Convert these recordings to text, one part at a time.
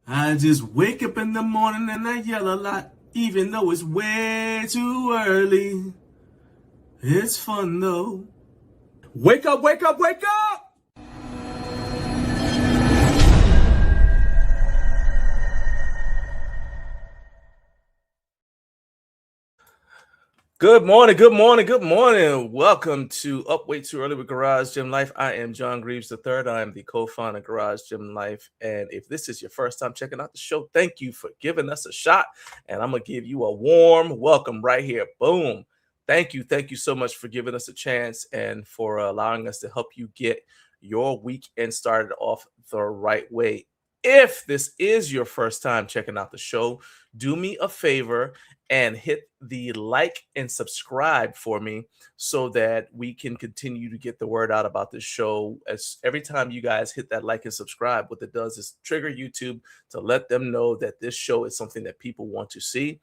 I just wake up in the morning and I yell a lot, even though it's way too early. It's fun though. Wake up, wake up, wake up! Good morning, good morning, good morning. Welcome to Up Way Too Early with Garage Gym Life. I am John Greaves III. I am the co-founder of Garage Gym Life. And if this is your first time checking out the show, thank you for giving us a shot. And I'm going to give you a warm welcome right here. Boom. Thank you. Thank you so much for giving us a chance and for allowing us to help you get your weekend started off the right way. If this is your first time checking out the show, do me a favor and hit the like and subscribe for me so that we can continue to get the word out about this show. As every time you guys hit that like and subscribe, what it does is trigger YouTube to let them know that this show is something that people want to see.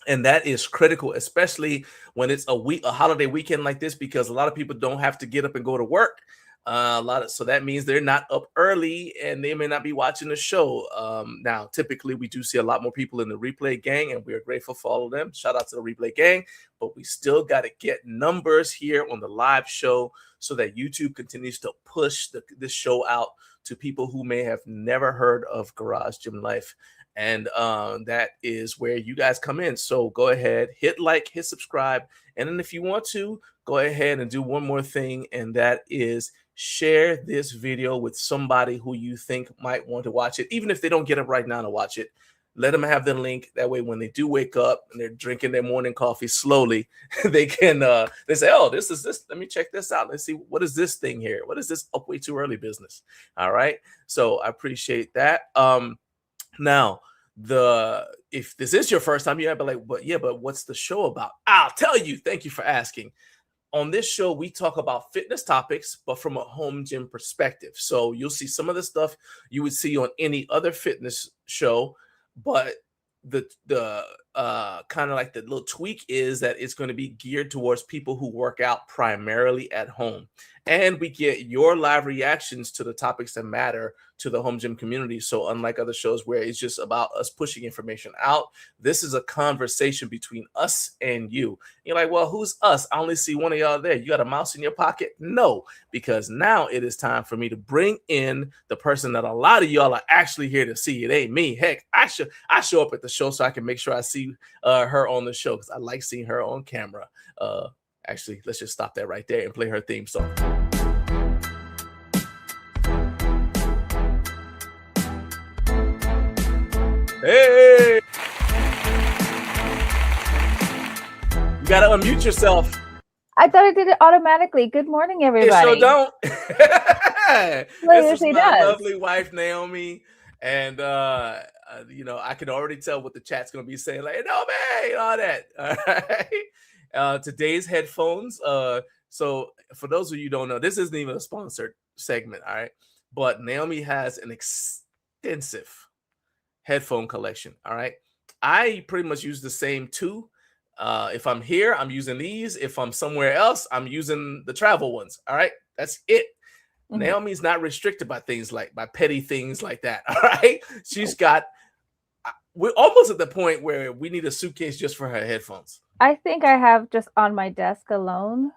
And that is critical, especially when it's a holiday weekend like this, because a lot of people don't have to get up and go to work. So that means they're not up early and they may not be watching the show. Now, typically, we do see a lot more people in the replay gang, and we are grateful for all of them. Shout out to the replay gang, but we still got to get numbers here on the live show so that YouTube continues to push this show out to people who may have never heard of Garage Gym Life. And that is where you guys come in. So go ahead, hit like, hit subscribe. And then if you want to, go ahead and do one more thing, and that is share this video with somebody who you think might want to watch it. Even if they don't get up right now to watch it, let them have the link. That way, when they do wake up and they're drinking their morning coffee slowly, they can they say, oh, this is this. Let me check this out. Let's see, what is this thing here? What is this Up Way Too Early business? All right. So I appreciate that. Now, if this is your first time, you might be like, but what's the show about? I'll tell you. Thank you for asking. On this show, we talk about fitness topics, but from a home gym perspective. So you'll see some of the stuff you would see on any other fitness show, but the kind of like the little tweak is that it's going to be geared towards people who work out primarily at home. And we get your live reactions to the topics that matter to the home gym community. So unlike other shows where it's just about us pushing information out, this is a conversation between us and you. You're like, well, who's us? I only see one of y'all there. You got a mouse in your pocket? No, because now it is time for me to bring in the person that a lot of y'all are actually here to see. It ain't me. Heck, I show up at the show so I can make sure I see her on the show, because I like seeing her on camera. Actually, let's just stop that right there and play her theme song. Hey! You gotta unmute yourself. I thought I did it automatically. Good morning, everybody. It sure don't. This is my lovely wife, Naomi. And, I can already tell what the chat's going to be saying, like, Naomi, all that. All right. Today's headphones. So for those of you who don't know, this isn't even a sponsored segment. All right. But Naomi has an extensive headphone collection. All right. I pretty much use the same two. If I'm here, I'm using these. If I'm somewhere else, I'm using the travel ones. All right. That's it. Mm-hmm. Naomi's not restricted by petty things like that. All right. She's got, we're almost at the point where we need a suitcase just for her headphones. I think I have just on my desk alone.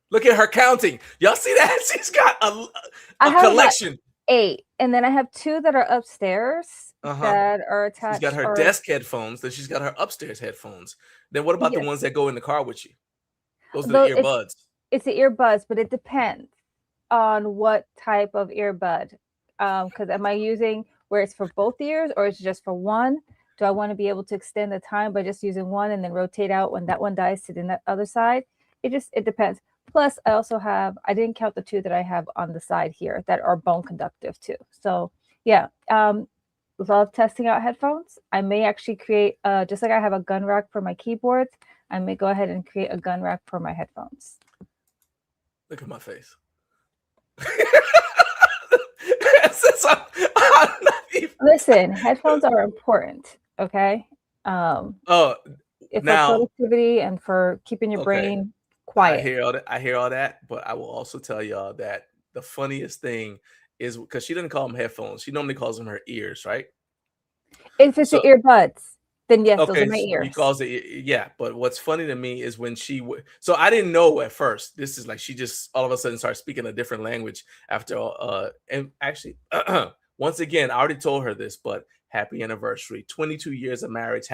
Look at her counting. Y'all see that? She's got a collection. 8. And then I have 2 that are upstairs that are attached. She's got her desk headphones. Then she's got her upstairs headphones. Then what about the ones that go in the car with you? Those are the earbuds. It's the earbuds, but it depends on what type of earbud. Because am I using where it's for both ears, or it's just for one? Do I want to be able to extend the time by just using one and then rotate out when that one dies to the other side? It depends. Plus, I didn't count the 2 that I have on the side here that are bone conductive too. So yeah, love testing out headphones. I may actually create, just like I have a gun rack for my keyboards, I may go ahead and create a gun rack for my headphones. Look at my face. Listen, headphones are important, okay? For productivity and for keeping your brain quiet. I hear all that, but I will also tell y'all that the funniest thing is because she doesn't call them headphones. She normally calls them her ears, right? If it's the So earbuds, then yes, those are okay, my he ears. calls it, yeah. But what's funny to me is when so I didn't know at first. This is like she just all of a sudden started speaking a different language after and actually once again I already told her this, but happy anniversary, 22 years of marriage.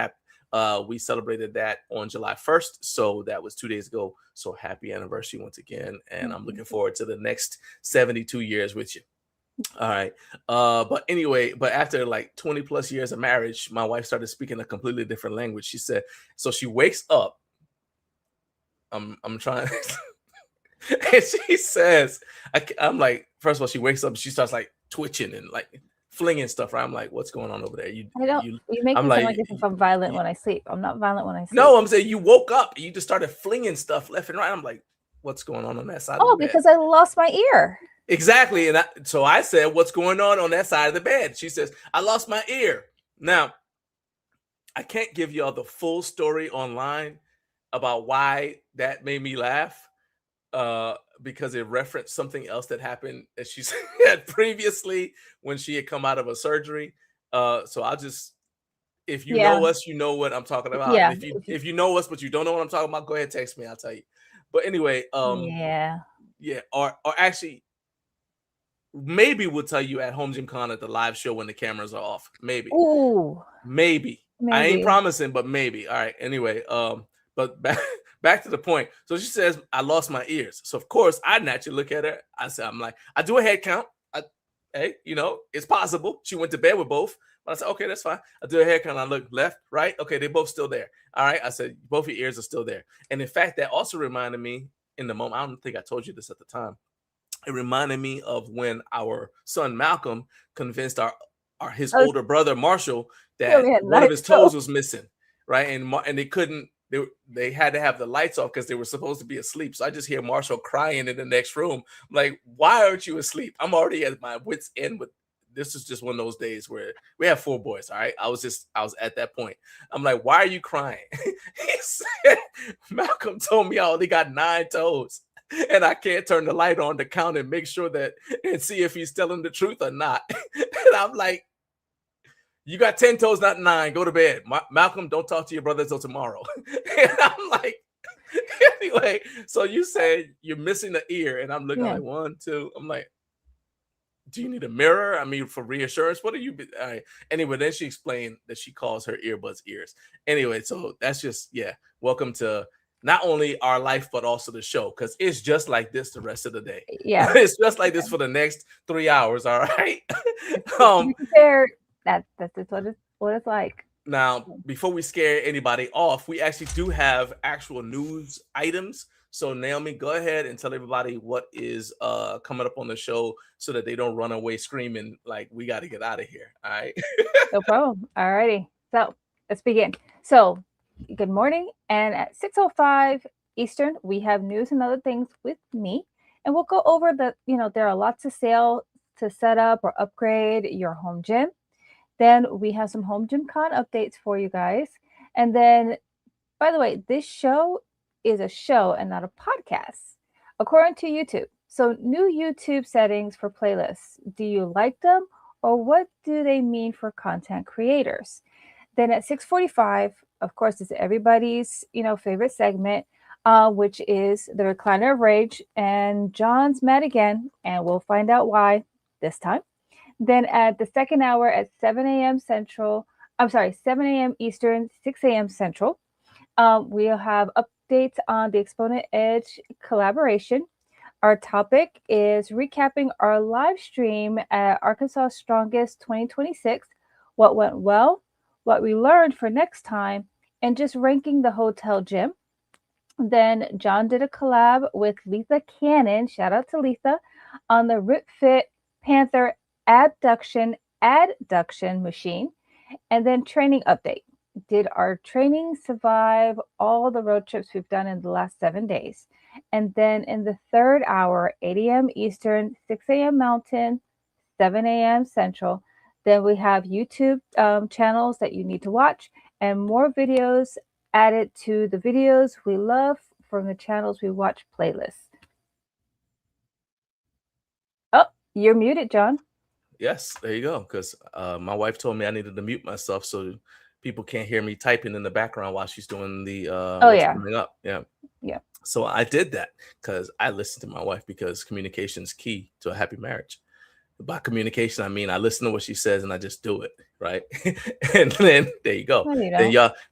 We celebrated that on July 1st, so that was 2 days ago. So happy anniversary once again, and I'm looking forward to the next 72 years with you. All right. But anyway, but after like 20 plus years of marriage, my wife started speaking a completely different language. She said, so she wakes up. I'm trying and she says, I'm like, first of all, she wakes up and she starts like twitching and like flinging stuff, right? I'm like, what's going on over there? I don't. You make I'm me sound like, like if I'm violent when I sleep. I'm not violent when I sleep. no, I'm saying you woke up and you just started flinging stuff left and right. I'm like, what's going on that side of the bed? Because I lost my ear. Exactly. And so I said, what's going on that side of the bed? She says, I lost my ear. Now, I can't give y'all the full story online about why that made me laugh because it referenced something else that happened that she said previously when she had come out of a surgery. So I'll just, if you know us, you know what I'm talking about. Yeah. And if you know us, but you don't know what I'm talking about, go ahead, text me. I'll tell you. But anyway, yeah. Or actually, maybe we'll tell you at Home Gym Con at the live show when the cameras are off. Maybe. Ooh. Maybe. I ain't promising, but maybe. All right. Anyway, but back to the point. So she says, I lost my ears. So of course I naturally look at her. I'm like, I do a head count. Hey, it's possible. She went to bed with both. But I said, okay, that's fine. I do a head count. I look left, right. Okay, they're both still there. All right. I said, both your ears are still there. And in fact, that also reminded me in the moment. I don't think I told you this at the time. It reminded me of when our son Malcolm convinced his older brother Marshall that one of his toes was missing, right? And they couldn't. They had to have the lights off because they were supposed to be asleep. So I just hear Marshall crying in the next room. I'm like, why aren't you asleep? I'm already at my wits' end with. This is just one of those days where we have 4 boys. All right. I was at that point. I'm like, why are you crying? He said, Malcolm told me I only got 9 toes. And I can't turn the light on to count and make sure and see if he's telling the truth or not. And I'm like, you got 10 toes, not 9. Go to bed. Malcolm, don't talk to your brother until tomorrow. And I'm like, anyway, so you said you're missing the ear. And I'm looking like 1, 2. I'm like, do you need a mirror? I mean, for reassurance, what are you? Anyway, then she explained that she calls her earbuds ears. Anyway, so that's just, welcome to not only our life, but also the show, because it's just like this the rest of the day. Yeah. It's just like this for the next 3 hours. All right. That's what it's like. Now, before we scare anybody off, we actually do have actual news items. So Naomi, go ahead and tell everybody what is coming up on the show so that they don't run away screaming like we got to get out of here. All right. No problem. All righty. So let's begin. So good morning. And at 6:05 Eastern, we have news and other things with me. And we'll go over there are lots of sale to set up or upgrade your home gym. Then we have some Home Gym Con updates for you guys. And then, by the way, this show is a show and not a podcast, according to YouTube. So new YouTube settings for playlists. Do you like them, or what do they mean for content creators? Then at 6:45, of course, it's everybody's favorite segment, which is the Recliner of Rage. And John's mad again, and we'll find out why this time. Then at the second hour at 7 a.m. Central, 7 a.m. Eastern, 6 a.m. Central, we'll have updates on the Exponent Edge collaboration. Our topic is recapping our live stream at Arkansas Strongest 2026, what went well, what we learned for next time, and just ranking the hotel gym. Then John did a collab with Letha Cannon, shout out to Letha, on the Rip Fit Panther adduction machine. And then training update. Did our training survive all the road trips we've done in the last 7 days? And then in the third hour, 8 a.m. Eastern, 6 a.m. Mountain, 7 a.m. Central, then we have YouTube channels that you need to watch and more videos added to the videos we love from the channels we watch playlist. Oh, You're muted, John. Yes, there you go. Because my wife told me I needed to mute myself so people can't hear me typing in the background while she's doing the what's coming up. Yeah. Yeah. So I did that because I listened to my wife, because communication is key to a happy marriage. By communication, I mean I listen to what she says and I just do it, right? And then there you go. No, you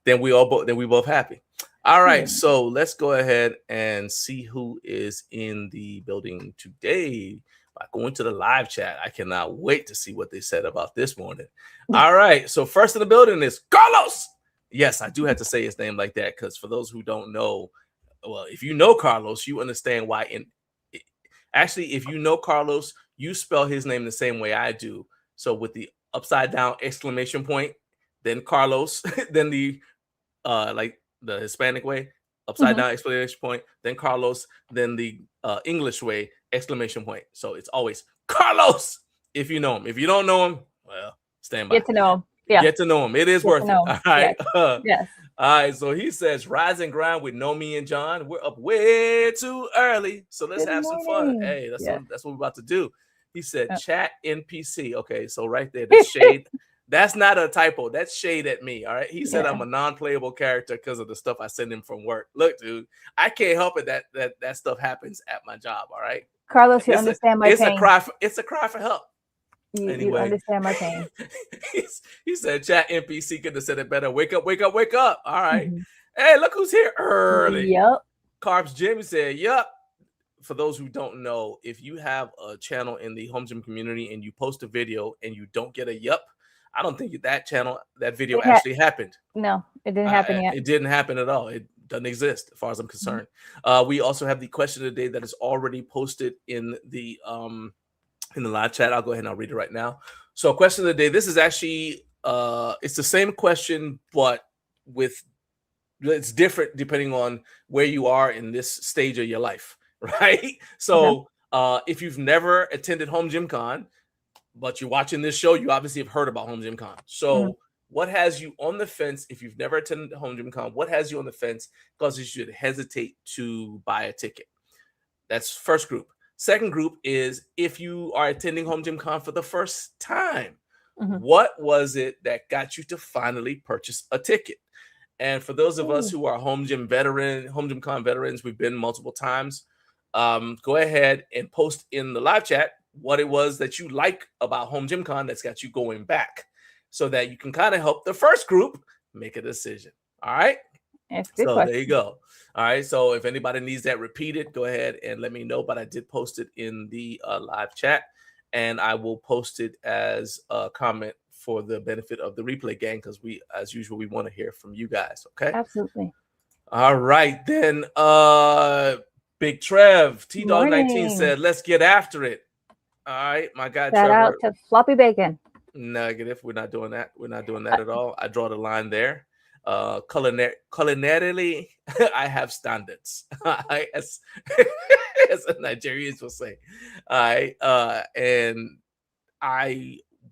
Then don't. we both happy. All right, Yeah. so let's go ahead and see who is in the building today by going to the live chat. I cannot wait to see what they said about this morning. All right, so first in the building is Carlos. Yes, I do have to say his name like that because for those who don't know, well, if you know Carlos, you understand why. Actually, if you know Carlos, you spell his name the same way I do. So with the upside down exclamation point, then Carlos, then the like the Hispanic way, upside down exclamation point, then Carlos, then the English way, exclamation point. So it's always Carlos if you know him. If you don't know him, well, stand by. Get to know him. Yeah. Get to know him. It is Get worth to it. know him. All right. Yes. All right. So he says, rise and grind with Naomi and John. We're up way too early. So let's Good have some fun. morning. Hey, that's Yeah. what we're about to do. He said, Yeah. chat NPC. Okay. So right there, the shade. That's not a typo. That's shade at me. All right. He said I'm a non-playable character because of the stuff I send him from work. Look, dude, I can't help it that stuff happens at my job. All right. Carlos, you understand my pain. It's a cry for help. You understand my pain. He said, chat NPC could have said it better. Wake up, wake up, wake up. All right. Hey, look who's here early. Yep. Carbs Jimmy said, yep. For those who don't know, if you have a channel in the home gym community and you post a video and you don't get a yup, I don't think that video actually happened. No, it didn't happen yet. It didn't happen at all. It doesn't exist as far as I'm concerned. We also have the question of the day that is already posted in the live chat. I'll go ahead and I'll read it right now. So question of the day, this is actually it's the same question, but it's different depending on where you are in this stage of your life, right? So if you've never attended Home Gym Con, but you're watching this show, you obviously have heard about Home Gym Con. So what has you on the fence if you've never attended Home Gym Con? What has you on the fence causes you should hesitate to buy a ticket? That's first group. Second group is if you are attending Home Gym Con for the first time, what was it that got you to finally purchase a ticket? And for those of us who are Home Gym Con veterans, we've been multiple times. Go ahead and post in the live chat what it was that you like about Home Gym Con that's got you going back, so that you can kind of help the first group make a decision. All right. So there you go. All right. So if anybody needs that repeated, go ahead and let me know. But I did post it in the live chat, and I will post it as a comment for the benefit of the replay gang, because we, as usual, we want to hear from you guys. Okay. Absolutely. All right. Then Big Trev, T-Dog19 said, let's get after it. All right. My guy Shout Trevor. out to Floppy Bacon. Negative. We're not doing that. We're not doing that at all. I draw the line there. Culinarily, I have standards. as Nigerians will say.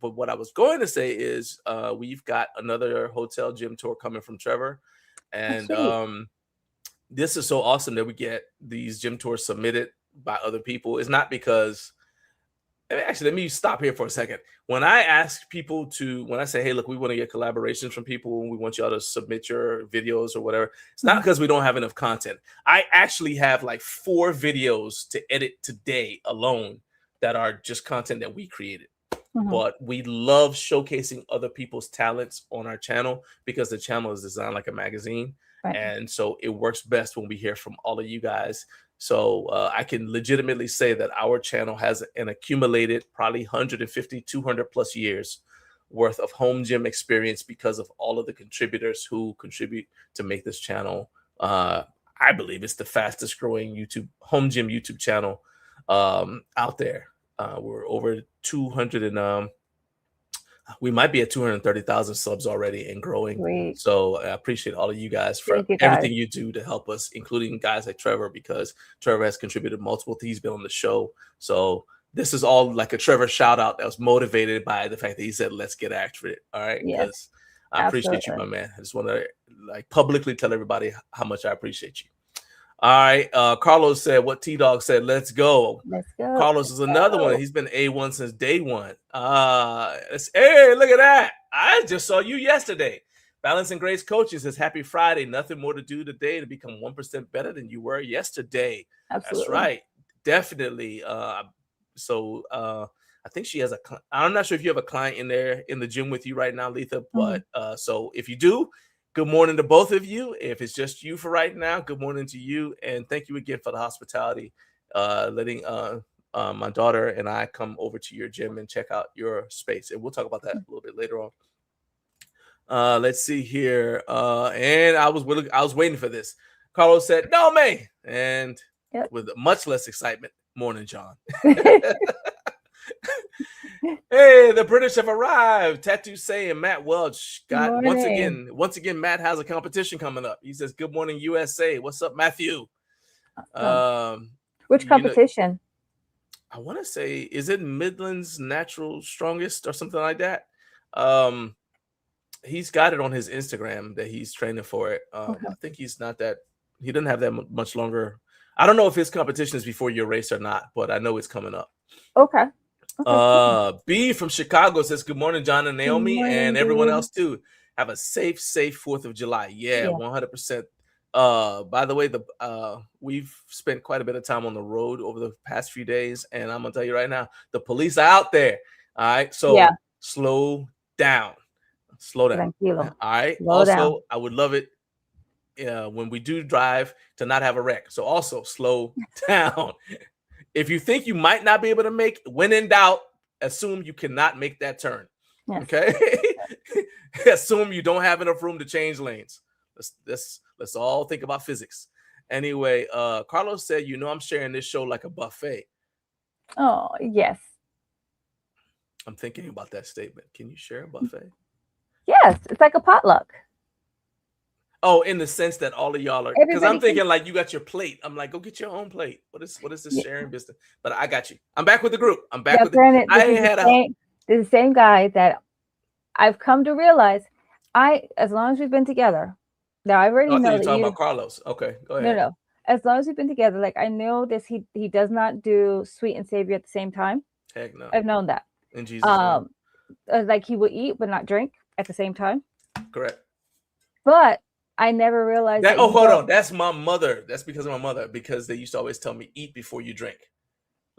But what I was going to say is we've got another hotel gym tour coming from Trevor. And this is so awesome that we get these gym tours submitted by other people. It's not because, actually, let me stop here for a second. When I ask people when I say, hey, look, we want to get collaborations from people and we want y'all to submit your videos or whatever, it's not because we don't have enough content. I actually have like 4 videos to edit today alone that are just content that we created. But we love showcasing other people's talents on our channel because the channel is designed like a magazine. Right. And so it works best when we hear from all of you guys. So I can legitimately say that our channel has an accumulated probably 150, 200 plus years worth of home gym experience because of all of the contributors who contribute to make this channel. I believe it's the fastest growing home gym YouTube channel out there. We're over 200 and we might be at 230,000 subs already and growing. Sweet. So I appreciate all of you guys for everything you do to help us, including guys like Trevor, because Trevor has contributed multiple things. He's been on the show. So this is all like a Trevor shout out that was motivated by the fact that he said, let's get after it. All right. Because I appreciate you, my man. I just want to like publicly tell everybody how much I appreciate you. All right. Carlos said what T-Dog said. Let's go. Let's go. Carlos is another go. one. He's been A1 since day one. Hey, look at that. I just saw you yesterday. Balance and Grace Coaching says, happy Friday. Nothing more to do today to become 1% better than you were yesterday. Absolutely. That's right. Definitely. I think she has I'm not sure if you have a client in there in the gym with you right now, Letha, but so if you do, good morning to both of you. If it's just you for right now, good morning to you. And thank you again for the hospitality, letting my daughter and I come over to your gym and check out your space. And we'll talk about that a little bit later on. Let's see here. And I was waiting for this. Carlos said, Naomi, and with much less excitement, morning, John. Hey, the British have arrived. Tattoo saying Matt Welch got once again. Matt has a competition coming up. He says, "Good morning, USA." What's up, Matthew? Which competition? I want to say, is it Midland's Natural Strongest or something like that? He's got it on his Instagram that he's training for it. I think he doesn't have that much longer. I don't know if his competition is before your race or not, but I know it's coming up. Okay. B from Chicago says, good morning, John and Naomi, and everyone else too. Have a safe 4th of July. Yeah, 100%. By the way, we've spent quite a bit of time on the road over the past few days, and I'm gonna tell you right now, the police are out there. All right, so slow down. Tranquilo. All right. Slow down. I would love it when we do drive to not have a wreck. So also slow down. If you think you might not be able to make, when in doubt, assume you cannot make that turn. Yes. Okay. Assume you don't have enough room to change lanes. Let's all think about physics. Anyway, Carlos said, I'm sharing this show like a buffet. Oh, yes. I'm thinking about that statement. Can you share a buffet? Yes, it's like a potluck. Oh, in the sense that all of y'all are, because I'm thinking like you got your plate. I'm like, go get your own plate. What is this sharing business? But I got you. I'm back with the group. I'm back with granted, the same guy that I've come to realize. As long as we've been together, now I already know you're talking about Carlos. Okay, go ahead. No. As long as we've been together, like I know this, he does not do sweet and savory at the same time. Heck no. I've known that. In Jesus' name. Like he will eat but not drink at the same time. Correct. But I never realized that. Hold on. That's my mother. That's because of my mother, because they used to always tell me, eat before you drink.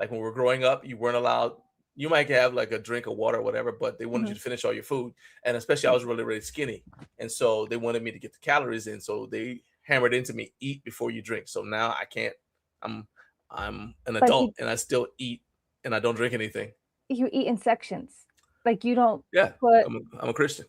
Like when we were growing up, you weren't allowed. You might have like a drink of water or whatever, but they wanted you to finish all your food. And especially I was really, really skinny. And so they wanted me to get the calories in. So they hammered into me, eat before you drink. So now I can't. I'm an adult and I still eat and I don't drink anything. You eat in sections. Like you don't. Yeah. I'm a Christian.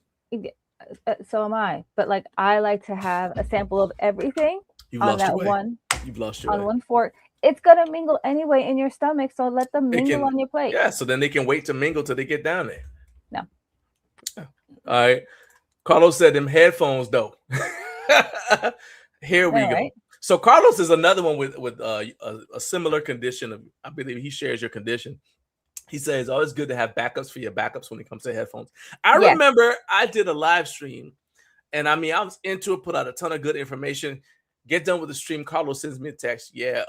So am I, but like I like to have a sample of everything on that one. You've lost your way. On one fork. It's gonna mingle anyway in your stomach, so let them mingle on your plate. Yeah, so then they can wait to mingle till they get down there. No. All right. Carlos said them headphones though. Here we go. Right. So Carlos is another one with a similar condition. I believe he shares your condition. He says it's always good to have backups for your backups when it comes to headphones. I remember I did a live stream, and I was into it, put out a ton of good information. Get done with the stream. Carlos sends me a text. Yeah,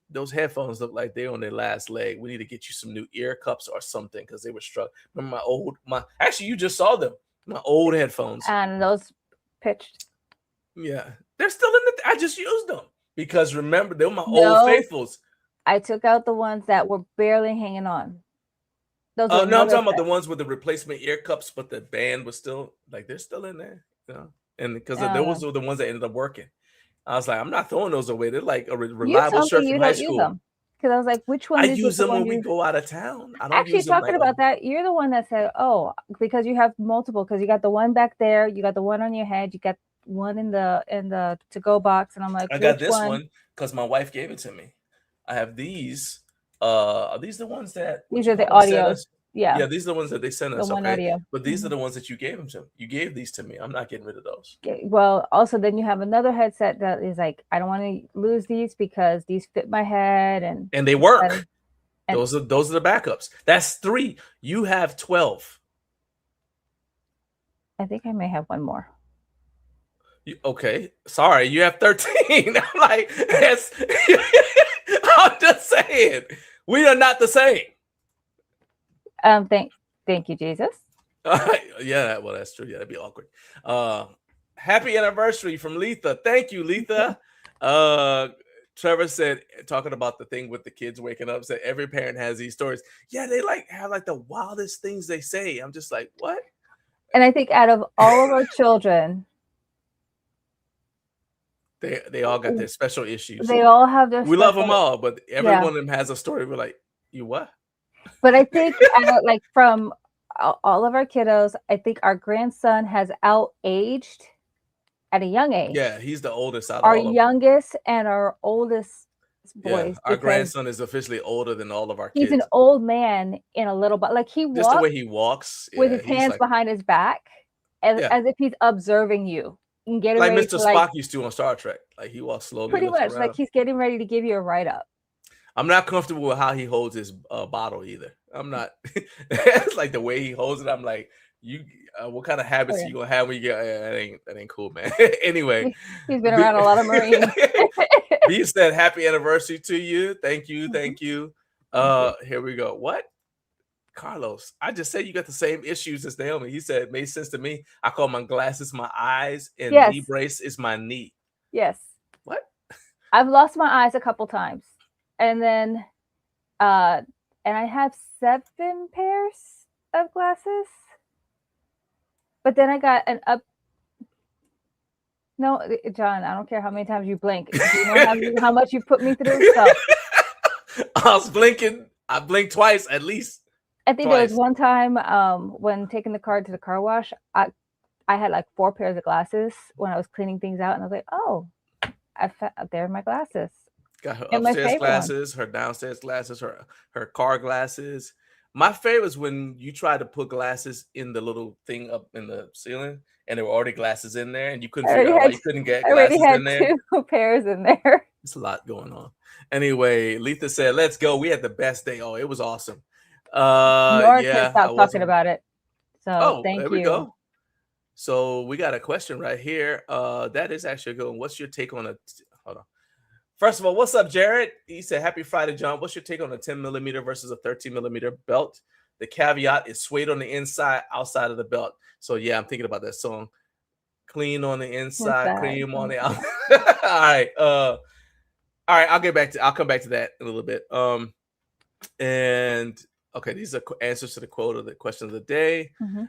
those headphones look like they're on their last leg. We need to get you some new ear cups or something because they were struck. Remember actually, you just saw them. My old headphones. And those pitched. Yeah, they're still in I just used them because remember they were my old faithfuls. I took out the ones that were barely hanging on. Those no, I'm talking about the ones with the replacement ear cups, but the band was still like they're still in there, and because those were the ones that ended up working. I was like, I'm not throwing those away. They're like a reliable shirt from high school. Because I was like, which one? I use them when we go out of town. I don't actually talking about that. You're the one that said, "Oh, because you have multiple. Because you got the one back there, you got the one on your head, you got one in the to-go box." And I'm like, I got this one because my wife gave it to me. I have these. Are these the ones that these are the audio? Yeah, these are the ones that they sent us. Okay, audio. But these are the ones that you gave them to. You gave these to me. I'm not getting rid of those. Well, also then you have another headset that is like, I don't want to lose these because these fit my head and they work. And those are the backups. That's 3. You have 12. I think I may have one more. Okay, sorry, you have 13. I'm like, I'm just saying, we are not the same. Thank you, Jesus. Yeah, well, that's true. Yeah, that'd be awkward. Happy anniversary from Letha. Thank you, Letha. Trevor said, talking about the thing with the kids waking up, said every parent has these stories. Yeah, they have the wildest things they say. I'm just like, what? And I think out of all of our children, they all got their special issues. they all have their We love them all, but every one of them has a story. We're like, you what? But I think like from all of our kiddos, I think our grandson has out-aged at a young age. Yeah, he's the oldest out of our all of them. youngest and our oldest boys. Yeah, our grandson is officially older than all of our kids. He's an old man in a little bit. Like he walks just the way he walks with his hands behind his back, as if he's observing you and getting like ready Mr. Spock used to on Star Trek. Like he walks slowly. Pretty much around. Like he's getting ready to give you a write up. I'm not comfortable with how he holds his bottle either. I'm not. It's like the way he holds it. I'm like, you. What kind of habits you gonna have when you get? That ain't cool, man. Anyway, he's been around a lot of Marines. B said, "Happy anniversary to you. Thank you, thank you." Here we go. What? Carlos, I just said you got the same issues as Naomi. He said it made sense to me. I call my glasses my eyes, and knee brace is my knee. Yes. What? I've lost my eyes a couple times. And then, and I have 7 pairs of glasses, but then I got an up. No, John, I don't care how many times you blink. Do you know how much you put me through? So. I was blinking. I blinked twice at least. I think there was one time when taking the car to the car wash, I had like 4 pairs of glasses when I was cleaning things out, and I was like, oh, there are my glasses. Got her upstairs glasses, her downstairs glasses, her car glasses. My favorite is when you try to put glasses in the little thing up in the ceiling, and there were already glasses in there, and you couldn't figure out why you couldn't get glasses in there. I already had 2 pairs in there. It's a lot going on. Anyway, Letha said, "Let's go. We had the best day. Oh, it was awesome." Yeah, stop talking about it. So thank you. There we go. So we got a question right here. That is actually a good one. What's your take on hold on. First of all, what's up, Jared? He said, happy Friday, John. What's your take on a 10 millimeter versus a 13 millimeter belt? The caveat is suede on the inside, outside of the belt. So yeah, I'm thinking about that song. Clean on the inside, cream on the outside. All right. I'll come back to that in a little bit. And okay, these are answers to the quote of the question of the day. Mm-hmm.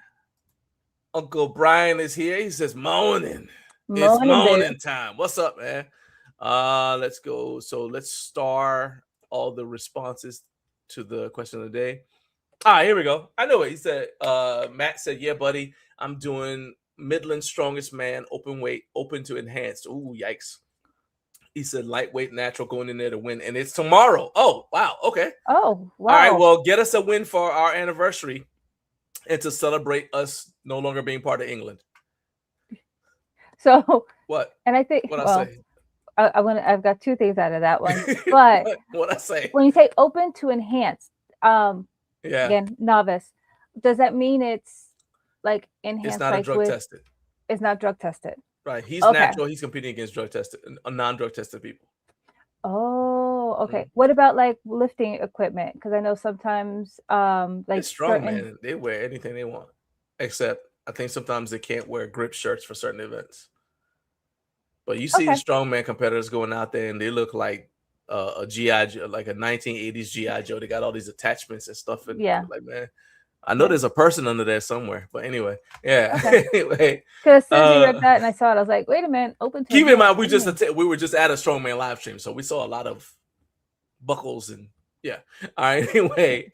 Uncle Brian is here. He says, morning. It's morning time. What's up, man? Let's go. So let's star all the responses to the question of the day. Here we go. I know it. He said, Matt said, yeah, buddy, I'm doing Midland strongest man, open weight, open to enhanced. Ooh, yikes. He said, lightweight, natural, going in there to win. And it's tomorrow. Oh, wow. Okay. Oh, wow. All right. Well, get us a win for our anniversary and to celebrate us no longer being part of England. So what? And I think, what I say? I've got 2 things out of that one. But what I say? When you say open to enhanced, yeah. Again, novice, does that mean it's like enhanced? It's not drug tested. It's not drug tested. Right. He's natural. He's competing against drug tested, non-drug tested people. Oh, okay. Mm. What about like lifting equipment? Because I know sometimes like Strongman, they wear anything they want, except I think sometimes they can't wear grip shirts for certain events. But you see the strongman competitors going out there and they look like a GI Joe, like a 1980s GI Joe. They got all these attachments and stuff. And like, man, I know there's a person under there somewhere. But anyway, yeah. Anyway, because as soon as you read that and I saw it, I was like, wait a minute, open to. Keep in mind, we were just at a strongman live stream, so we saw a lot of buckles and yeah. All right. Anyway,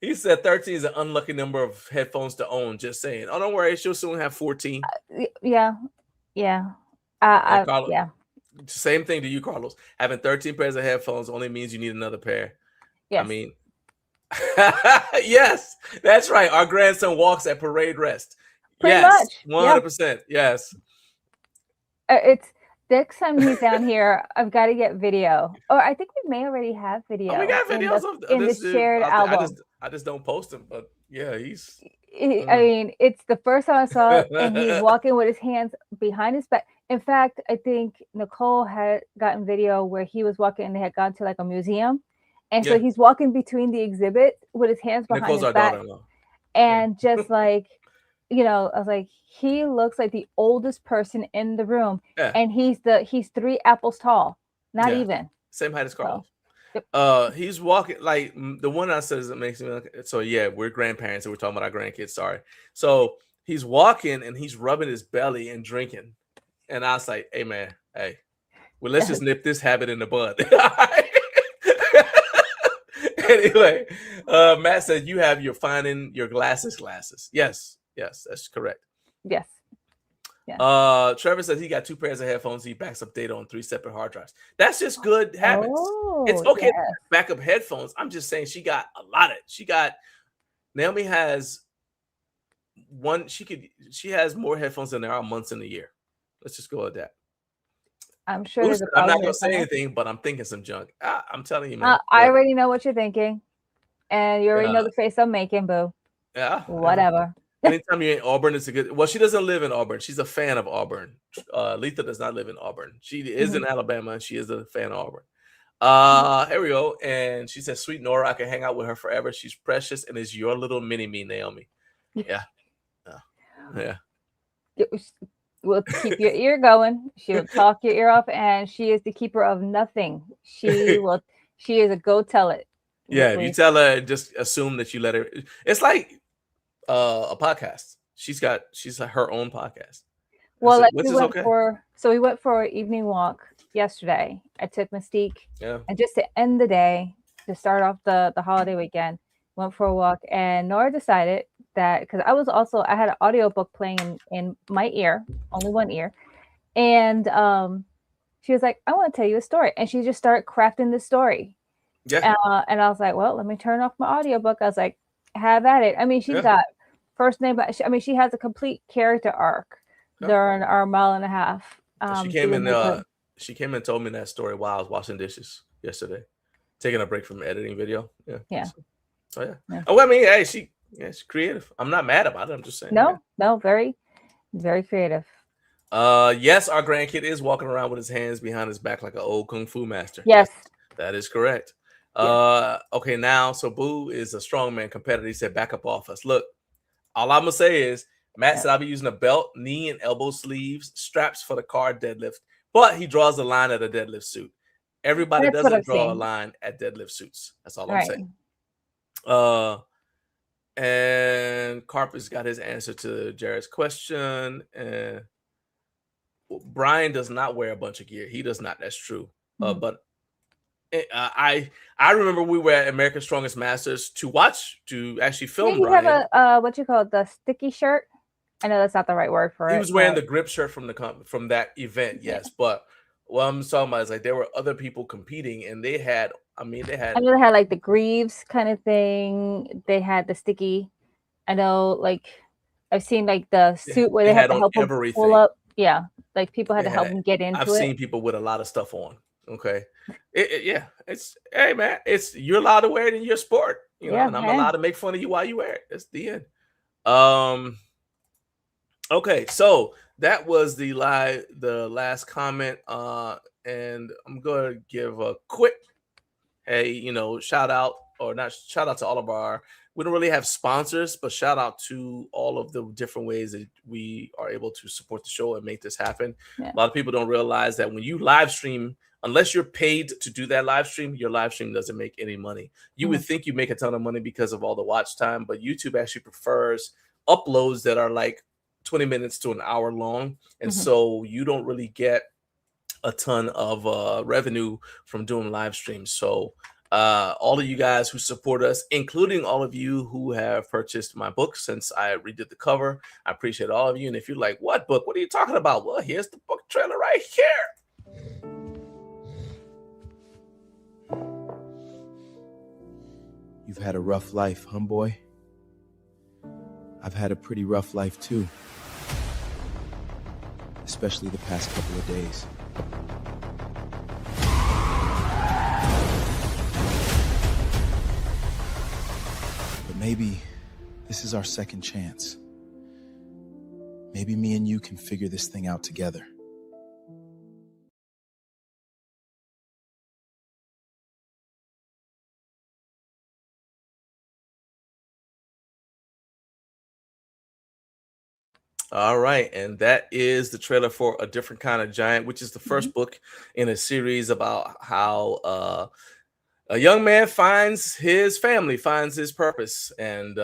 he said 13 is an unlucky number of headphones to own. Just saying. Oh, don't worry, she'll soon have 14. Yeah. Carlos, yeah. Same thing to you, Carlos. Having 13 pairs of headphones only means you need another pair. Yes. I mean, yes, that's right. Our grandson walks at parade rest. Pretty much. 100%. Yes. Next time he's down here, I've got to get video. Or I think we may already have video. Oh, we got in videos the of in the this dude. shared album. I just don't post them, but yeah, he's. I mean, it's the first time I saw it, and he's walking with his hands behind his back. In fact, I think Nicole had gotten video where he was walking and they had gone to like a museum. And so he's walking between the exhibits with his hands behind Nicole's his our back. daughter-in-law. And just like, you know, I was like, he looks like the oldest person in the room. Yeah. And he's 3 apples tall. Not even. Same height as Carlos. So, He's walking like the one I said is it makes me look. So yeah, we're grandparents and we're talking about our grandkids. Sorry. So he's walking and he's rubbing his belly and drinking. And I was like, hey man, hey, well, let's just nip this habit in the bud. Anyway, Matt said you have your finding your glasses. Yes, that's correct. Yes. Trevor says he got 2 pairs of headphones. He backs up data on 3 separate hard drives. That's just good habits. It's okay to back up headphones. I'm just saying she got a lot of. Naomi has one. She has more headphones than there are months in a year. Let's just go with that. I'm sure I'm not gonna say anything, but I'm thinking some junk. I'm telling you, man. I already know what you're thinking, and you already know the face I'm making, boo. Yeah. Whatever. Anytime you're in Auburn, it's a good. Well, she doesn't live in Auburn. She's a fan of Auburn. Letha does not live in Auburn. She is in Alabama, and she is a fan of Auburn. Here we go. And she says, "Sweet Nora, I can hang out with her forever. She's precious and is your little mini me, Naomi." Yeah. Will keep your ear going. She will talk your ear off, and she is the keeper of nothing. She is a go tell it. Yeah, if you tell her, just assume that you let her. It's like a podcast. She's her own podcast. Well, like we went for an evening walk yesterday. I took Mystique, and just to end the day, to start off the holiday weekend, went for a walk, and Nora decided that because I had an audiobook playing in my ear, only one ear, and she was like, I want to tell you a story, and she just started crafting the story. And I was like, well, let me turn off my audiobook. I was like, have at it. I mean, she's got first name, but she has a complete character arc during our 1.5 miles. She came and told me that story while I was washing dishes yesterday, taking a break from editing video. So yeah. Oh, I mean, hey, she's creative. I'm not mad about it. I'm just saying. No, very, very creative. Yes, our grandkid is walking around with his hands behind his back like an old kung fu master. Yes, that is correct. Okay, now so Boo is a strongman competitor. He said, "Back up off us." Look, all I'm gonna say is Matt said I'll be using a belt, knee and elbow sleeves, straps for the car deadlift, but he draws the line at a deadlift suit. Everybody doesn't draw a line at deadlift suits. That's all I'm saying. And Carpus got his answer to Jared's question. And Brian does not wear a bunch of gear. He does not. That's true. But I remember we were at America's Strongest Masters to actually film Brian. You have what you call the sticky shirt. I know that's not the right word for it. He was wearing the grip shirt from that event, yes. But what I'm talking about is like there were other people competing, and they had. I know they had like the greaves kind of thing. They had the sticky. I know, like I've seen like the suit where they had to help them pull up. Yeah, like people had to help them get into it. I've seen people with a lot of stuff on. Okay, it's hey man, you're allowed to wear it in your sport, you know, and I'm allowed to make fun of you while you wear it. That's the end. Okay, so that was the last comment, and I'm gonna give a quick, shout out to all of our. We don't really have sponsors, but shout out to all of the different ways that we are able to support the show and make this happen. A lot of people don't realize that when you live stream, unless you're paid to do that live stream, your live stream doesn't make any money. You would think you make a ton of money because of all the watch time, but YouTube actually prefers uploads that are like 20 minutes to an hour long. And so you don't really get a ton of revenue from doing live streams. So all of you guys who support us, including all of you who have purchased my book since I redid the cover, I appreciate all of you. And if you're like, what book? What are you talking about? Well, here's the book trailer right here. You've had a rough life, homeboy. I've had a pretty rough life too. Especially the past couple of days. Maybe this is our second chance. Maybe me and you can figure this thing out together. All right, and that is the trailer for A Different Kind of Giant, which is the first book in a series about how a young man finds his family, finds his purpose. And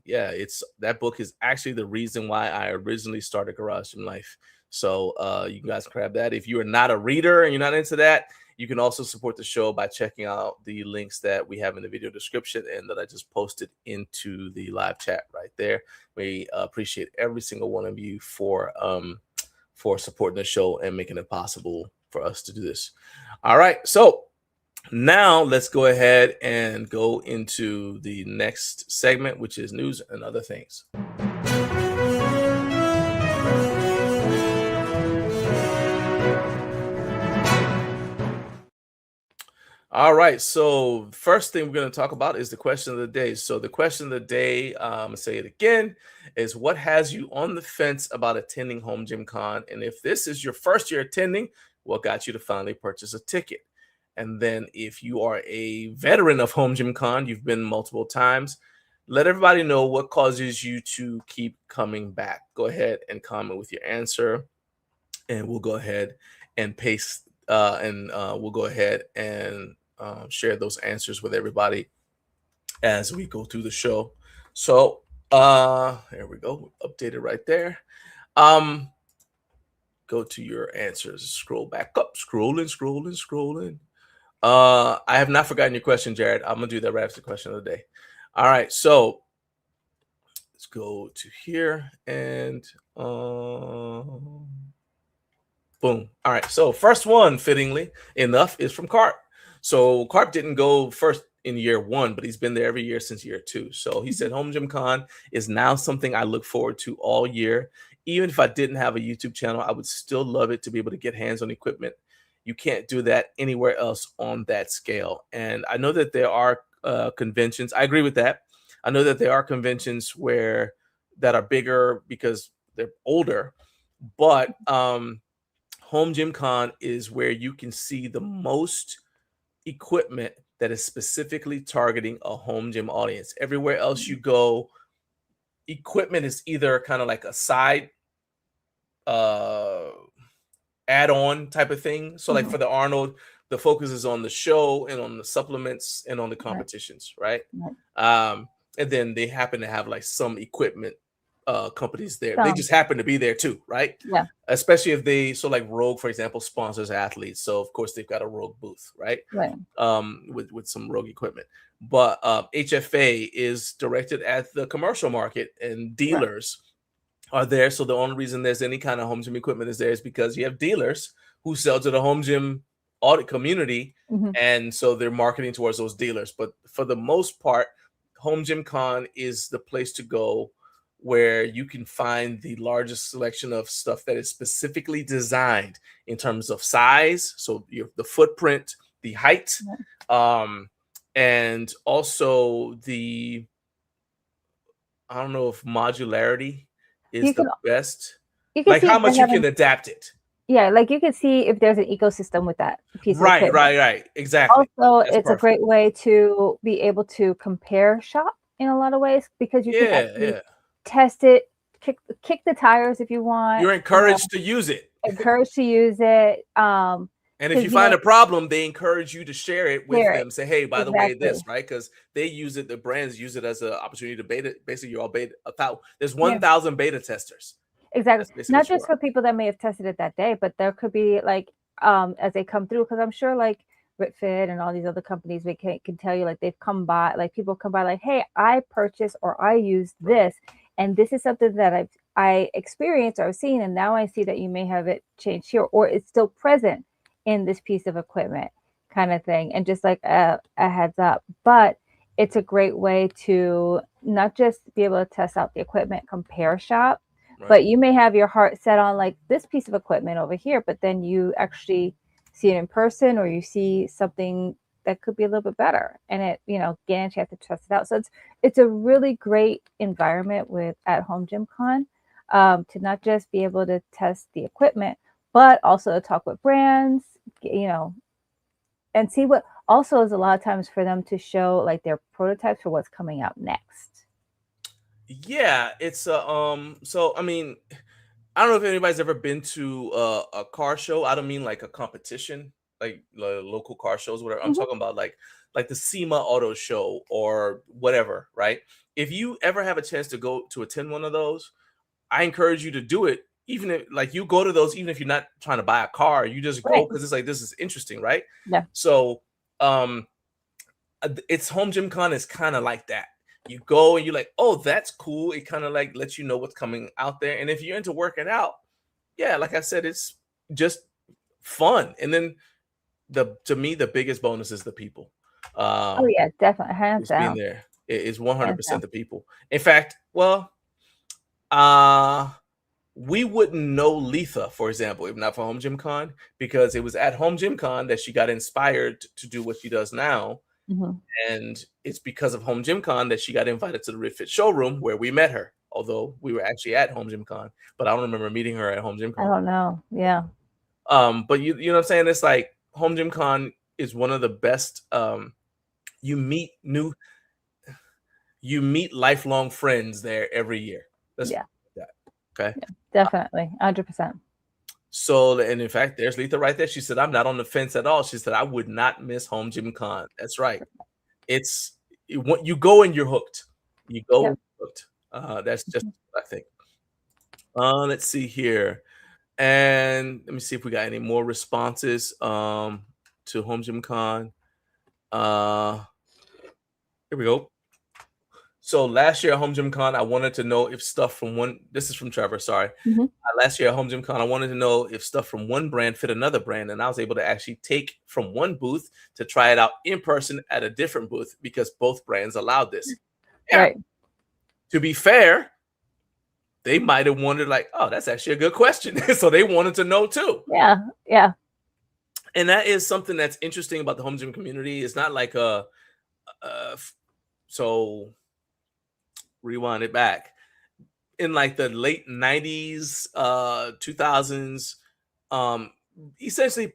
yeah, it's that book is actually the reason why I originally started Garage Gym Life. So you guys can grab that. If you are not a reader and you're not into that, you can also support the show by checking out the links that we have in the video description and that I just posted into the live chat right there. We appreciate every single one of you for supporting the show and making it possible for us to do this. All right, so now let's go ahead and go into the next segment, which is news and other things. All right, so first thing we're going to talk about is the question of the day. So the question of the day, I'm going to say it again, is what has you on the fence about attending Home Gym Con? And if this is your first year attending, what got you to finally purchase a ticket? And then if you are a veteran of Home Gym Con, you've been multiple times, let everybody know what causes you to keep coming back. Go ahead and comment with your answer, and we'll go ahead and paste we'll go ahead and share those answers with everybody as we go through the show. So there we go, updated right there. Go to your answers, scroll back up, scrolling. I have not forgotten your question, Jared. I'm gonna do that right after the question of the day. All right, so let's go to here and boom. All right, so first one, fittingly enough, is from Carp. So Carp didn't go first in year one, but he's been there every year since year two. So he said Home Gym Con is now something I look forward to all year. Even if I didn't have a YouTube channel, I would still love it to be able to get hands-on equipment. You can't do that anywhere else on that scale. And I know that there are conventions. I agree with that. I know that there are conventions that are bigger because they're older, but Home Gym Con is where you can see the most equipment that is specifically targeting a home gym audience. Everywhere else you go, equipment is either kind of like a side add-on type of thing. So like for the Arnold, the focus is on the show and on the supplements and on the competitions, right? And then they happen to have like some equipment companies there. They just happen to be there too, right? Yeah. Especially if so like Rogue, for example, sponsors athletes. So of course they've got a Rogue booth, right? Right. With some Rogue equipment. But HFA is directed at the commercial market, and dealers are there. So the only reason there's any kind of home gym equipment is there is because you have dealers who sell to the home gym audit community. And so they're marketing towards those dealers. But for the most part, Home Gym Con is the place to go where you can find the largest selection of stuff that is specifically designed in terms of size. So the footprint, the height, and also I don't know if modularity is the best. Like how much you can adapt it. Yeah, like you can see if there's an ecosystem with that piece of equipment. Right. Exactly. Also, it's a great way to be able to compare shop in a lot of ways because you can actually test it, kick the tires if you want. You're encouraged to use it. Encouraged to use it. And if you find a problem, they encourage you to share it with them. Say, hey, by the way, this, right? Because they use it, the brands use it as an opportunity to beta. Basically, you're all beta. There's 1,000 beta testers. Exactly. Not just for people that may have tested it that day, but there could be like as they come through, because I'm sure like RitFit and all these other companies they can tell you like they've come by, like people come by like, hey, I purchased or I used this, and this is something that I experienced or I've seen, and now I see that you may have it changed here, or it's still present in this piece of equipment, kind of thing, and just like a heads up. But it's a great way to not just be able to test out the equipment, compare shop. But you may have your heart set on like this piece of equipment over here, but then you actually see it in person or you see something that could be a little bit better, and it, getting a chance to test it out. So it's a really great environment with at home gym con, to not just be able to test the equipment, but also to talk with brands, and see what also is a lot of times for them to show like their prototypes for what's coming out next. Yeah, it's so I mean, I don't know if anybody's ever been to a car show. I don't mean like a competition, like local car shows, whatever. I'm Mhm. talking about like the SEMA Auto Show or whatever, right? If you ever have a chance to go to attend one of those, I encourage you to do it. Even if like you go to those, even if you're not trying to buy a car, you just go Right. because it's like this is interesting, right? Yeah. So it's Home Gym Con is kind of like that. You go and you're like, oh, that's cool. It kind of like lets you know what's coming out there. And if you're into working out, yeah, like I said, it's just fun. And then to me, the biggest bonus is the people. Oh yeah, definitely, hands Just being down, there. It is hands 100% down. the people. In fact, well, we wouldn't know Letha, for example, if not for Home Gym Con, because it was at Home Gym Con that she got inspired to do what she does now. Mhm. And it's because of Home Gym Con that she got invited to the Refit showroom where we met her. Although we were actually at Home Gym Con, but I don't remember meeting her at Home Gym I Con. don't know. Yeah. But you know what I'm saying? It's like Home Gym Con is one of the best. You meet lifelong friends there every year. Yeah. That. Okay. Yeah, definitely, 100%. So, and in fact, there's Letha right there. She said, "I'm not on the fence at all." She said, "I would not miss Home Gym Con." That's right. It's you go and you're hooked. You go Yep. hooked. That's just what I think. Let's see here. And let me see if we got any more responses to Home Gym Con. Here we go. So last year at Home Gym Con, I wanted to know if stuff from one. This is from Trevor. Sorry. Mhm. Last year at Home Gym Con, I wanted to know if stuff from one brand fit another brand, and I was able to actually take from one booth to try it out in person at a different booth because both brands allowed this. Yeah. Right. To be fair, they might have wondered, like, oh, that's actually a good question. So they wanted to know too. Yeah. Yeah. And that is something that's interesting about the home gym community. It's not like so rewind it back. In like the late 90s, 2000s, essentially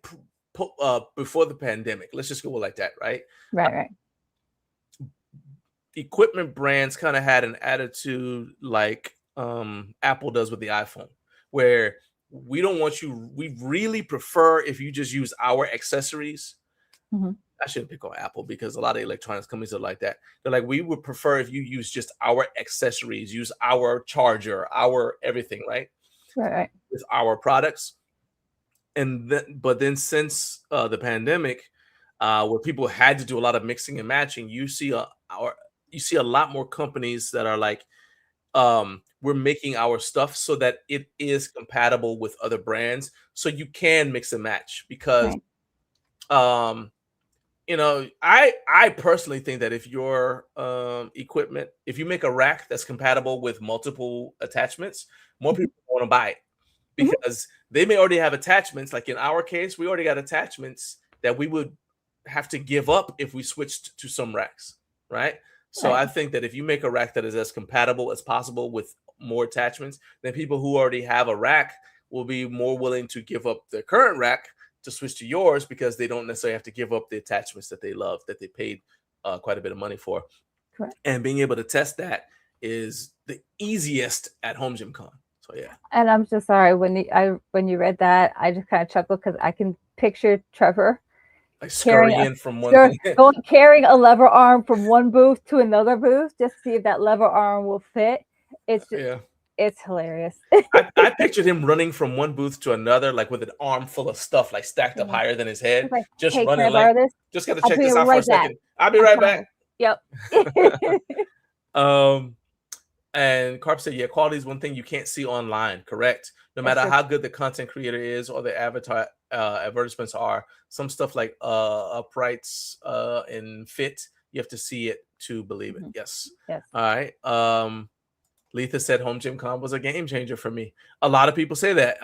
before the pandemic, let's just go like that, right? Right. Equipment brands kind of had an attitude like Apple does with the iPhone, where we don't want you, we really prefer if you just use our accessories. Mhm. I shouldn't pick on Apple because a lot of electronics companies are like that. They're like, we would prefer if you use just our accessories, use our charger, our everything, right? Right. With our products. And but then since the pandemic, where people had to do a lot of mixing and matching, you see a lot more companies that are like, we're making our stuff so that it is compatible with other brands, so you can mix and match. Because Right. I personally think that if your equipment, if you make a rack that's compatible with multiple attachments, more Mhm. people want to buy it Mhm. because they may already have attachments. Like in our case, we already got attachments that we would have to give up if we switched to some racks, right? So Right. I think that if you make a rack that is as compatible as possible with more attachments, then people who already have a rack will be more willing to give up their current rack to switch to yours because they don't necessarily have to give up the attachments that they love, that they paid quite a bit of money for. Correct. And being able to test that is the easiest at Home Gym Con. So yeah. And I'm so sorry when you read that, I just kind of chuckled because I can picture Trevor Like carrying scurrying from one thing. carrying a lever arm from one booth to another booth just to see if that lever arm will fit. It's just, Yeah. it's hilarious. I pictured him running from one booth to another, like with an arm full of stuff, like stacked up Yeah. higher than his head, It's like, just hey, can I running borrow like, this? just got to I'll check be this out for a right back. second. I'll be I right back. Yep. And Carp said, yeah, quality is one thing you can't see online. Correct. No That's matter true. how good the content creator is or the advertisements are, some stuff like uprights and fit, you have to see it to believe it. Mhm. Yes. Yes. All right. Letha said Home Gym Con was a game changer for me. A lot of people say that.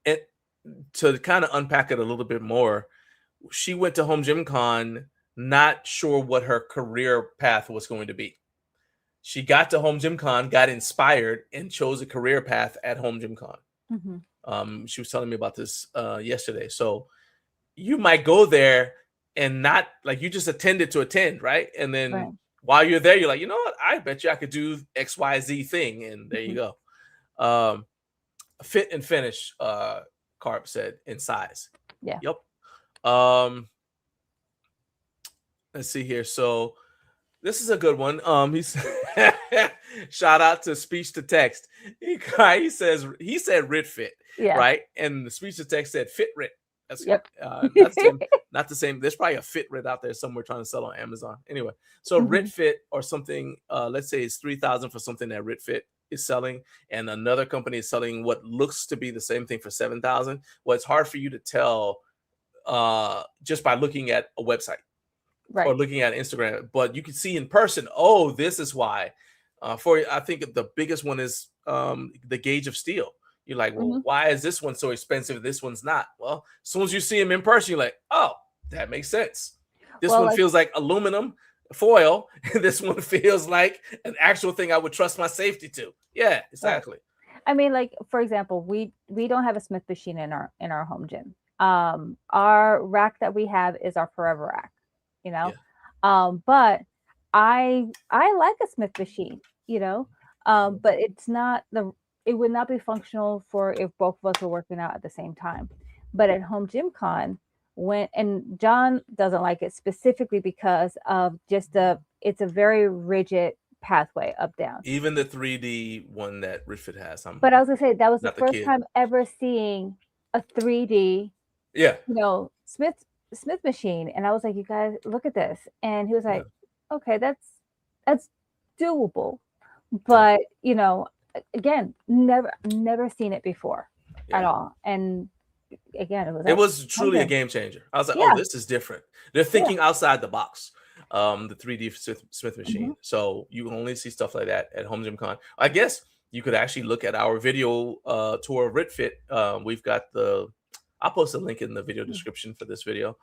And to kind of unpack it a little bit more, she went to Home Gym Con not sure what her career path was going to be. She got to Home Gym Con, got inspired, and chose a career path at Home Gym Con. She was telling me about this yesterday. So you might go there and not like you just attended to attend, right? And then while you're there, you're like, you know what? I bet you I could do XYZ thing, and there you go. Fit and finish, Carp said, in size. Yeah. Yep. Let's see here. So this is a good one. He's shout out to speech to text. He said Rit Fit, right? And the speech to text said Fit Rit. That's not the same. There's probably a Fit Rit out there somewhere trying to sell on Amazon. Anyway, so Rit Fit or something, let's say it's $3,000 for something that Rit Fit is selling, and another company is selling what looks to be the same thing for $7,000. Well, it's hard for you to tell just by looking at a website. Or looking at Instagram, but you can see in person, oh, this is why. I think the biggest one is the gauge of steel. You're like, well, why is this one so expensive? This one's not. Well, as soon as you see them in person, you're like, oh, that makes sense. This one feels like aluminum foil, and this one feels like an actual thing I would trust my safety to. Yeah, exactly. I mean, like, for example, we don't have a Smith machine in our home gym. Our rack that we have is our forever rack. But I like a Smith machine, but it would not be functional for if both of us were working out at the same time. But at Home Gym Con, and John doesn't like it specifically because of just it's a very rigid pathway up down. Even the 3D one that Ritfit has. But I was gonna say that was the first time ever seeing a 3D, Smith machine, and I was like, you guys look at this, and he was like, okay, that's doable, but again, never seen it before at all. And again, it was truly a game changer. I was like, oh, this is different. They're thinking outside the box. The 3D Smith machine. So you only see stuff like that at Home Gym Con. I guess you could actually look at our video tour of RitFit. We've got I'll post a link in the video description for this video,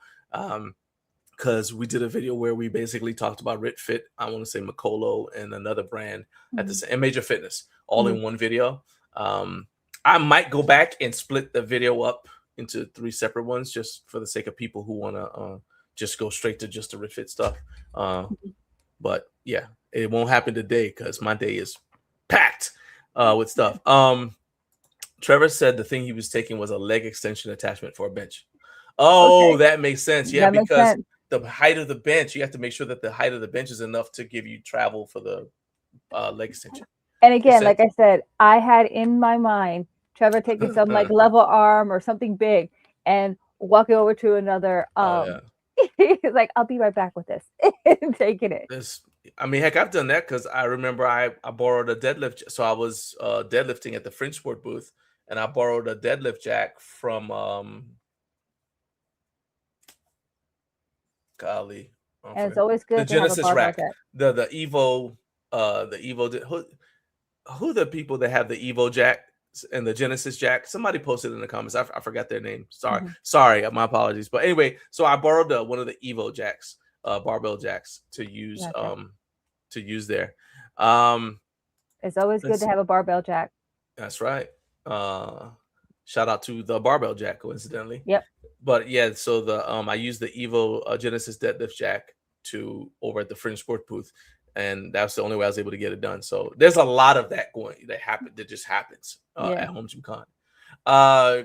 because we did a video where we basically talked about RitFit. I want to say Makolo and another brand and Major Fitness all in one video. I might go back and split the video up into 3 separate ones just for the sake of people who want to just go straight to just the RitFit stuff. But yeah, it won't happen today because my day is packed with stuff. Trevor said the thing he was taking was a leg extension attachment for a bench. Oh, that makes sense. Yeah, because the height of the bench, you have to make sure that the height of the bench is enough to give you travel for the leg extension. And again, like I said, I had in my mind Trevor taking some like level arm or something big and walking over to another. He's like, I'll be right back with this. And taking it. Heck, I've done that because I remember I borrowed a deadlift. So I was deadlifting at the French Sport booth, and I borrowed a deadlift jack from golly. And it's always good the to Genesis have a rack. Jack. The Evo, who the people that have the Evo jack and the Genesis jack? Somebody posted in the comments. I forgot their name. Sorry, my apologies. But anyway, so I borrowed one of the Evo jacks, barbell jacks to use there. It's always good to have a barbell jack. That's right. Shout out to the barbell jack, coincidentally. Yep. But yeah, so I used the Evo Genesis deadlift jack over at the Fringe Sport booth, and that's the only way I was able to get it done. So there's a lot of that that just happens at Home Gym Con.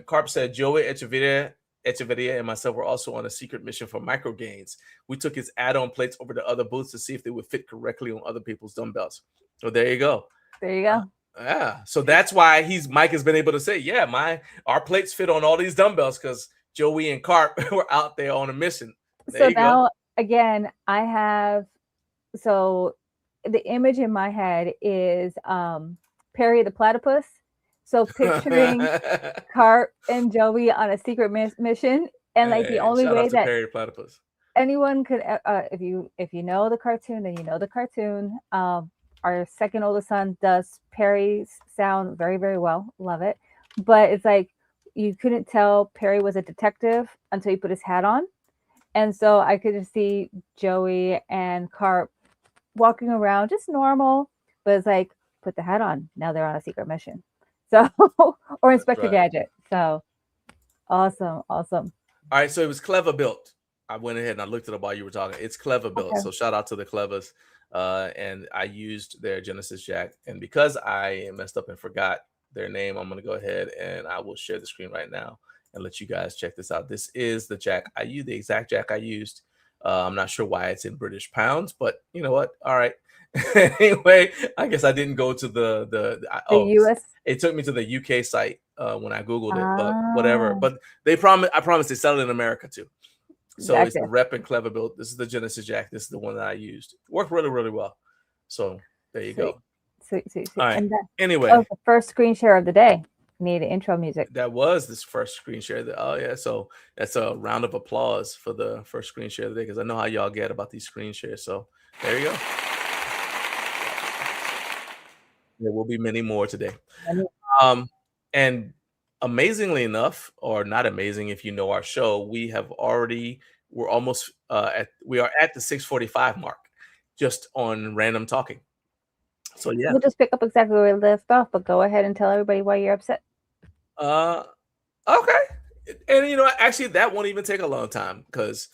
Carp said Joey Echeverria and myself were also on a secret mission for micro gains. We took his add-on plates over to other booths to see if they would fit correctly on other people's dumbbells. So there you go. There you go. So that's why Mike has been able to say, our plates fit on all these dumbbells because Joey and Carp were out there on a mission. So now, again, I have, so the image in my head is Perry the Platypus. So picturing Carp and Joey on a secret mission, and like the only way that Perry the Platypus. Anyone could, if you know the cartoon, then you know the cartoon. Our second oldest son does Perry's sound very, very well. Love it. But it's like you couldn't tell Perry was a detective until he put his hat on. And so I could just see Joey and Carp walking around just normal, but it's like, put the hat on. Now they're on a secret mission. So, or Inspector Gadget. So awesome. All right, so it was Clever built. I went ahead and I looked it up while you were talking. It's Clever built. Okay. So shout out to the Clevers. And I used their Genesis jack. And because I messed up and forgot their name, I'm going to go ahead and I will share the screen right now and let you guys check this out. This is the jack I used, the exact jack I used. I'm not sure why it's in British pounds, but you know what? All right. Anyway, I guess I didn't go to the US. It took me to the UK site when I Googled it, but whatever. But I promise they sell it in America too. So it's the Rep and Clever built. This is the Genesis jack. This is the one that I used. It worked really, really well. So there you go. Sweet. All right. And Anyway. Oh, the first screen share of the day. Need intro music. That was this first screen share. Oh yeah. So that's a round of applause for the first screen share of the day, because I know how y'all get about these screen shares. So there you go. There will be many more today. And amazingly enough, or not amazing if you know our show, we are at the 6:45 mark just on random talking. So yeah, we'll just pick up exactly where we left off, but go ahead and tell everybody why you're upset. Okay. And you know, actually that won't even take a long time, because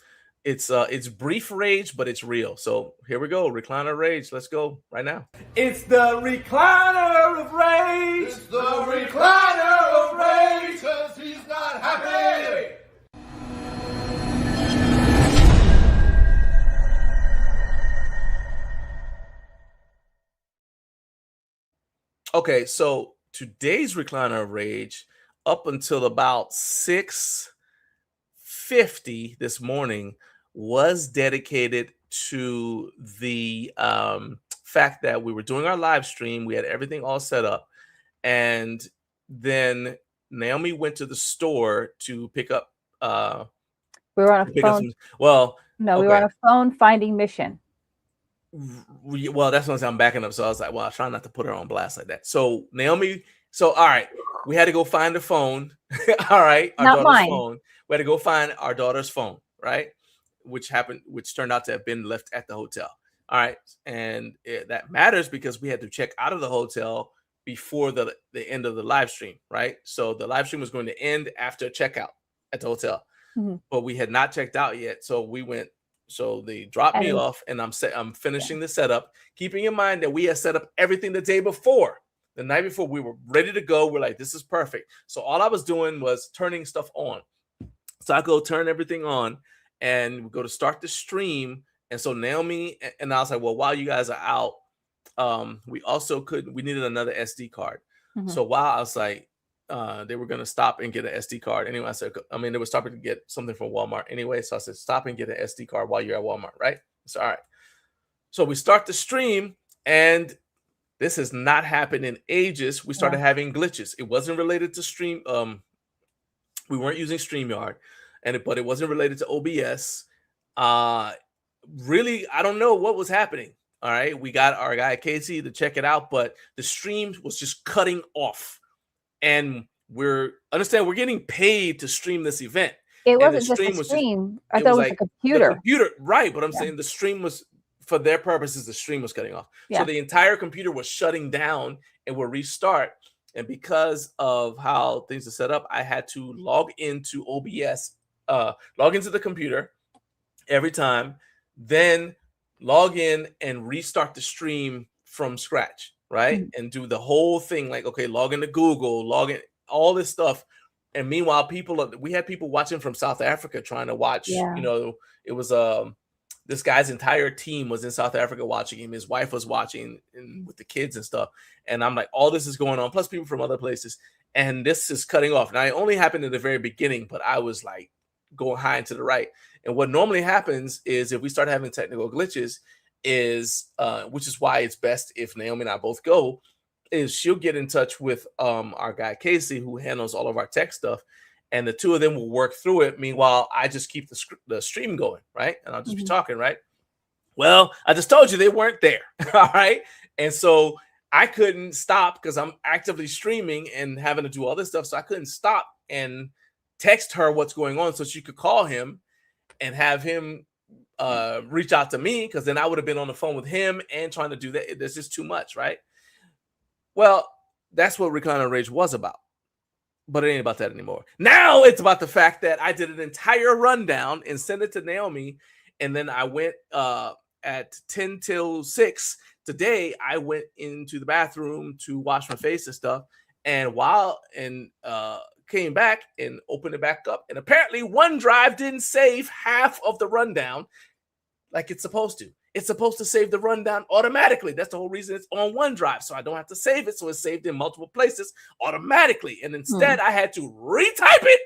it's brief rage, but it's real. So here we go. Recliner rage. Let's go right now. It's the recliner of rage. It's the recliner of rage, 'cause he's not happy. Okay, so today's recliner of rage, up until about 6:50 this morning, was dedicated to the fact that we were doing our live stream. We had everything all set up, and then Naomi went to the store to pick up. We were on a phone. We were on a phone finding mission. Well, that's what I'm backing up. So I was like, well, I try not to put her on blast like that. So Naomi, all right, we had to go find the phone. All right, our daughter's phone. We had to go find our daughter's phone, right? Which turned out to have been left at the hotel. All right, and that matters because we had to check out of the hotel before the end of the live stream, right? So the live stream was going to end after checkout at the hotel, but we had not checked out yet. So we went. So they dropped me off, and I'm finishing the setup, keeping in mind that we had set up everything the day before. The night before, we were ready to go. We're like, this is perfect. So all I was doing was turning stuff on. So I go turn everything on, and we go to start the stream. And so Naomi and I was like, well, while you guys are out, we needed another SD card. So while I was like, they were going to stop and get an SD card. Anyway, I said, they were stopping to get something from Walmart anyway. So I said, stop and get an SD card while you're at Walmart, right? So, all right. So we start the stream, and this has not happened in ages. We started having glitches. It wasn't related to stream. We weren't using StreamYard, but it wasn't related to OBS. Really, I don't know what was happening. All right. We got our guy Casey to check it out, but the stream was just cutting off. And we're getting paid to stream this event. It wasn't just a stream. I thought it was a computer. The computer, right? But I'm saying the stream was, for their purposes, the stream was cutting off. So the entire computer was shutting down and will restart. And because of how things are set up, I had to log into OBS, log into the computer every time, then log in and restart the stream from scratch. Right. And do the whole thing, like, okay, log into Google, log in, all this stuff. And meanwhile, we had people watching from South Africa trying to watch, it was this guy's entire team was in South Africa watching him. His wife was watching with the kids and stuff. And I'm like, all this is going on, plus people from other places. And this is cutting off. Now, it only happened in the very beginning, but I was like going high and to the right. And what normally happens is if we start having technical glitches, which is why it's best if Naomi and I both go, is she'll get in touch with our guy Casey, who handles all of our tech stuff, and the two of them will work through it. Meanwhile, I just keep the stream going, right? And I'll just be talking, right? Well, I just told you they weren't there. All right. And so I couldn't stop because I'm actively streaming and having to do all this stuff. So I couldn't stop and text her what's going on so she could call him. and have him reach out to me, because then I would have been on the phone with him and trying to do that. There's just too much, right? Well, that's what Recliner Rage was about. But it ain't about that anymore. Now it's about the fact that I did an entire rundown and sent it to Naomi. And then I went at 10 till 6 today. I went into the bathroom to wash my face and stuff. And came back and opened it back up. And apparently OneDrive didn't save half of the rundown like it's supposed to. It's supposed to save the rundown automatically. That's the whole reason it's on OneDrive. So I don't have to save it. So it's saved in multiple places automatically. And instead I had to retype it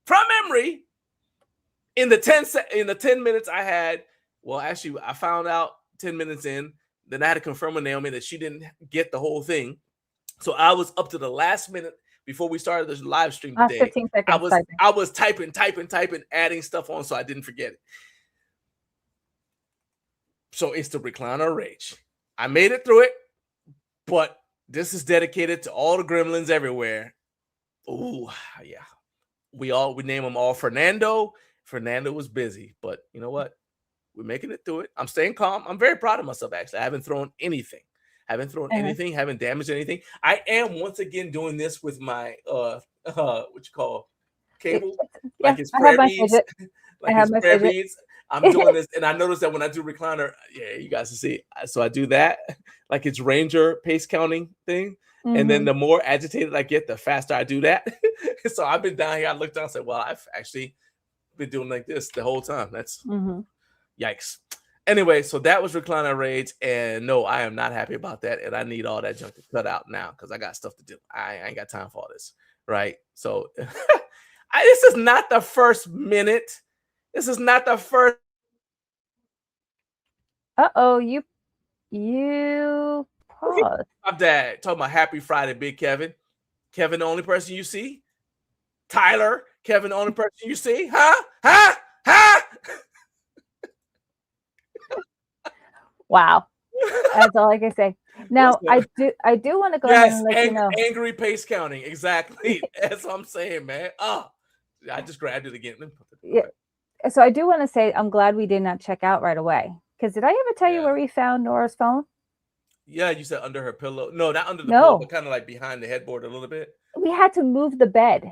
from memory in the 10 minutes I had. Well, actually, I found out 10 minutes in. Then I had to confirm with Naomi that she didn't get the whole thing. So I was up to the last minute before we started this live stream today. 15 seconds I was typing, adding stuff on so I didn't forget it. So it's the Recliner Rage. I made it through it, but this is dedicated to all the gremlins everywhere. Oh, yeah. We name them all Fernando. Fernando was busy, but you know what? We're making it through it. I'm staying calm. I'm very proud of myself, actually. I haven't thrown anything. Anything, haven't damaged anything. I am once again doing this with my what you call cable, like it's prayer beads. Like it's prayer beads. I'm doing this, and I noticed that when I do recliner, yeah, you guys can see. So I do that, like it's Ranger pace counting thing. And then the more agitated I get, the faster I do that. So I've been down here. I looked down and said, well, I've actually been doing like this the whole time. That's yikes. Anyway, so that was Recliner Rage. And no, I am not happy about that. And I need all that junk to cut out now because I got stuff to do. I ain't got time for all this. Right. So this is not the first minute. This is not the first. Uh-oh, you paused. I'm dad talking about Happy Friday, Big Kevin. Kevin, the only person you see? Tyler, Kevin, the only person you see? Huh? Wow. That's all I can say. Now, I do want to go ahead and let you know. Angry pace counting. Exactly. That's what I'm saying, man. Oh, I just grabbed it again. Yeah. So I do want to say I'm glad we did not check out right away. Because did I ever tell you where we found Nora's phone? Yeah, you said under her pillow. No, not under the pillow, but kind of like behind the headboard a little bit. We had to move the bed.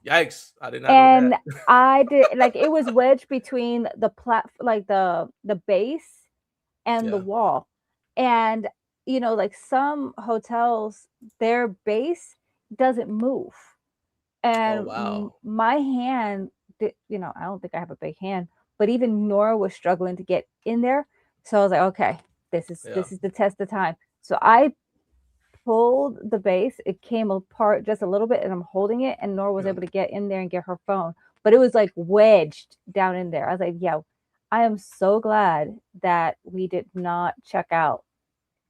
Yikes. I did not know that. And I did, like, it was wedged between the the base and the wall. And, you know, like some hotels, their base doesn't move. And my hand, you know, I don't think I have a big hand, but even Nora was struggling to get in there. So I was like, okay, this is the test of time. So I pulled the base. It came apart just a little bit and I'm holding it, and Nora was able to get in there and get her phone. But it was like wedged down in there. I was like, yeah, I am so glad that we did not check out.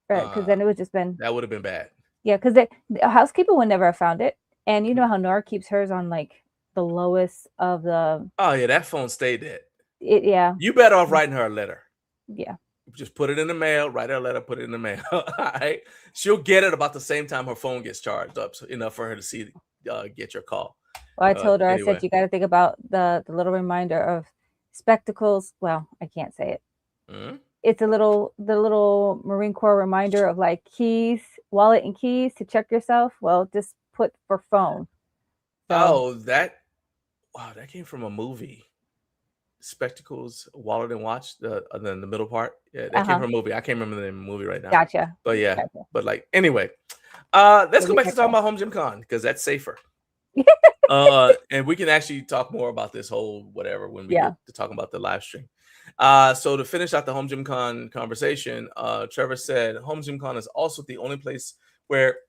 Right. Because then it would just been. That would have been bad. Yeah, because the housekeeper would never have found it. And you know how Nora keeps hers on like the lowest of the. Oh, yeah, that phone stayed dead. Yeah. You better off writing her a letter. Yeah. Just put it in the mail, write her a letter, put it in the mail. All right. She'll get it about the same time her phone gets charged up, so enough for her to see, get your call. Well, I told her, anyway. I said, you got to think about the little reminder of spectacles. Well, I can't say it. It's the little Marine Corps reminder of like keys, wallet and keys to check yourself. Well, just put for phone. So, that came from a movie. Spectacles, wallet, and watch. Then the middle part. Yeah, that came from a movie. I can't remember the name of the movie right now. Gotcha. But yeah, but like anyway, let's go back to talking about Home Gym Con because that's safer. And we can actually talk more about this whole whatever when we get to talk about the live stream. So to finish out the Home Gym Con conversation, Trevor said Home Gym Con is also the only place where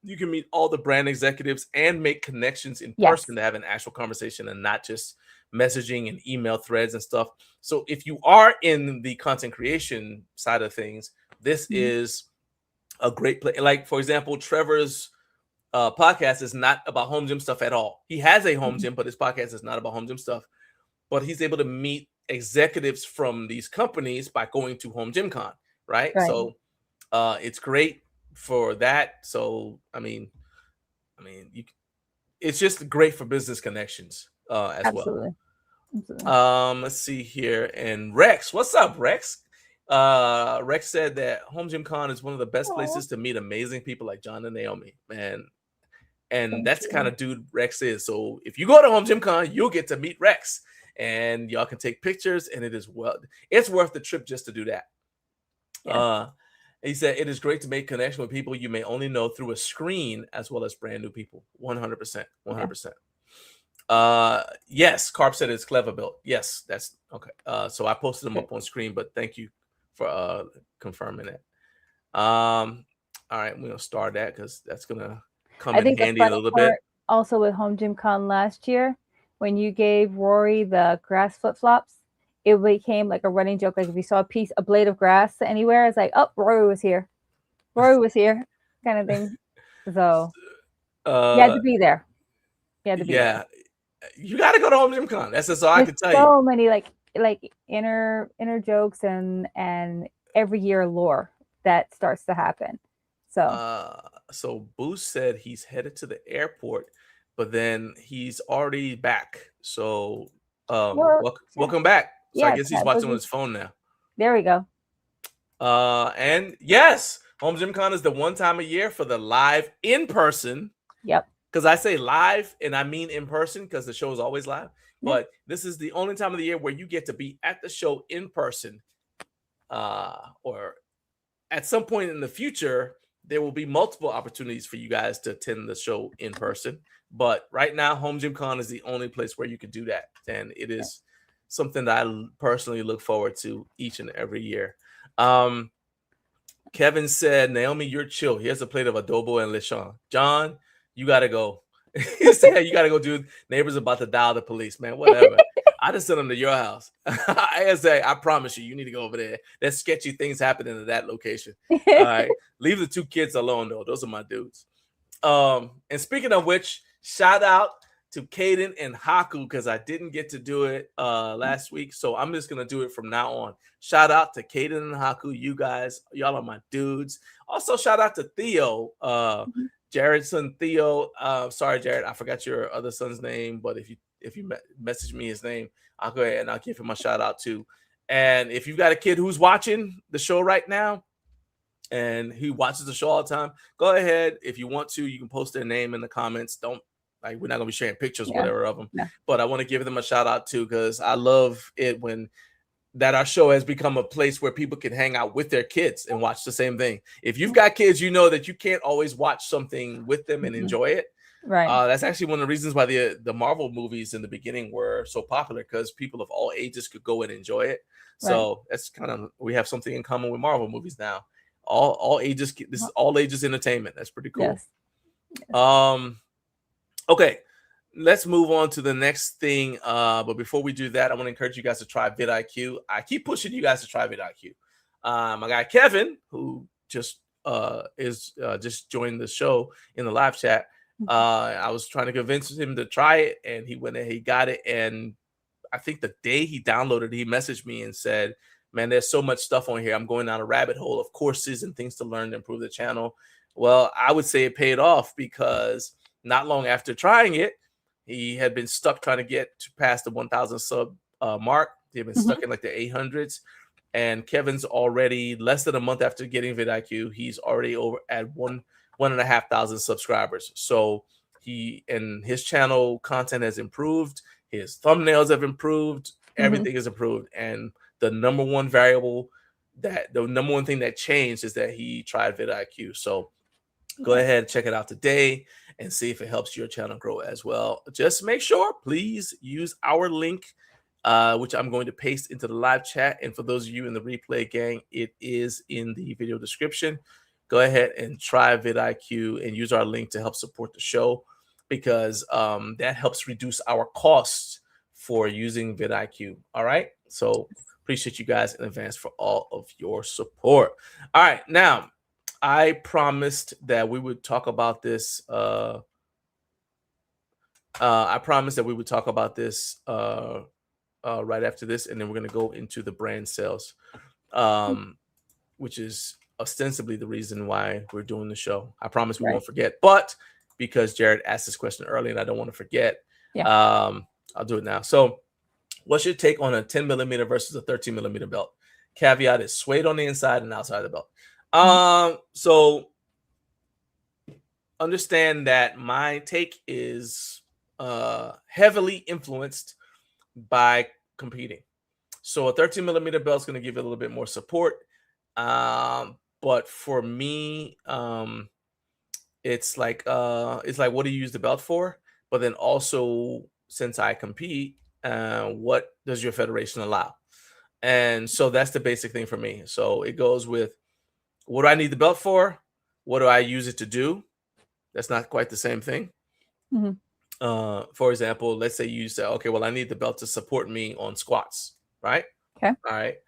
you can meet all the brand executives and make connections in person to have an actual conversation and not just messaging and email threads and stuff. So if you are in the content creation side of things, this is a great place. Like, for example, Trevor's podcast is not about home gym stuff at all. He has a home gym, but his podcast is not about home gym stuff. But he's able to meet executives from these companies by going to Home Gym Con, right? So it's great for that. So I mean, it's just great for business connections as well. Absolutely. Let's see here. And Rex, what's up, Rex? Rex said that Home Gym Con is one of the best places to meet amazing people like John and Naomi, man. And Thank that's the kind you. of dude Rex is. So if you go to Home Gym Con, you'll get to meet Rex, and y'all can take pictures. And it's worth the trip just to do that. Yes. He said it is great to make connection with people you may only know through a screen, as well as brand new people. 100%, 100%. Yes, Carp said it's clever built. Yes, that's okay. So I posted them up on screen, but thank you for confirming that. All right, we're gonna start that because that's gonna come I in think the handy in a funny little part bit. also with Home Gym Con last year, when you gave Rory the grass flip-flops, it became like a running joke. Like if you saw a blade of grass anywhere, it's like, oh, Rory was here. Rory was here, kind of thing. So you had to be there. You had to be there. Yeah, you got to go to Home Gym Con. That's all I There's can tell you. so many like inner jokes and every year lore that starts to happen. So Boost said he's headed to the airport, but then he's already back. So welcome back. So I guess he's watching on his phone now. There we go. And yes, Home Gym Con is the one time a year for the live in person. Yep. Because I say live and I mean in person because the show is always live. Yeah. But this is the only time of the year where you get to be at the show in person. Or at some point in the future, there will be multiple opportunities for you guys to attend the show in person. But right now, Home Gym Con is the only place where you can do that. And it is something that I personally look forward to each and every year. Kevin said, Naomi, you're chill. Here's a plate of adobo and lechon. John, you got to go. He said, you got to go, dude. Neighbors about to dial the police, man. Whatever. I just sent them to your house. I say, I promise you need to go over there. There's sketchy things happening at that location. All right. Leave the two kids alone, though. Those are my dudes. And speaking of which, shout out to Caden and Haku because I didn't get to do it last week. So I'm just going to do it from now on. Shout out to Caden and Haku. You guys, y'all are my dudes. Also, shout out to Theo, Jared's son, Theo. Sorry, Jared, I forgot your other son's name. But if you message me his name, I'll go ahead and I'll give him a shout out too. And if you've got a kid who's watching the show right now, and he watches the show all the time, go ahead. If you want to, you can post their name in the comments. We're not gonna be sharing pictures, whatever of them. Yeah. But I want to give them a shout out too, because I love it when that our show has become a place where people can hang out with their kids and watch the same thing. If you've got kids, you know that you can't always watch something with them and enjoy it. Right. That's actually one of the reasons why the Marvel movies in the beginning were so popular, because people of all ages could go and enjoy it. So that's kind of, we have something in common with Marvel movies now. All ages. This is all ages entertainment. That's pretty cool. Yes. Okay, let's move on to the next thing. But before we do that, I want to encourage you guys to try vidIQ. I keep pushing you guys to try vidIQ. My guy Kevin, who just just joined the show in the live chat. I was trying to convince him to try it, and he went and he got it. And I think the day he downloaded, he messaged me and said, man, there's so much stuff on here. I'm going down a rabbit hole of courses and things to learn to improve the channel. Well, I would say it paid off, because not long after trying it, he had been stuck trying to get to past the 1,000 sub mark. He had been stuck in like the 800s. And Kevin's already less than a month after getting vidIQ. He's already over at 1,500 subscribers. So his channel content has improved. His thumbnails have improved. Everything is improved. And the number one thing that changed is that he tried vidIQ. So go ahead and check it out today and see if it helps your channel grow as well. Just make sure, please use our link, which I'm going to paste into the live chat. And for those of you in the replay gang, it is in the video description. Go ahead and try vidIQ and use our link to help support the show, because that helps reduce our costs for using vidIQ. All right. So appreciate you guys in advance for all of your support. All right. Now, I promised that we would talk about this. Right after this, and then we're going to go into the brand sales, which is ostensibly the reason why we're doing the show. I promise we won't forget, but because Jared asked this question early and I don't want to forget, I'll do it now. So What's your take on a 10 millimeter versus a 13 millimeter belt? Caveat is suede on the inside and outside of the belt. So understand that my take is heavily influenced by competing. So a 13 millimeter belt is going to give you a little bit more support. But for me, it's like what do you use the belt for? But then also, since I compete, what does your federation allow? And so that's the basic thing for me. So it goes with, what do I need the belt for? What do I use it to do? That's not quite the same thing. For example, let's say you say, okay, well, I need the belt to support me on squats, right? Okay. All right.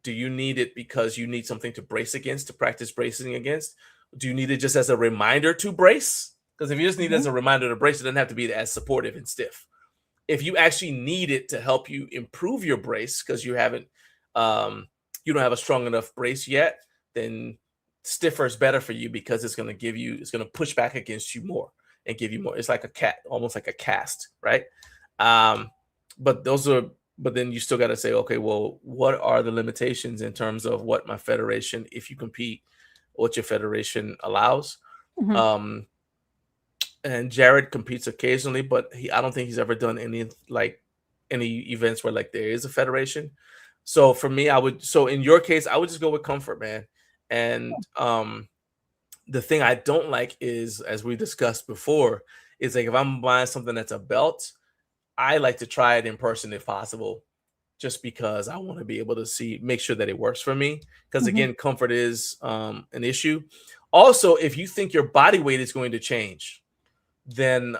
Do you need it because you need something to brace against, to practice bracing against? Do you need it just as a reminder to brace? Because if you just need it as a reminder to brace, it doesn't have to be as supportive and stiff. If you actually need it to help you improve your brace because you haven't, you don't have a strong enough brace yet, then stiffer is better for you because it's going to push back against you more and give you more. It's like almost like a cast, right? But then you still got to say, okay, well, what are the limitations in terms of what my federation, if you compete, what your federation allows? And Jared competes occasionally, but I don't think he's ever done any events where like there is a federation. So for me, in your case, I would just go with comfort, man. And the thing I don't like is, as we discussed before, is like if I'm buying something that's a belt, I like to try it in person if possible, just because I want to be able to make sure that it works for me. Because again, comfort is an issue. Also, if you think your body weight is going to change, then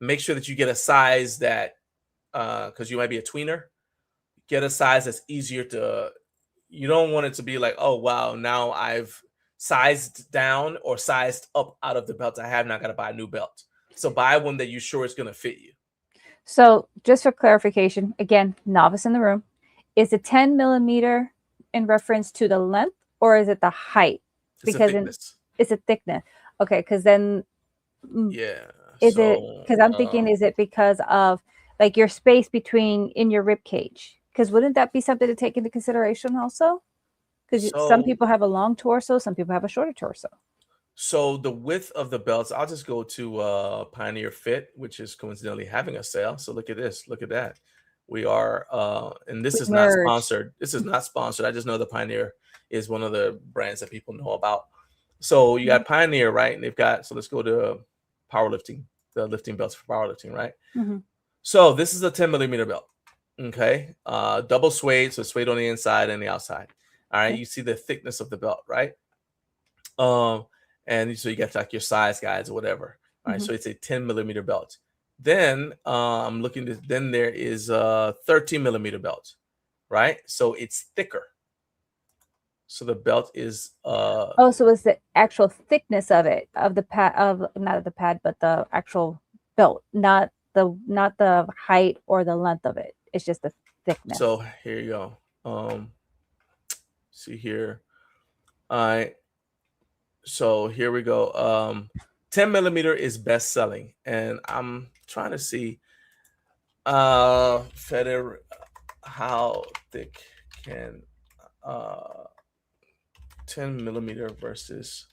make sure that you get a size that, because you might be a tweener, get a size that's easier to, you don't want it to be like, oh, wow, now I've sized down or sized up out of the belt I have, now I got to buy a new belt. So buy one that you're sure is going to fit you. So just for clarification, again, novice in the room, is the 10 millimeter in reference to the length or is it the height? It's a thickness. It's a thickness. Okay, because then yeah. Is it because I'm thinking, is it because of like your space in your rib cage? Because wouldn't that be something to take into consideration also? Because some people have a long torso, some people have a shorter torso. So the width of the belts, I'll just go to Pioneer Fit, which is coincidentally having a sale. So look at this, look at that. We are, and this is not sponsored. This is not sponsored. I just know the Pioneer is one of the brands that people know about. So you got Pioneer, right? And they've got, so let's go to powerlifting, the lifting belts for powerlifting, right? So this is a 10 millimeter belt. Okay. Double suede, so suede on the inside and the outside. All right. You see the thickness of the belt, right? And so you got like your size guides or whatever. All right. So it's a 10 millimeter belt. Then I'm looking to, then there is a 13 millimeter belt, right? So it's thicker. So the belt is so it's the actual thickness of it, of the pad, of not of the pad, but the actual belt, not the height or the length of it. It's just the thickness. So here you go. See here. All right. So here we go. 10 millimeter is best selling, and I'm trying to see Feder, how thick can 10 millimeter versus.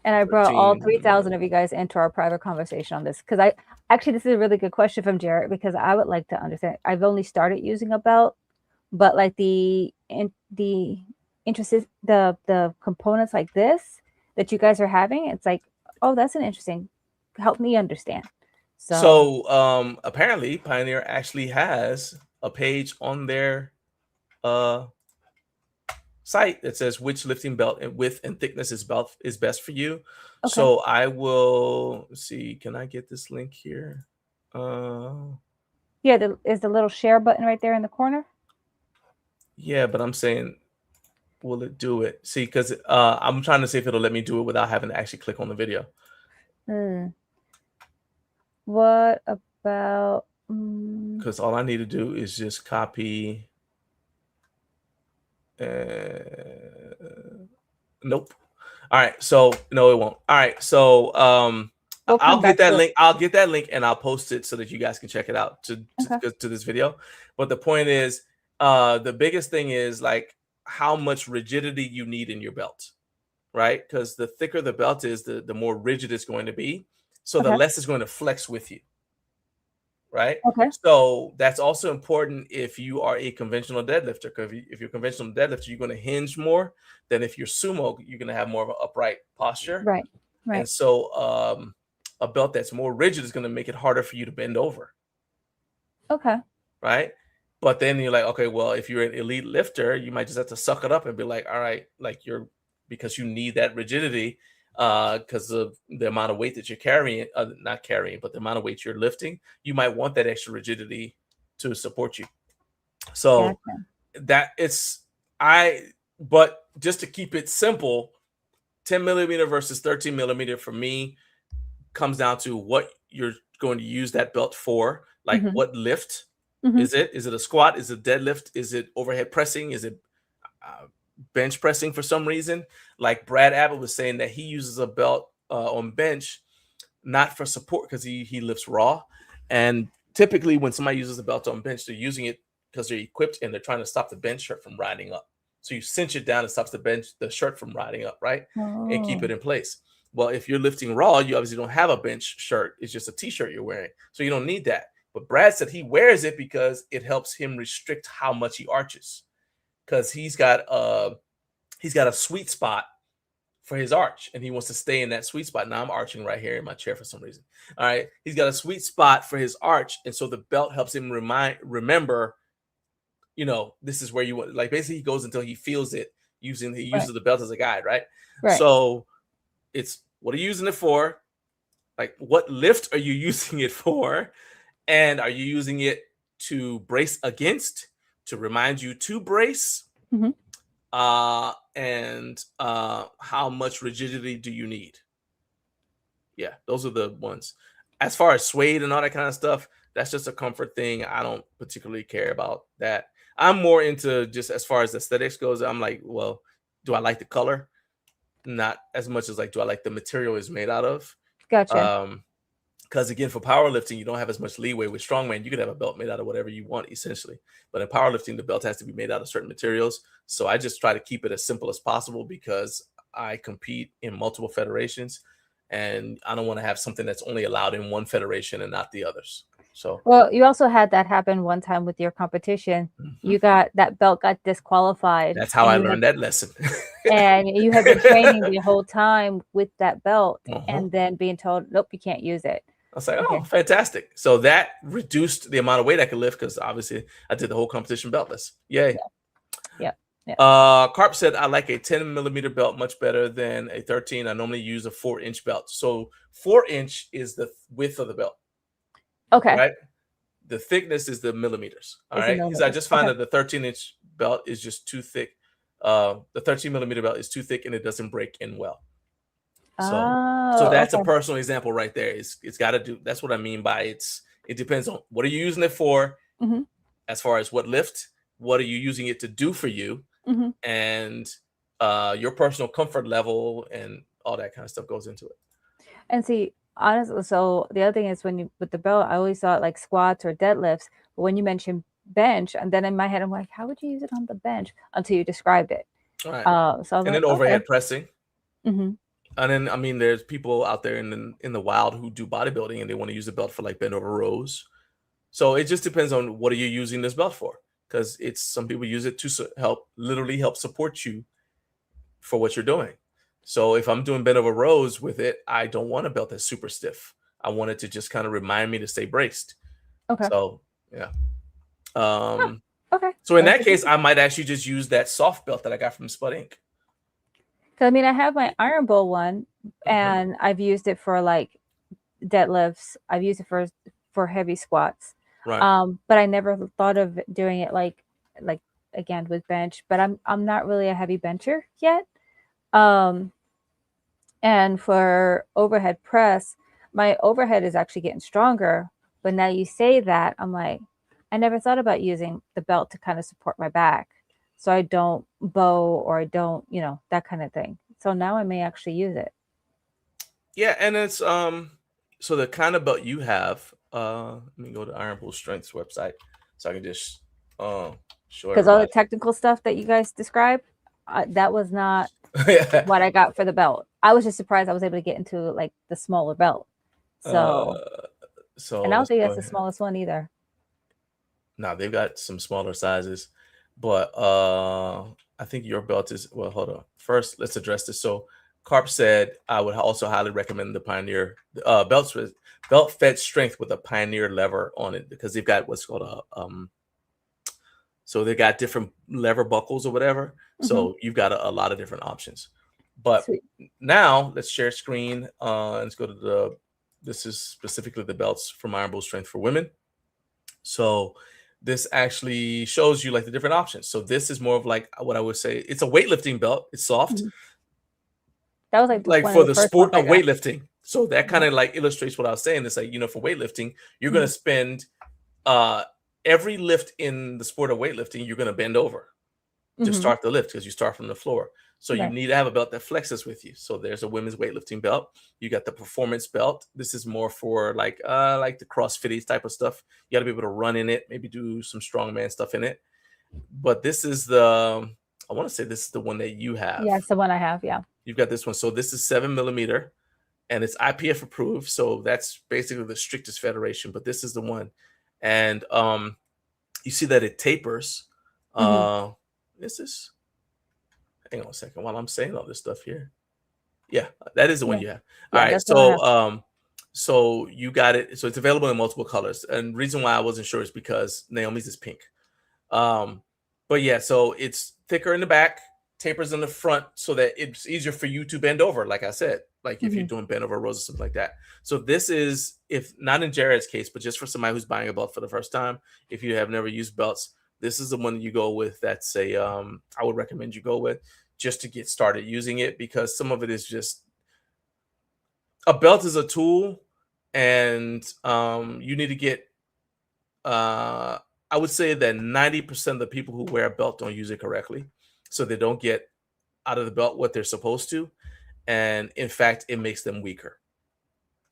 And I brought all 3,000 of you guys into our private conversation on this because this is a really good question from Jared, because I would like to understand. I've only started using a belt, but like the interested, the components like this that you guys are having, it's like, oh, that's an interesting, help me understand. So apparently Pioneer actually has a page on their site that says which lifting belt and width and thickness is best for you. Okay. So I will see, can I get this link here? Yeah, is the little share button right there in the corner? Yeah, but I'm saying, will it do it? See, because I'm trying to see if it'll let me do it without having to actually click on the video. What about? Because all I need to do is just copy. Nope. All right. So no, it won't. All right. So We'll I'll come get back that to it. link. I'll get that link and I'll post it so that you guys can check it out to this video. But the point is, the biggest thing is like how much rigidity you need in your belt, right? Because the thicker the belt is, the more rigid it's going to be. So the Okay. less it's going to flex with you, right? Okay. So that's also important if you are a conventional deadlifter. Because if you're a conventional deadlifter, you're going to hinge more than if you're sumo. You're going to have more of an upright posture. Right. Right. And so a belt that's more rigid is going to make it harder for you to bend over. Okay. Right. But then you're like, okay, well, if you're an elite lifter, you might just have to suck it up and be like, all right, like because you need that rigidity because of the amount of weight that you're carrying, not carrying, but the amount of weight you're lifting, you might want that extra rigidity to support you. So but just to keep it simple, 10 millimeter versus 13 millimeter for me comes down to what you're going to use that belt for. Like what lift is it? Is it a squat? Is it deadlift? Is it overhead pressing? Is it bench pressing for some reason? Like Brad Abbott was saying that he uses a belt on bench, not for support because he lifts raw. And typically when somebody uses a belt on bench, they're using it because they're equipped and they're trying to stop the bench shirt from riding up. So you cinch it down and stops the shirt from riding up, right? And keep it in place. Well, if you're lifting raw, you obviously don't have a bench shirt. It's just a t-shirt you're wearing. So you don't need that. But Brad said he wears it because it helps him restrict how much he arches. Because he's got a sweet spot for his arch, and he wants to stay in that sweet spot. Now I'm arching right here in my chair for some reason. All right. He's got a sweet spot for his arch. And so the belt helps him remember, this is where you want, like basically he goes until he feels it he uses the belt as a guide, right? So it's what are you using it for? Like what lift are you using it for? And are you using it to brace against, to remind you to brace? And how much rigidity do you need? Yeah, those are the ones. As far as suede and all that kind of stuff, that's just a comfort thing. I don't particularly care about that. I'm more into just as far as aesthetics goes. I'm like, well, do I like the color? Not as much as like, do I like the material it's made out of? Gotcha. Because again, for powerlifting, you don't have as much leeway. With strongman, you could have a belt made out of whatever you want, essentially. But in powerlifting, the belt has to be made out of certain materials. So I just try to keep it as simple as possible because I compete in multiple federations, and I don't want to have something that's only allowed in one federation and not the others. So, well, you also had that happen one time with your competition. You got that belt got disqualified. That's how I learned that lesson. And you had been training the whole time with that belt, and then being told, nope, you can't use it. I was like, oh, fantastic. So that reduced the amount of weight I could lift because obviously I did the whole competition beltless. Yay. Yeah. Carp said, I like a 10 millimeter belt much better than a 13. I normally use a 4-inch belt. So 4-inch is the width of the belt. Okay. Right? The thickness is the millimeters. All right. Because I just find that the 13-inch belt is just too thick. The 13 millimeter belt is too thick and it doesn't break in well. So that's a personal example right there. It's got to do. That's what I mean by it depends on what are you using it for, as far as what lift, what are you using it to do for you, and your personal comfort level and all that kind of stuff goes into it. And see, honestly, so the other thing is with the belt, I always thought like squats or deadlifts, but when you mentioned bench, and then in my head I'm like, how would you use it on the bench until you described it? All right. So then overhead pressing. And then, I mean, there's people out there in the wild who do bodybuilding and they want to use the belt for like bend over rows. So it just depends on what are you using this belt for? Because some people use it to literally help support you for what you're doing. So if I'm doing bend over rows with it, I don't want a belt that's super stiff. I want it to just kind of remind me to stay braced. Okay. So yeah. Okay. So in that case, I might actually just use that soft belt that I got from Spud Inc. I mean, I have my Iron Bowl one, and I've used it for like deadlifts. I've used it for heavy squats. Right. But I never thought of doing it like again with bench. But I'm not really a heavy bencher yet. And for overhead press, my overhead is actually getting stronger. But now you say that, I'm like, I never thought about using the belt to kind of support my back. So I don't bow or I don't, that kind of thing. So now I may actually use it. Yeah, and it's so the kind of belt you have, let me go to Iron Bull Strength's website so I can just show Because all the everybody. technical stuff that you guys described, that was not Yeah. what I got for the belt. I was just surprised I was able to get into like the smaller belt. So, So and I don't let's think go that's the ahead. smallest one either. Now they've got some smaller sizes, but I think your belt is, well, hold on. First, let's address this. So Carp said I would also highly recommend the Pioneer belt fed strength with a Pioneer lever on it, because they've got what's called a so they got different lever buckles or whatever. So you've got a lot of different options. But Sweet. now let's share screen. Let's go to this is specifically the belts from Iron Bull Strength for women. So this actually shows you like the different options. So this is more of like what I would say. It's a weightlifting belt. It's soft, That was like like one for of the the first sport ones I of got. weightlifting. So that kind of like illustrates what I was saying. It's like, for weightlifting, you're going to spend every lift in the sport of weightlifting, you're going to bend over to start the lift, because you start from the floor. So you Right. need to have a belt that flexes with you. So there's a women's weightlifting belt. You got the performance belt. This is more for like the CrossFit type of stuff. You got to be able to run in it, maybe do some strongman stuff in it. But this is I want to say this is the one that you have. Yeah, it's the one I have. Yeah. You've got this one. So this is 7mm and it's IPF approved. So that's basically the strictest federation, but this is the one. And you see that it tapers. This is, hang on a second while I'm saying all this stuff here. Yeah, that is the one you have. All right. that's the one I So so you got it. So it's available in multiple colors. And reason why I wasn't sure is because Naomi's is pink. But yeah, so it's thicker in the back, tapers in the front, so that it's easier for you to bend over, like I said, like if you're doing bend over rows or something like that. So this is, if not in Jared's case, but just for somebody who's buying a belt for the first time, if you have never used belts, this is the one you go with. That's I would recommend you go with just to get started using it, because some of it is just, a belt is a tool, and you need to get I would say that 90% of the people who wear a belt don't use it correctly. So they don't get out of the belt what they're supposed to. And in fact, it makes them weaker.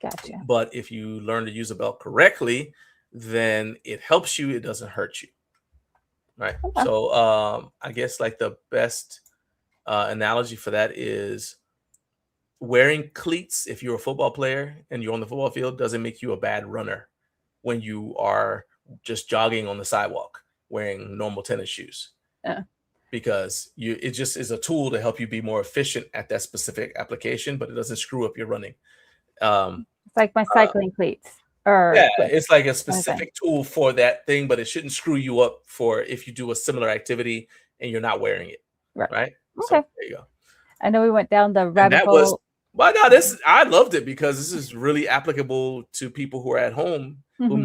Gotcha. But if you learn to use a belt correctly, then it helps you. It doesn't hurt you. Right. Okay. So I guess like the best analogy for that is wearing cleats. If you're a football player and you're on the football field, doesn't make you a bad runner when you are just jogging on the sidewalk wearing normal tennis shoes, because it just is a tool to help you be more efficient at that specific application, but it doesn't screw up your running. It's like my cycling cleats. Or It's like a specific tool for that thing, but it shouldn't screw you up for if you do a similar activity and you're not wearing it. Right. Okay. So there you go. I know we went down the rabbit that hole. was, well, no, this, I loved it because this is really applicable to people who are at home who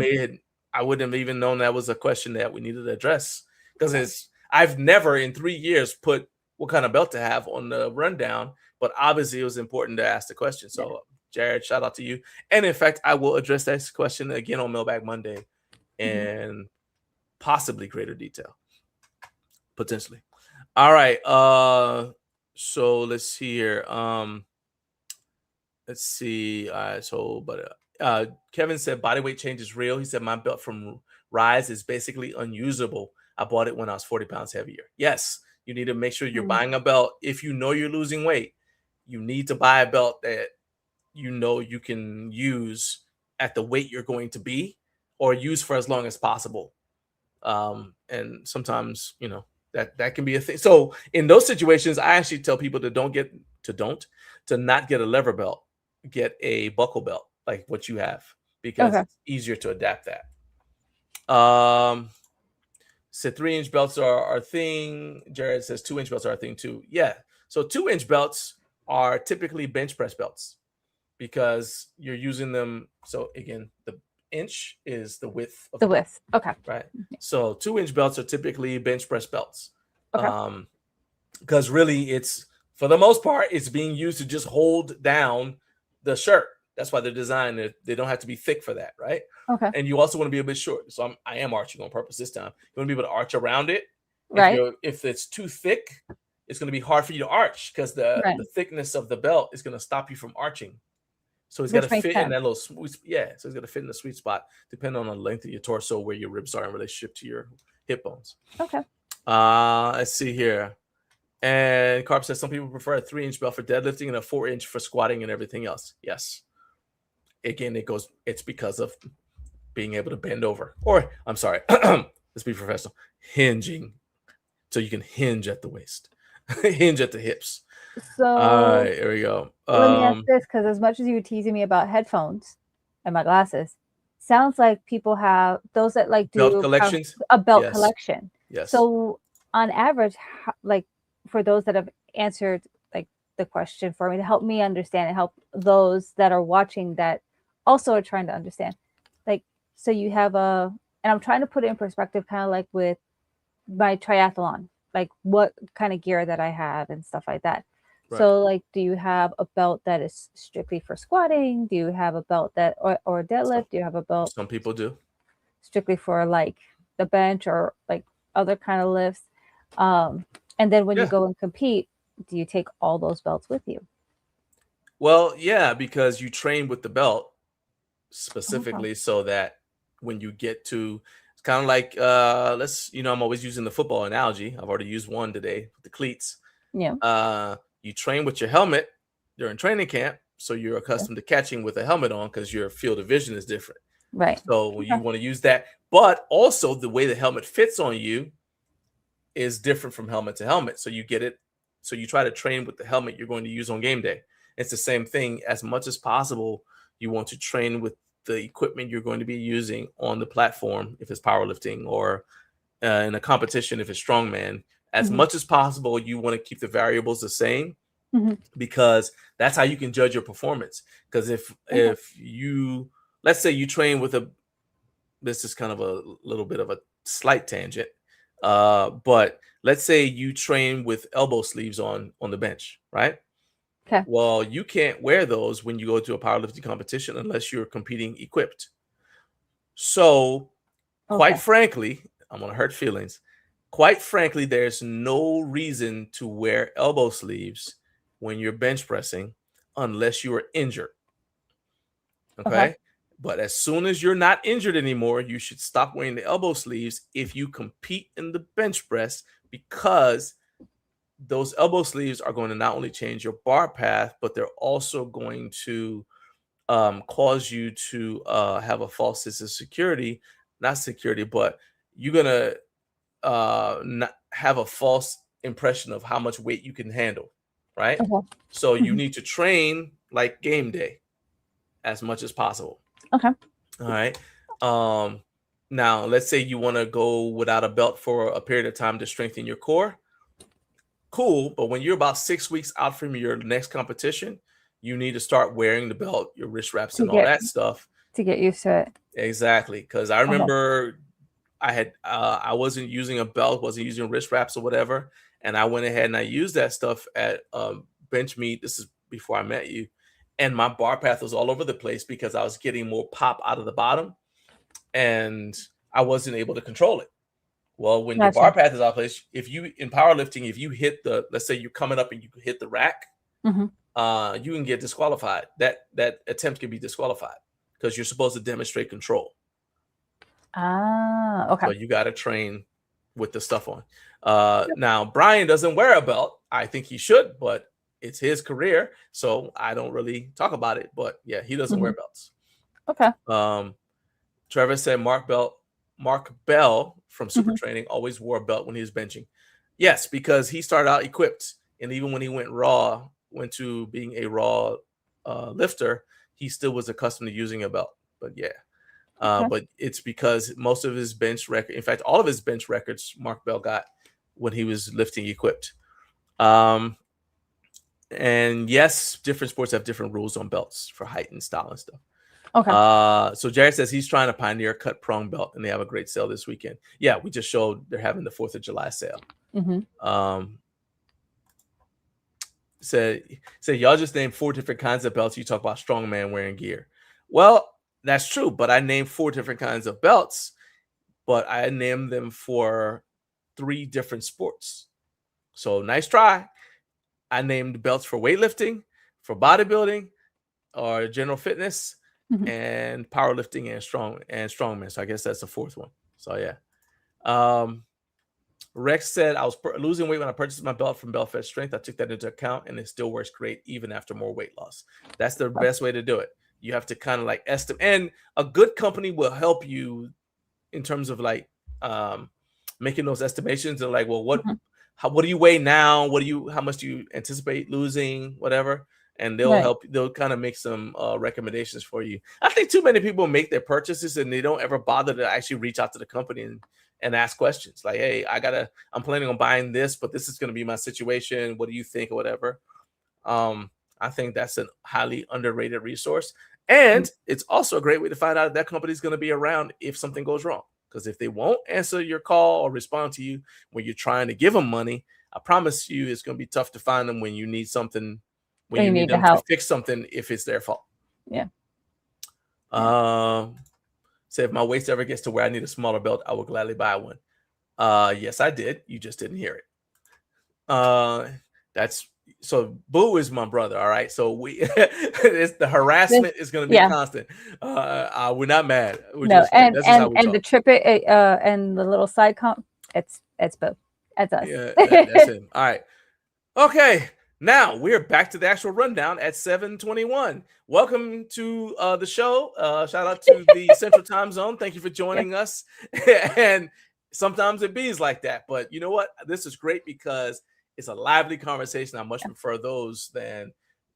I wouldn't have even known that was a question that we needed to address, because I've never in 3 years put what kind of belt to have on the rundown, but obviously it was important to ask the question. So Jared, shout out to you. And in fact, I will address that question again on Mailbag Monday in possibly greater detail, potentially. All right. So let's see here. Let's see. Kevin said body weight change is real. He said my belt from Rise is basically unusable. I bought it when I was 40 pounds heavier. Yes, you need to make sure you're buying a belt. If you know you're losing weight, you need to buy a belt that you know you can use at the weight you're going to be, or use for as long as possible. And sometimes, that can be a thing. So in those situations, I actually tell people to not get a lever belt, get a buckle belt like what you have, because it's easier to adapt that. Said 3-inch belts are our thing. Jared says 2-inch belts are our thing too. Yeah. So 2-inch belts are typically bench press belts because you're using them. So again, the inch is the width of the width. Okay. Right. So 2-inch belts are typically bench press belts. Because really it's, for the most part, it's being used to just hold down the shirt. That's why they're designed. They don't have to be thick for that, right? Okay. And you also want to be a bit short. So I am arching on purpose this time. You want to be able to arch around it. Right. If it's too thick, it's going to be hard for you to arch because the thickness of the belt is going to stop you from arching. So it's got to Which makes fit in sense. that little sweet, yeah. So it's got to fit in the sweet spot, depending on the length of your torso, where your ribs are in relationship to your hip bones. Okay. Let's see here. And Carp says some people prefer a 3-inch belt for deadlifting and a 4-inch for squatting and everything else. Yes. Again, it's because of being able to bend over. Or, I'm sorry, let's be professional. Hinging. So you can hinge at the waist, hinge at the hips. So All right, here we go. let me ask this, because as much as you were teasing me about headphones and my glasses, sounds like people have those that like do belt collections. a belt Yes. collection. Yes. So on average, like for those that have answered like the question for me to help me understand and help those that are watching that also are trying to understand, like, so you have and I'm trying to put it in perspective, kind of like with my triathlon, like what kind of gear that I have and stuff like that. Right. So like, do you have a belt that is strictly for squatting? Do you have a belt that or deadlift? Do you have a belt Some people do. strictly for like the bench or like other kind of lifts? And then when you go and compete, do you take all those belts with you? Well, yeah, because you train with the belt specifically so that when you get to, it's kind of like I'm always using the football analogy. I've already used one today with the cleats. Yeah. You train with your helmet during training camp, so you're accustomed to catching with a helmet on because your field of vision is different. Right. So you want to use that, but also the way the helmet fits on you is different from helmet to helmet. So you get it. So you try to train with the helmet you're going to use on game day. It's the same thing. As much as possible, you want to train with the equipment you're going to be using on the platform, if it's powerlifting, or in a competition, if it's strongman. As much as possible, you want to keep the variables the same, because that's how you can judge your performance. Because if you, let's say you train with this is kind of a little bit of a slight tangent, but let's say you train with elbow sleeves on the bench, right? Okay. Well, you can't wear those when you go to a powerlifting competition unless you're competing equipped. So, quite frankly, I'm going to hurt feelings. Quite frankly, there's no reason to wear elbow sleeves when you're bench pressing unless you are injured. Okay? But as soon as you're not injured anymore, you should stop wearing the elbow sleeves if you compete in the bench press, because those elbow sleeves are going to not only change your bar path, but they're also going to cause you to have a false sense of security. Not security, but you're going to not have a false impression of how much weight you can handle, right? So you need to train like game day as much as possible. Okay. All right. Now let's say you want to go without a belt for a period of time to strengthen your core. Cool, but when you're about 6 weeks out from your next competition, you need to start wearing the belt, your wrist wraps, and all that stuff to get used to it. Exactly, because I remember I wasn't using a belt, wasn't using wrist wraps or whatever, and I went ahead and I used that stuff at bench meet. This is before I met you, and my bar path was all over the place because I was getting more pop out of the bottom, and I wasn't able to control it. Well, when your bar path is out of place, if you in powerlifting, if you hit let's say you're coming up and you hit the rack, you can get disqualified. That attempt can be disqualified because you're supposed to demonstrate control. Okay. So you got to train with the stuff on. Now, Brian doesn't wear a belt. I think he should, but it's his career, so I don't really talk about it. But yeah, he doesn't wear belts. Okay. Trevor said Mark Bell from Super Training always wore a belt when he was benching. Yes, because he started out equipped, and even when he went to being a raw lifter, he still was accustomed to using a belt. But yeah. But it's because most of his bench record, in fact, all of his bench records, Mark Bell got when he was lifting equipped. And yes, different sports have different rules on belts for height and style and stuff. Okay. So Jared says he's trying to pioneer cut prong belt, and they have a great sale this weekend. Yeah, we just showed they're having the 4th of July sale. Said y'all just named 4 different kinds of belts. You talk about strongman wearing gear. Well, that's true, but I named 4 different kinds of belts, but I named them for 3 different sports. So nice try. I named belts for weightlifting, for bodybuilding, or general fitness, and powerlifting and strongman. So I guess that's the fourth one. So yeah. Rex said, I was losing weight when I purchased my belt from Belt Fed Strength. I took that into account, and it still works great even after more weight loss. That's the best way to do it. You have to kind of like estimate, and a good company will help you in terms of like making those estimations. They're like, well, what do you weigh now? How much do you anticipate losing? Whatever. And they'll help. They'll kind of make some recommendations for you. I think too many people make their purchases and they don't ever bother to actually reach out to the company and ask questions like, hey, I'm planning on buying this, but this is going to be my situation. What do you think, or whatever? I think that's a highly underrated resource. And it's also a great way to find out if that company is going to be around if something goes wrong. Because if they won't answer your call or respond to you when you're trying to give them money, I promise you it's going to be tough to find them when you need something, when you need them to fix something if it's their fault. Yeah. Say if my waist ever gets to where I need a smaller belt, I will gladly buy one. Yes, I did. You just didn't hear it. So Boo is my brother. All right. So the harassment is going to be constant. We're not mad. And the trippet and the little side comp, it's Boo. That's us. Yeah, that's him. All right. Okay. Now we're back to the actual rundown at 7:21. Welcome to the show. Shout out to the Central Time Zone. Thank you for joining us. And sometimes it bees like that, but you know what? This is great because it's a lively conversation. I much prefer those than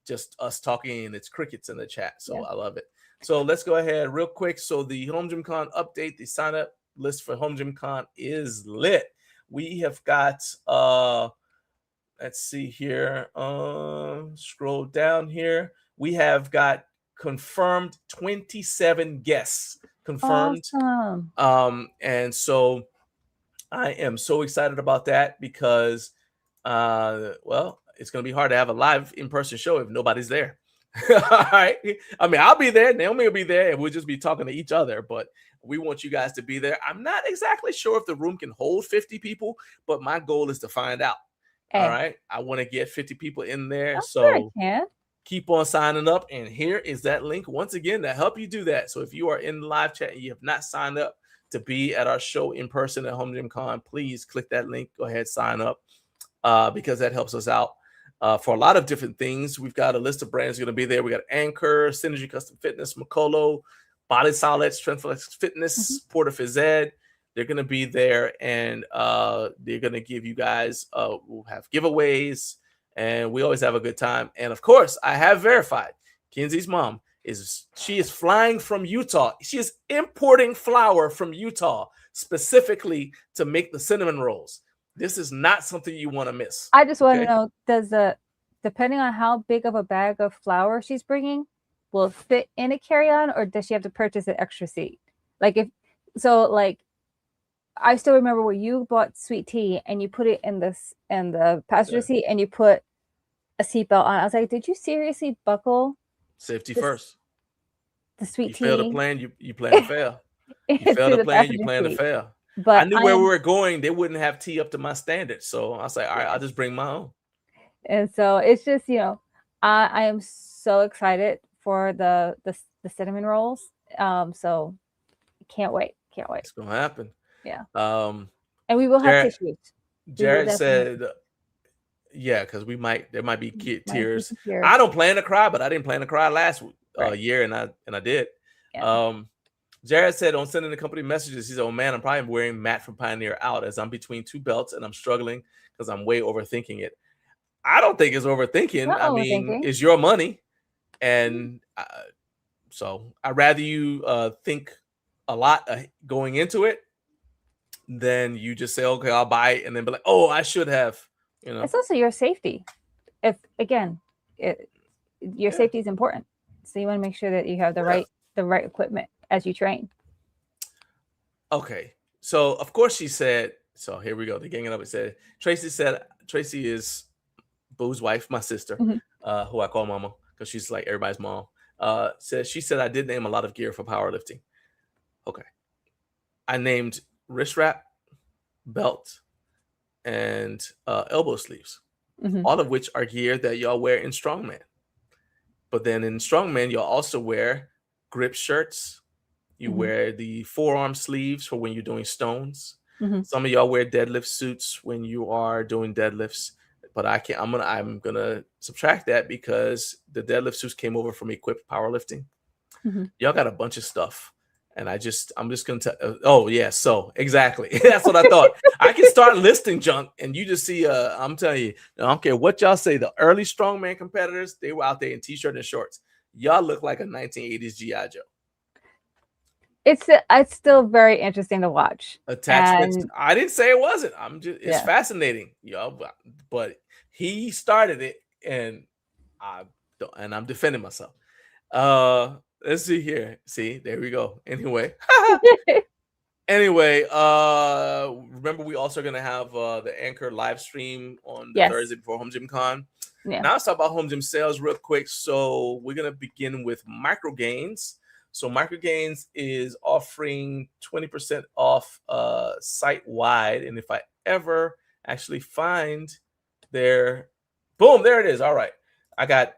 just us talking and it's crickets in the chat. So I love it. So let's go ahead real quick. So the Home Gym Con update, the sign up list for Home Gym Con is lit. We have got let's see here. Scroll down here. We have got confirmed 27 guests confirmed. Awesome. And so I am so excited about that because well, it's going to be hard to have a live in-person show if nobody's there. All right. I mean, I'll be there. Naomi will be there, and we'll just be talking to each other. But we want you guys to be there. I'm not exactly sure if the room can hold 50 people, but my goal is to find out. All right. I want to get 50 people in there. So keep on signing up. And here is that link once again to help you do that. So if you are in the live chat and you have not signed up to be at our show in person at Home Gym Con, please click that link. Go ahead, sign up because that helps us out for a lot of different things. We've got a list of brands going to be there. We got Anchor, Synergy Custom Fitness, Macolo, Body Solid, Strength Flex Fitness, Porter Phys Ed. They're going to be there, and they're going to give you guys, we'll have giveaways, and we always have a good time. And of course, I have verified Kenzie's mom she is flying from Utah. She is importing flour from Utah specifically to make the cinnamon rolls. This is not something you want to miss. I just want to know, depending on how big of a bag of flour she's bringing, will it fit in a carry-on, or does she have to purchase an extra seat? I still remember where you bought sweet tea and you put it in the passenger seat and you put a seatbelt on. I was like, did you seriously buckle? Safety first. The sweet tea. You fail to plan, you plan to fail. You fail to plan, you plan to fail. But I knew where we were going. They wouldn't have tea up to my standards. So I was like, all right, I'll just bring my own. And so it's just, I am so excited for the cinnamon rolls. So can't wait. It's going to happen. Yeah. And we will have tissues. Jared said, because there might be tears. I don't plan to cry, but I didn't plan to cry last year, and I did. Yeah. Jared said on sending the company messages, he said, oh man, I'm probably wearing Matt from Pioneer out as I'm between two belts and I'm struggling because I'm way overthinking it. I don't think it's overthinking. I mean, it's your money. And so I'd rather you think a lot going into it than you just say, okay, I'll buy it and then be like, oh, I should have. It's also your safety. If again, your safety is important. So you want to make sure that you have the right equipment as you train. Okay. So of course she said, so here we go. The gang up. It said, Tracy is Boo's wife, my sister, who I call mama because she's like everybody's mom. She said I did name a lot of gear for powerlifting. Okay. I named wrist wrap, belt, and elbow sleeves, all of which are gear that y'all wear in Strongman. But then in Strongman, you'll also wear grip shirts. You wear the forearm sleeves for when you're doing stones. Some of y'all wear deadlift suits when you are doing deadlifts. But I can't. I'm gonna subtract that because the deadlift suits came over from Equipped Powerlifting. Y'all got a bunch of stuff, and I'm just gonna tell. Oh yeah, so exactly. That's what I thought. I can start listing junk, and you just see. I'm telling you, I don't care what y'all say. The early strongman competitors, they were out there in t-shirt and shorts. Y'all look like a 1980s GI Joe. It's still very interesting to watch. Attachments. And I didn't say it wasn't. It's fascinating, but he started it, and I'm defending myself. Let's see here. See, there we go. Anyway. Remember we also gonna have the Anchor live stream on the Thursday before Home Gym Con. Now let's talk about Home Gym sales real quick. So we're gonna begin with Micro Gains. So Micro Gains is offering 20% off site wide, and if I ever actually find their boom, there it is. All right, I got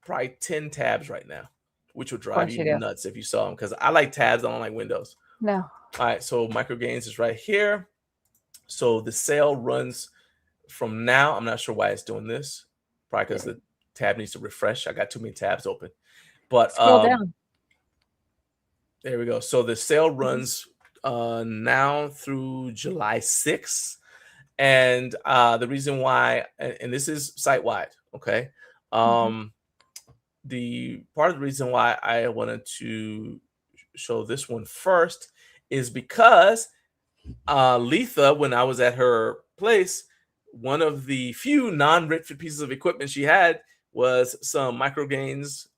probably 10 tabs right now, which would drive you nuts if you saw them, because I like tabs. I don't like windows. No. All right, so Micro Gains is right here. So the sale runs from now. I'm not sure why it's doing this. Probably because the tab needs to refresh. I got too many tabs open. But scroll down. There we go. So the sale runs now through July 6th. And the reason why, and this is site-wide, okay? The part of the reason why I wanted to show this one first is because Letha, when I was at her place, one of the few non-Ritfit pieces of equipment she had was some Micro Gains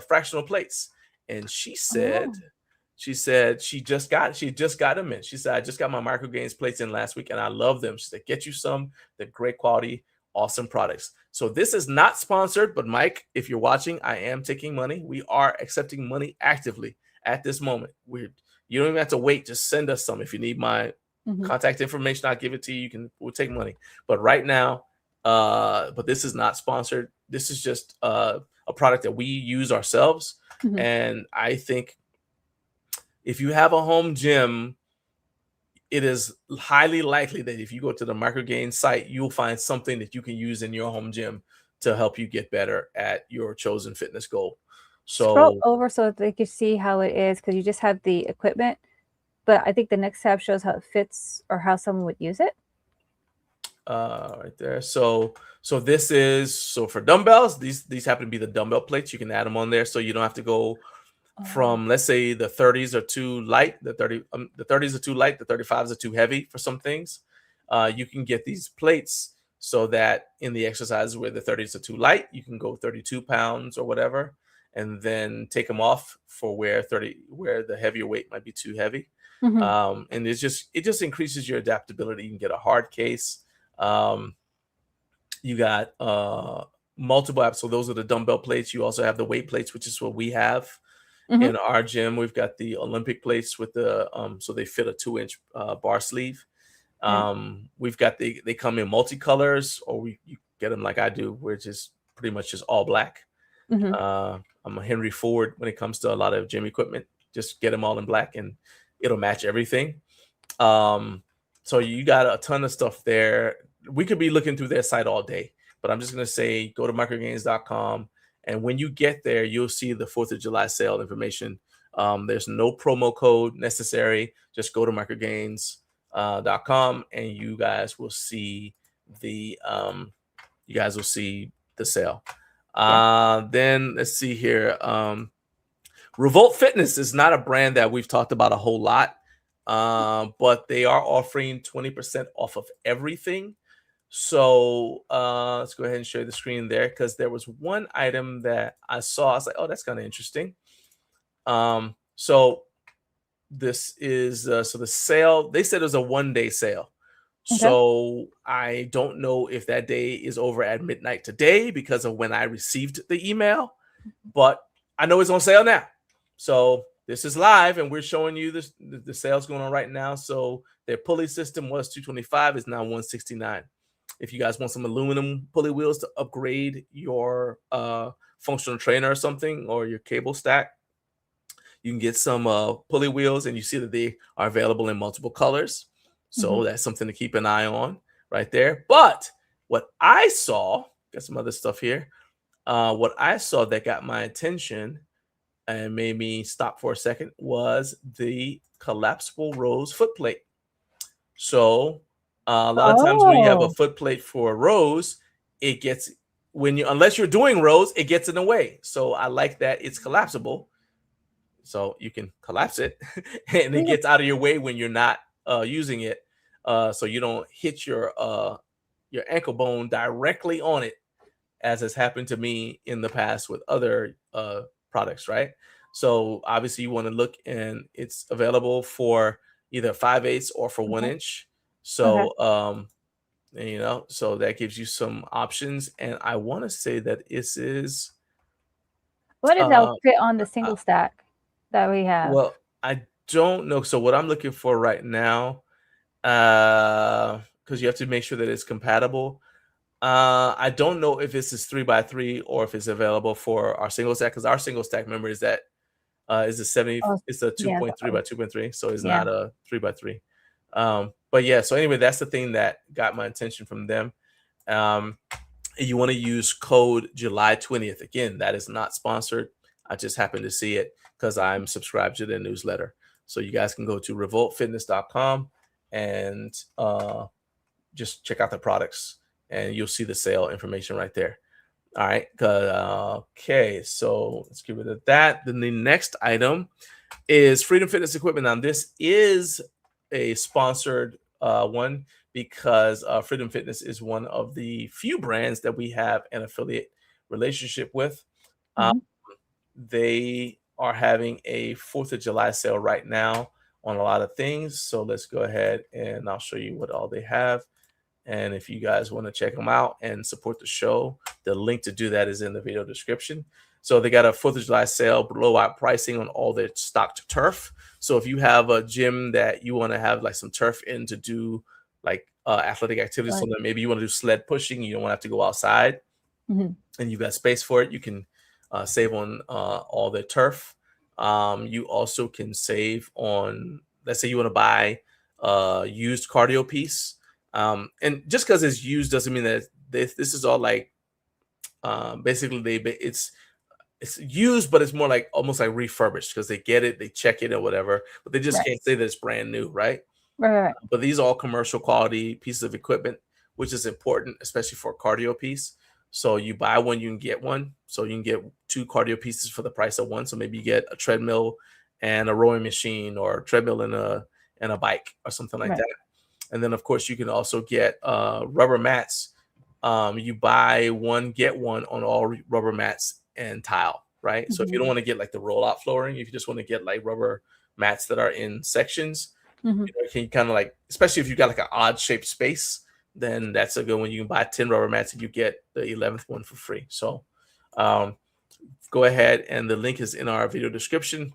fractional plates. And she said, she just got them in. She said, I just got my Micro Gains plates in last week and I love them. She said, get you some. They're great quality, awesome products. So this is not sponsored, but Mike, if you're watching, I am taking money. We are accepting money actively at this moment. You don't even have to wait. Just send us some. If you need my contact information, I'll give it to you. We'll take money. But right now, but this is not sponsored. This is just a product that we use ourselves. And I think if you have a home gym, it is highly likely that if you go to the Micro Gains site, you'll find something that you can use in your home gym to help you get better at your chosen fitness goal. So scroll over so that they can see how it is, because you just have the equipment, but I think the next tab shows how it fits or how someone would use it. Right there. So this is for dumbbells. These happen to be the dumbbell plates. You can add them on there, so you don't have to go from, let's say, the 30s are too light, the 30s are too light, the 35s are too heavy for some things. You can get these plates so that in the exercises where the 30s are too light, you can go 32 pounds or whatever, and then take them off for where the heavier weight might be too heavy. And it just increases your adaptability. You can get a hard case. You got multiple apps. So those are the dumbbell plates. You also have the weight plates, which is what we have in our gym. We've got the Olympic plates with the so they fit a 2-inch bar sleeve. We've got they come in multicolors, or you get them like I do, which is pretty much just all black. I'm a Henry Ford when it comes to a lot of gym equipment. Just get them all in black and it'll match everything. So you got a ton of stuff there. We could be looking through their site all day, but I'm just going to say go to microgains.com. And when you get there, you'll see the 4th of July sale information. There's no promo code necessary. Just go to microgains.com and you guys will see the sale. Then let's see here. Revolt Fitness is not a brand that we've talked about a whole lot, but they are offering 20% off of everything. So let's go ahead and share the screen there, because there was one item that I saw. I was like, oh, that's kind of interesting. So this is so the sale, they said it was a 1-day sale. Okay. So I don't know if that day is over at midnight today because of when I received the email, but I know it's on sale now. So this is live and we're showing you the sales going on right now. So their pulley system was $225, is now $169. if you guys want some aluminum pulley wheels to upgrade your functional trainer or something, or your cable stack, you can get some pulley wheels, and you see that they are available in multiple colors. So that's something to keep an eye on right there. But what I saw, got some other stuff here. What I saw that got my attention and made me stop for a second was the collapsible rose foot plate. So a lot of times when you have a foot plate for rows, it gets, unless you're doing rows, it gets in the way. So I like that it's collapsible, so you can collapse it and it gets out of your way when you're not using it, so you don't hit your ankle bone directly on it, as has happened to me in the past with other products, right? So obviously you want to look, and it's available for either 5/8 or for 1 inch. So so that gives you some options. And I want to say that this is, what does that fit on the single stack that we have? Well, I don't know. So what I'm looking for right now, because you have to make sure that it's compatible. I don't know if this is 3x3 or if it's available for our single stack, because our single stack, remember, is that is a 70. It's a 2.3 by 2.3, so it's not a 3x3. But yeah. So anyway, that's the thing that got my attention from them. You want to use code July 20th. Again, that is not sponsored. I just happened to see it because I'm subscribed to their newsletter. So you guys can go to revoltfitness.com and just check out the products, and you'll see the sale information right there. All right. Okay. So let's get rid of that. Then the next item is Freedom Fitness Equipment. Now, this is a sponsored one, because Freedom Fitness is one of the few brands that we have an affiliate relationship with. They are having a 4th of July sale right now on a lot of things. So let's go ahead and I'll show you what all they have. And if you guys want to check them out and support the show, the link to do that is in the video description. So they got a 4th of July sale, blowout pricing on all their stocked turf. So if you have a gym that you want to have like some turf in to do like athletic activities, so that maybe you want to do sled pushing, you don't want to have to go outside, and you got space for it, you can save on all the turf. You also can save on, let's say you want to buy a used cardio piece. And just because it's used doesn't mean that this is all like basically it's used, but it's more like almost like refurbished, because they get it, they check it or whatever, but they just can't say that it's brand new, right? Right. But these are all commercial quality pieces of equipment, which is important, especially for a cardio piece. So you buy one, you can get one. So you can get 2 cardio pieces for the price of one. So maybe you get a treadmill and a rowing machine, or a treadmill and a bike or something like that. And then of course you can also get rubber mats. You buy one, get one on all rubber mats and tile, right? So if you don't want to get like the rollout flooring, if you just want to get like rubber mats that are in sections, you know, can kind of like, especially if you got like an odd shaped space, then that's a good one. You can buy 10 rubber mats and you get the 11th one for free. So go ahead, and the link is in our video description.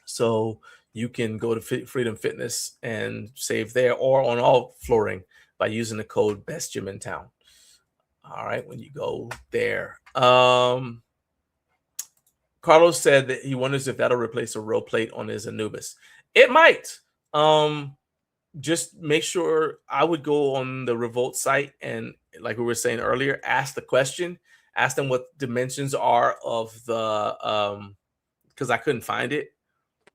So you can go to Freedom Fitness and save there, or on all flooring, by using the code Best Gym in Town. All right, when you go there. Carlos said that he wonders if that'll replace a row plate on his Anubis. It might. Just make sure, I would go on the Revolt site and, like we were saying earlier, ask the question. Ask them what dimensions are of the because I couldn't find it,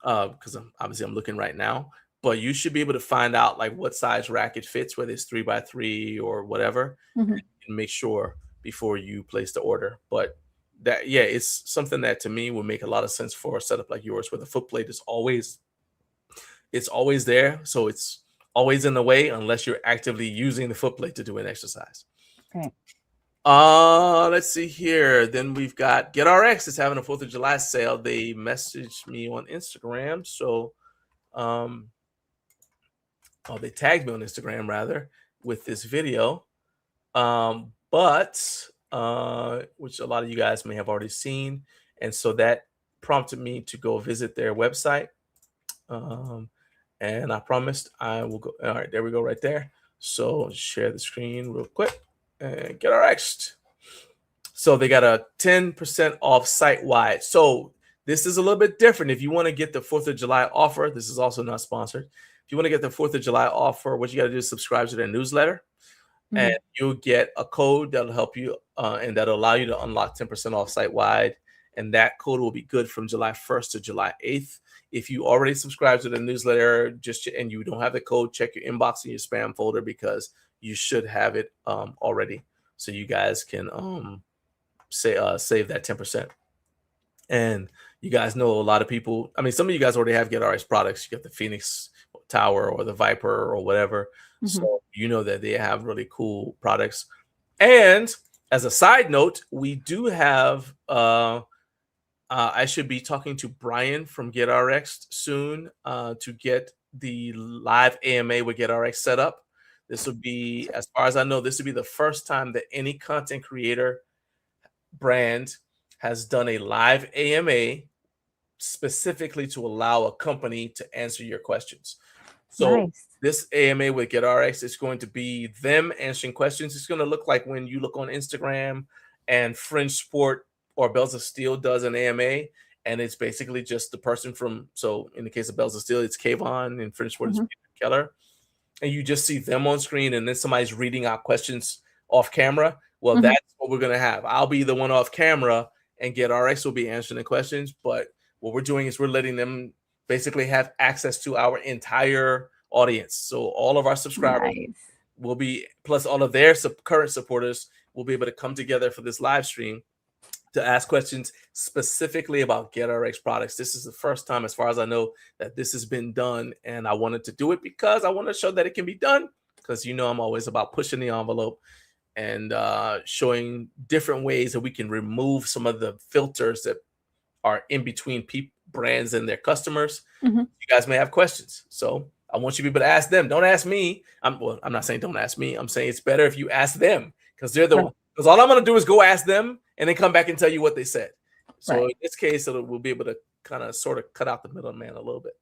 because I'm looking right now. But you should be able to find out like what size rack it fits, whether it's 3x3 or whatever, and make sure before you place the order. But that, yeah, it's something that to me would make a lot of sense for a setup like yours, where the foot plate is always there, so it's always in the way unless you're actively using the foot plate to do an exercise. Okay. Let's see here. Then we've got GetRx is having a 4th of July sale. They messaged me on Instagram, so they tagged me on Instagram rather with this video, but which a lot of you guys may have already seen, and so that prompted me to go visit their website. And I promised I will go. All right, there we go, right there. So share the screen real quick and get our next. So they got a 10% off site-wide. So this is a little bit different. If you want to get the 4th of July offer, this is also not sponsored. If you want to get the 4th of July offer, what you got to do is subscribe to their newsletter. And you'll get a code that'll help you and that'll allow you to unlock 10% off site-wide. And that code will be good from July 1st to July 8th. If you already subscribe to the newsletter and you don't have the code, check your inbox and your spam folder because you should have it already. So you guys can save that 10%. And you guys know a lot of people. I mean, some of you guys already have GetRx products. You got the Phoenix Tower or the Viper or whatever. So you know that they have really cool products. And as a side note, we do have I should be talking to Brian from GetRx soon to get the live AMA with GetRx set up. This would be, as far as I know, this would be the first time that any content creator brand has done a live AMA specifically to allow a company to answer your questions. So this AMA with GetRx is going to be them answering questions. It's going to look like when you look on Instagram and Fringe Sport or Bells of Steel does an AMA, and it's basically just the person from, so in the case of Bells of Steel, it's Kayvon, and Fringe Sport is Peter Keller. And you just see them on screen, and then somebody's reading out questions off camera. Well, that's what we're going to have. I'll be the one off camera, and GetRx will be answering the questions. But what we're doing is we're letting them basically have access to our entire audience. So all of our subscribers will be, plus all of their current supporters will be able to come together for this live stream to ask questions specifically about GetRx products. This is the first time, as far as I know, that this has been done. And I wanted to do it because I want to show that it can be done. Because you know I'm always about pushing the envelope and showing different ways that we can remove some of the filters that are in between brands and their customers. You guys may have questions. So I want you to be able to ask them. Don't ask me. I'm not saying don't ask me. I'm saying it's better if you ask them because they're the because all I'm going to do is go ask them and then come back and tell you what they said. So in this case, we'll be able to kind of sort of cut out the middleman a little bit.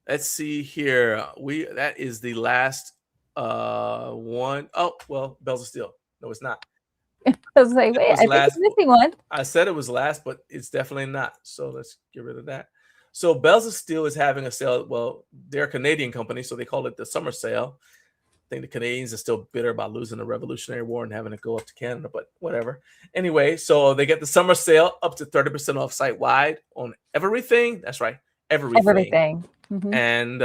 Let's see here. That is the last one. Oh, well, Bells of Steel. No, it's not. I was like, wait, I think it's missing one. I said it was last, but it's definitely not. So let's get rid of that. So Bells of Steel is having a sale. Well, they're a Canadian company, so they call it the summer sale. I think the Canadians are still bitter about losing the Revolutionary War and having to go up to Canada, but whatever. Anyway, so they get the summer sale up to 30% off site-wide on everything. That's right, everything. And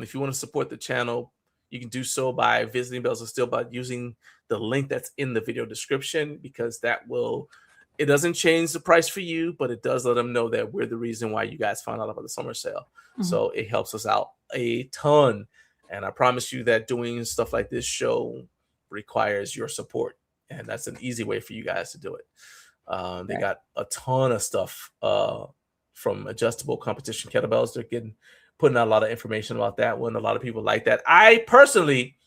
if you want to support the channel, you can do so by visiting Bells of Steel by using the link that's in the video description, because it doesn't change the price for you, but it does let them know that we're the reason why you guys found out about the summer sale. So it helps us out a ton. And I promise you that doing stuff like this show requires your support. And that's an easy way for you guys to do it. They got a ton of stuff from adjustable competition kettlebells. They're putting out a lot of information about that one. A lot of people like that. I personally,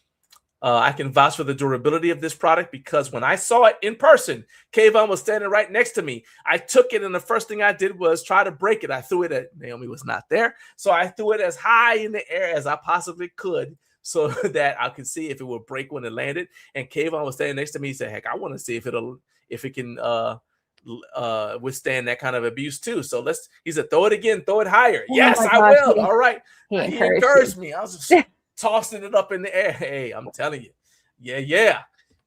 I can vouch for the durability of this product because when I saw it in person, Kayvon was standing right next to me. I took it, and the first thing I did was try to break it. I threw it at Naomi was not there, so I threw it as high in the air as I possibly could so that I could see if it would break when it landed. And Kayvon was standing next to me. He said, "Heck, I want to see if it can withstand that kind of abuse too." So he said, "Throw it again, throw it higher." Oh yes, I will. All right. He encouraged me. I was just tossing it up in the air. Hey, I'm telling you. Yeah.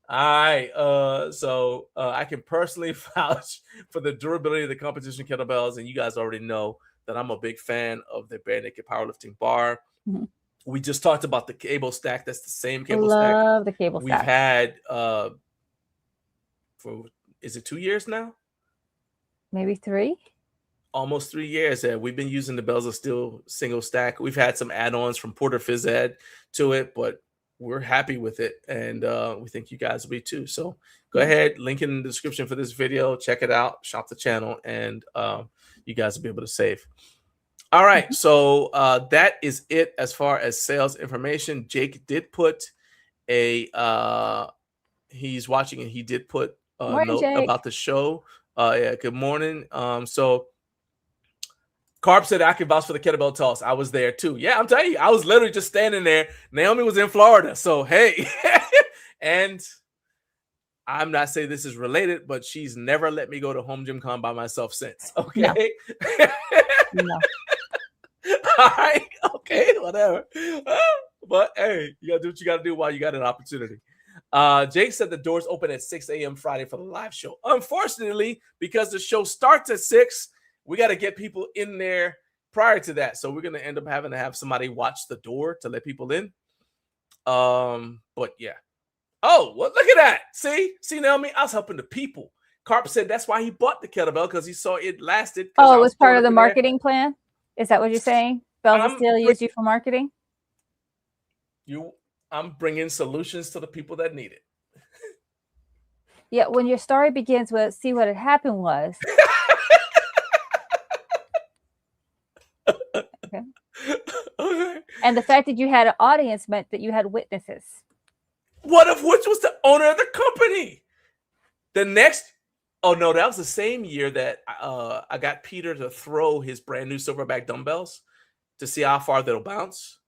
All right. So I can personally vouch for the durability of the competition kettlebells, and you guys already know that I'm a big fan of the bare naked powerlifting bar. We just talked about the cable stack. That's the same cable stack. Love the cable stack. We've had is it 2 years now? Maybe 3. Almost 3 years. We've been using the Bells of Steel single stack. We've had some add-ons from Porter Phys Ed to it, but we're happy with it, and we think you guys will be too. So go ahead, link in the description for this video. Check it out, shop the channel, and you guys will be able to save. All right, so that is it as far as sales information. Jake did put he's watching, and he did put a note about the show. Yeah, good morning. So Carp said I can vouch for the kettlebell toss. I was there too. Yeah, I'm telling you, I was literally just standing there. Naomi was in Florida, so hey, and I'm not saying this is related, but she's never let me go to Home Gym Con by myself since. Okay. No. All right. Okay. Whatever. But hey, you gotta do what you gotta do while you got an opportunity. Jake said the doors open at 6 a.m. Friday for the live show. Unfortunately, because the show starts at 6, we got to get people in there prior to that. So we're gonna end up having to have somebody watch the door to let people in. But yeah. Oh, well, look at that. See, Naomi, I was helping the people. Carp said that's why he bought the kettlebell, because he saw it lasted. Oh, it was part of the marketing plan? Is that what you're saying? Belva still used you for marketing? I'm bringing solutions to the people that need it. Yeah, when your story begins with, see what had happened was. Okay. Okay. And the fact that you had an audience meant that you had witnesses. One of which was the owner of the company. The next, oh no, that was the same year that I got Peter to throw his brand new silverback dumbbells to see how far they'll bounce.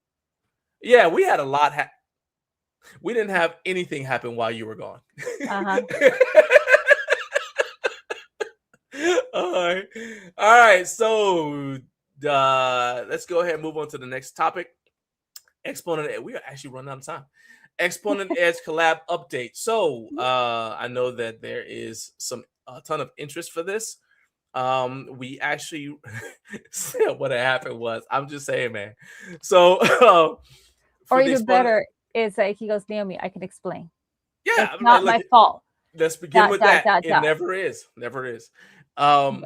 Yeah, we had a lot. We didn't have anything happen while you were gone. Uh-huh. All right. So let's go ahead and move on to the next topic. Exponent. We are actually running out of time. Exponent Edge collab update. So I know that there is a ton of interest for this. We actually what happened was, I'm just saying, man. So or even better is like he goes, Naomi, I can explain. Yeah, it's not my fault. Let's begin with that. It never is. Never is. So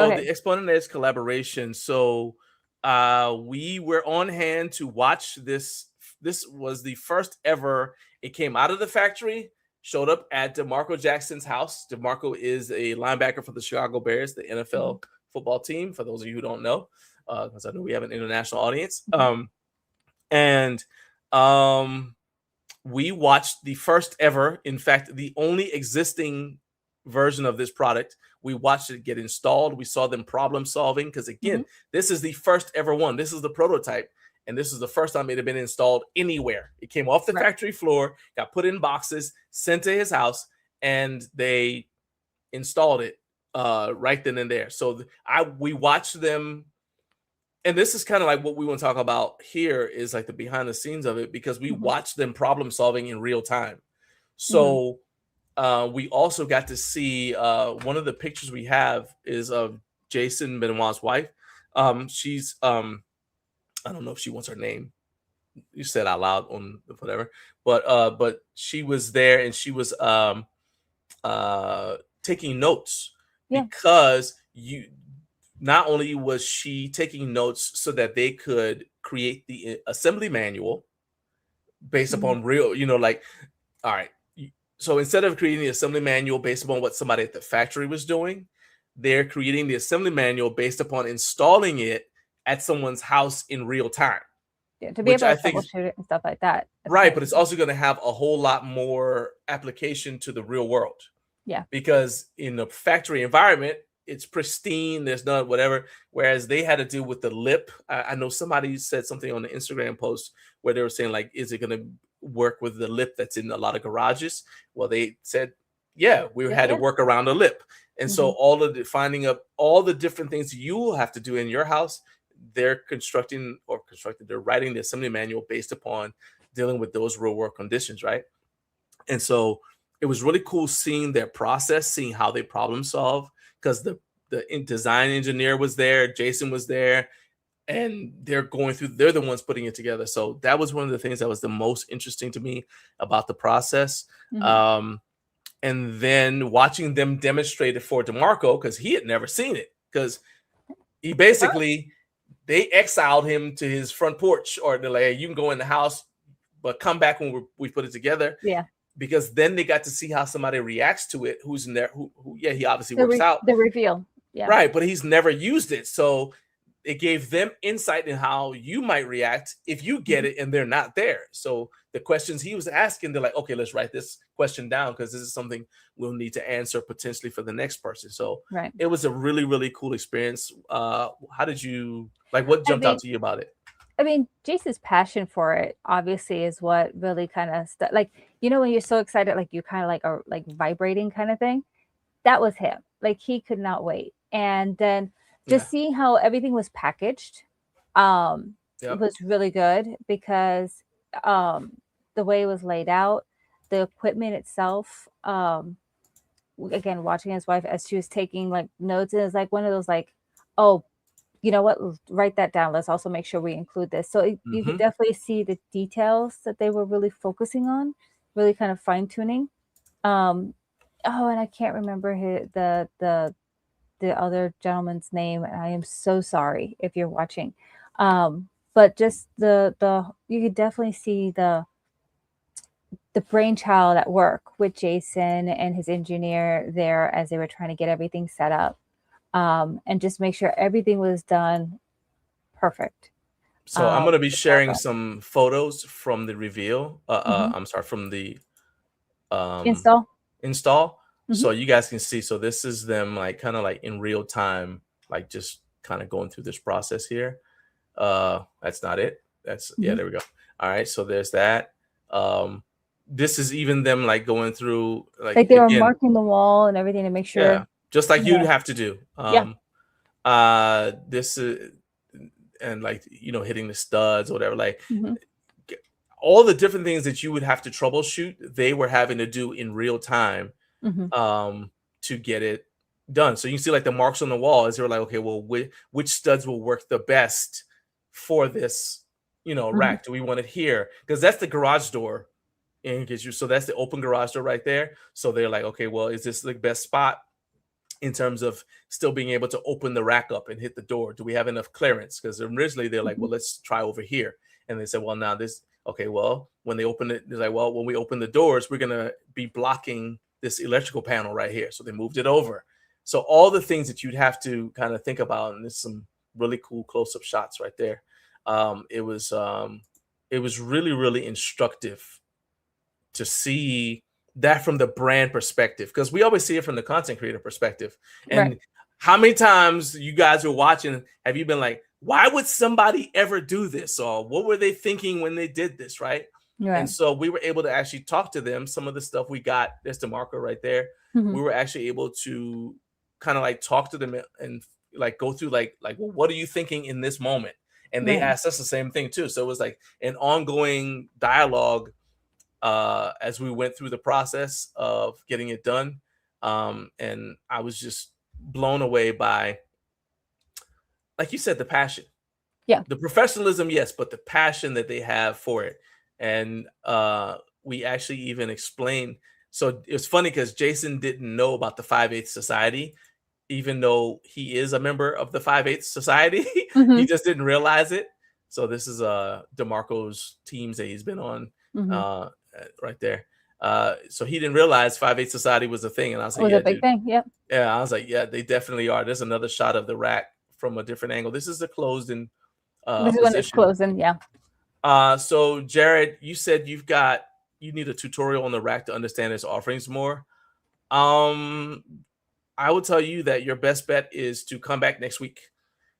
the Exponent Edge collaboration. So we were on hand to watch this. This was the first ever. It came out of the factory, showed up at DeMarco Jackson's house. DeMarco is a linebacker for the Chicago Bears, the NFL football team, for those of you who don't know, because I know we have an international audience. We watched the first ever, in fact, the only existing version of this product. We watched it get installed. We saw them problem solving, because again, this is the first ever one. This is the prototype. And this is the first time it had been installed anywhere. It came off the factory floor, got put in boxes, sent to his house, and they installed it right then and there. So we watched them, and this is kind of like what we want to talk about here, is like the behind the scenes of it, because we watched them problem solving in real time. So we also got to see one of the pictures we have is of Jason Benoit's wife. She's I don't know if she wants her name. You said out loud on whatever, but she was there, and she was taking notes because not only was she taking notes so that they could create the assembly manual based upon real, like, all right. So instead of creating the assembly manual based upon what somebody at the factory was doing, they're creating the assembly manual based upon installing it at someone's house in real time. Yeah, to be able to troubleshoot it and stuff like that. Right, but it's also going to have a whole lot more application to the real world. Yeah. Because in the factory environment, it's pristine, there's none, whatever. Whereas they had to deal with the lip. I know somebody said something on the Instagram post where they were saying, like, is it going to work with the lip that's in a lot of garages? Well, they said, yeah, we had to work around the lip. And so all of the finding up all the different things you will have to do in your house, they're they're writing the assembly manual based upon dealing with those real world conditions, right? And so it was really cool seeing their process, seeing how they problem solve, because the design engineer was there, Jason was there, and they're the ones putting it together. So that was one of the things that was the most interesting to me about the process. And then watching them demonstrate it for DeMarco, because he had never seen it, because he basically they exiled him to his front porch, or they're like, hey, you can go in the house, but come back when we put it together. Yeah. Because then they got to see how somebody reacts to it, who's in there, who he obviously works out. The reveal. Yeah. Right, but he's never used it. So it gave them insight in how you might react if you get it and they're not there. So the questions he was asking, they're like, okay, let's write this question down because this is something we'll need to answer potentially for the next person. So Right. it was a really, really cool experience. How did you like? What jumped out to you about it? I mean, Jason's passion for it obviously is what really kind of like, you know, when you're so excited, like you kind of like are like vibrating kind of thing. That was him. Like he could not wait. And then just seeing how everything was packaged was really good because the way it was laid out, the equipment itself, again, watching his wife as she was taking like notes, and it's like one of those like, oh, you know what, write that down. Let's also make sure we include this. So you could definitely see the details that they were really focusing on, really kind of fine tuning. Oh, and I can't remember the other gentleman's name. And I am so sorry if you're watching. But just the you could definitely see the brainchild at work with Jason and his engineer there as they were trying to get everything set up. And just make sure everything was done perfect. So I'm going to be sharing some photos from the reveal. I'm sorry, from the install. So you guys can see. So this is them like kind of like in real time, like just kind of going through this process here. That's not it. That's yeah, there we go. All right. So there's that. This is even them like going through like they were marking the wall and everything to make sure. Yeah, just like you'd have to do. This is and like, you know, hitting the studs or whatever, like all the different things that you would have to troubleshoot, they were having to do in real time to get it done. So you can see like the marks on the wall as they were like, okay, well, which studs will work the best for this, you know, rack? Do we want it here? Because that's the garage door. So that's the open garage door right there. So they're like, okay, well, is this the best spot in terms of still being able to open the rack up and hit the door? Do we have enough clearance? Because originally they're like, well, let's try over here. And they said, well, now this, okay, well, when they open it, they're like, well, when we open the doors, we're going to be blocking this electrical panel right here. So they moved it over. So all the things that you'd have to kind of think about, and there's some really cool close-up shots right there. It was really, really instructive to see that from the brand perspective, because we always see it from the content creator perspective. And how many times you guys are watching, have you been like, why would somebody ever do this? Or what were they thinking when they did this? Right. And so we were able to actually talk to them. Some of the stuff we got, there's the marker right there. We were actually able to kind of like talk to them and like go through like, well, what are you thinking in this moment? And they asked us the same thing too. So it was like an ongoing dialogue as we went through the process of getting it done. And I was just blown away by, like you said, the passion. Yeah. The professionalism, yes, but the passion that they have for it. And we actually even explained. So it was funny because Jason didn't know about the 5/8 Society, even though he is a member of the 5/8 Society. He just didn't realize it. So this is DeMarco's teams that he's been on. Right there. So he didn't realize 5/8 Society was a thing. And I was like, yeah, a big thing. Yep. Yeah, I was like, yeah, they definitely are. There's another shot of the rack from a different angle. This is the closed in this is when it's closing, yeah. So Jared, you said you need a tutorial on the rack to understand its offerings more. I will tell you that your best bet is to come back next week.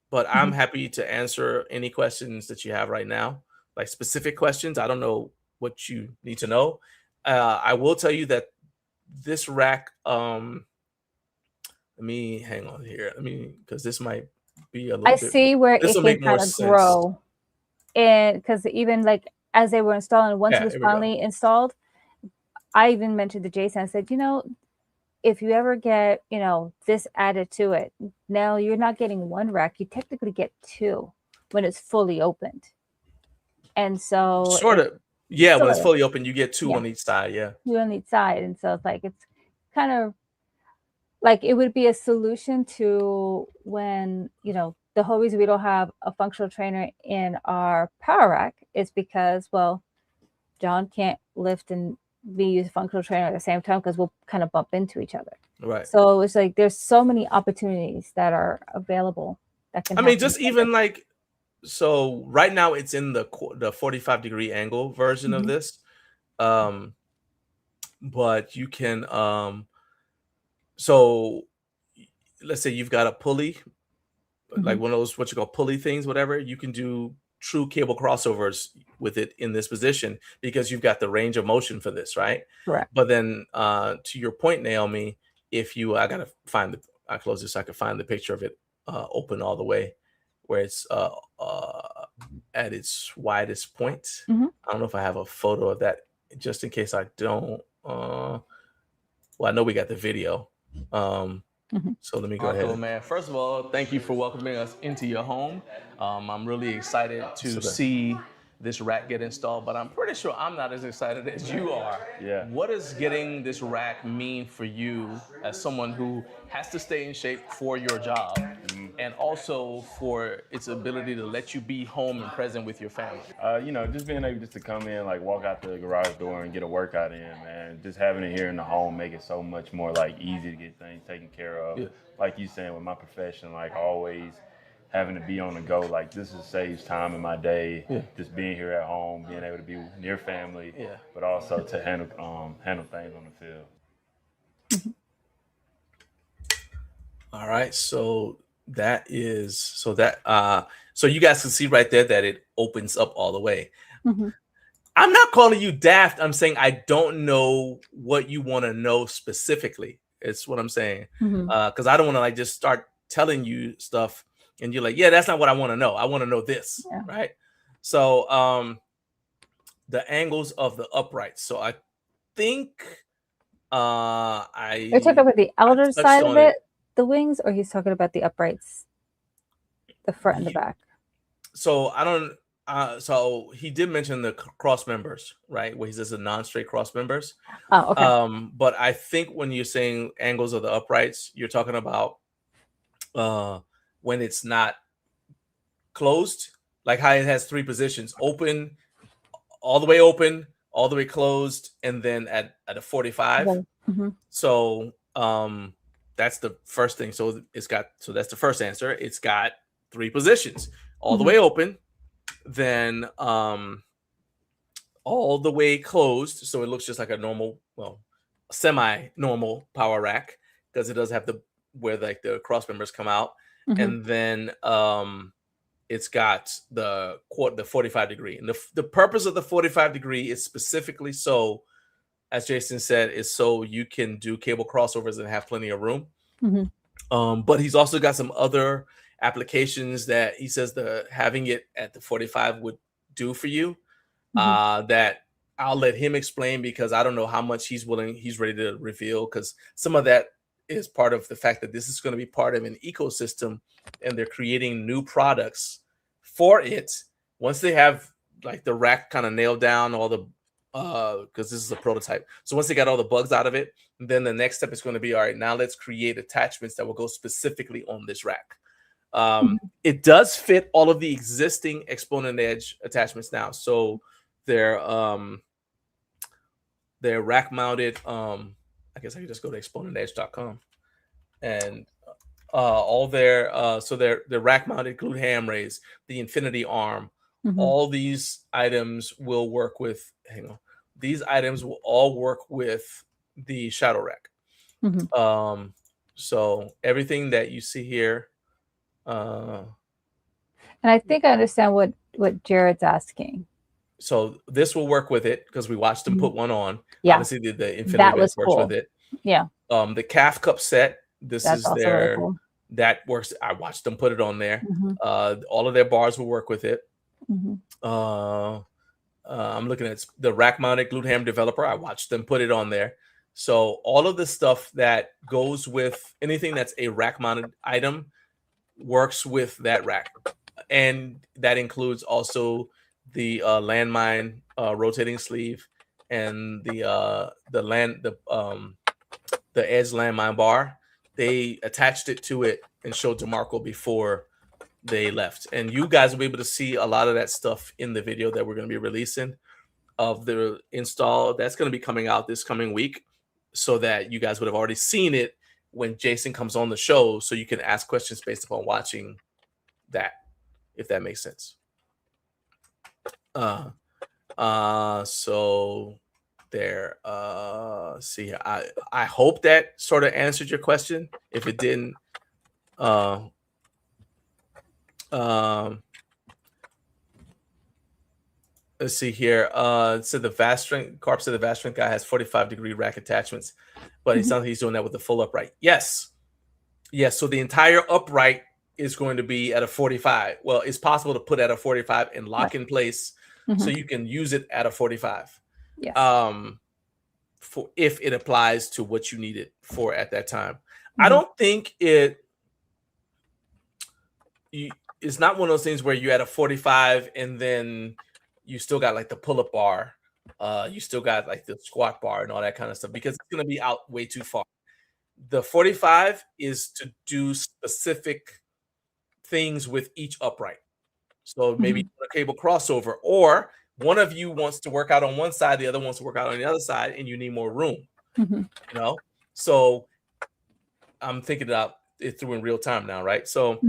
But I'm happy to answer any questions that you have right now, like specific questions. I don't know what you need to know. I will tell you that this rack, let me hang on here. Because this might be a little bit. I see where it can kind of grow. And because even like as they were installing, once it was finally installed, I even mentioned to Jason, I said, you know, if you ever get, you know, this added to it, now you're not getting one rack, you technically get two when it's fully opened. And so sort of. Yeah, when it's fully open, you get two on each side. Yeah. Two on each side. And so it's like, it's kind of like it would be a solution to when, you know, the whole reason we don't have a functional trainer in our power rack is because, well, John can't lift and use a functional trainer at the same time because we'll kind of bump into each other. Right. So it's like there's so many opportunities that are available that can. I mean, just even like. So right now it's in the 45-degree angle version of this. But you can so let's say you've got a pulley, like one of those what you call pulley things, whatever. You can do true cable crossovers with it in this position because you've got the range of motion for this, right? Correct. But then to your point, Naomi, if you I gotta find the I close this so I can find the picture of it open all the way where it's at its widest point. I don't know if I have a photo of that just in case I don't. Well, I know we got the video. So let me go ahead. Man, first of all, thank you for welcoming us into your home. I'm really excited to see this rack get installed, but I'm pretty sure I'm not as excited as you are. Yeah. What does getting this rack mean for you as someone who has to stay in shape for your job and also for its ability to let you be home and present with your family? You know, just being able just to come in, like walk out the garage door and get a workout in, man. Just having it here in the home make it so much more like easy to get things taken care of. Yeah. Like you saying, with my profession, like always having to be on the go, like this saves time in my day. Yeah. Just being here at home, being able to be near family, but also to handle things on the field. All right, so that is so you guys can see right there that it opens up all the way. I'm not calling you daft. I'm saying I don't know what you want to know specifically. It's what I'm saying. Because I don't want to like just start telling you stuff and you're like, yeah, that's not what I want to know. I want to know this, right? So the angles of the uprights. So I think You're talking about the outer side of it, the wings, or he's talking about the uprights, the front and the back? So I don't. So he did mention the cross members, right? Where he says the non-straight cross members. Oh, okay. But I think when you're saying angles of the uprights, you're talking about when it's not closed, like how it has three positions: open, all the way closed, and then at a 45. So that's the first thing. So that's the first answer. It's got three positions: all the way open, then all the way closed, so it looks just like a normal, well, semi-normal power rack because it does have where like the cross members come out, and then it's got the 45 degree, and the purpose of the 45 degree is specifically so, as Jason said, is so you can do cable crossovers and have plenty of room. But he's also got some other applications that he says having it at the 45 would do for you, that I'll let him explain because I don't know how much he's ready to reveal, because some of that is part of the fact that this is going to be part of an ecosystem and they're creating new products for it once they have like the rack kind of nailed down, all the because this is a prototype. So once they got all the bugs out of it, then the next step is going to be, all right, now let's create attachments that will go specifically on this rack. It does fit all of the existing Exponent Edge attachments now. So they're rack mounted. I guess I could just go to exponentedge.com and all their so they're rack mounted glute ham raise, the infinity arm. All these items will work with, these items will all work with the shadow rack. So everything that you see here. And I think I understand what Jared's asking. So this will work with it because we watched them put one on. Yeah. Obviously the infinity works with it. Yeah. The calf cup set, that's is their really cool. That works. I watched them put it on there. All of their bars will work with it. I'm looking at the rack mounted glute ham developer. I watched them put it on there. So all of the stuff that goes with anything that's a rack mounted item works with that rack, and that includes also the landmine rotating sleeve and the edge landmine bar. They attached it to it and showed DeMarco before they left, and you guys will be able to see a lot of that stuff in the video that we're going to be releasing of the install. That's going to be coming out this coming week, so that you guys would have already seen it when Jason comes on the show, so you can ask questions based upon watching that, if that makes sense. So there. See, I hope that sort of answered your question. If it didn't, um, let's see here. So the vast strength, Carp said the vast strength guy has 45-degree rack attachments, but it sounds like he's doing that with the full upright. Yes. Yes. So the entire upright is going to be at a 45. Well, it's possible to put at a 45 and lock in place so you can use it at a 45. Yes. For if it applies to what you need it for at that time. I don't think it's not one of those things where you're at a 45 and then you still got like the pull-up bar, you still got like the squat bar and all that kind of stuff, because it's going to be out way too far. The 45 is to do specific things with each upright. So maybe a cable crossover, or one of you wants to work out on one side, the other wants to work out on the other side, and you need more room. You know, so I'm thinking about it through in real time now, right? So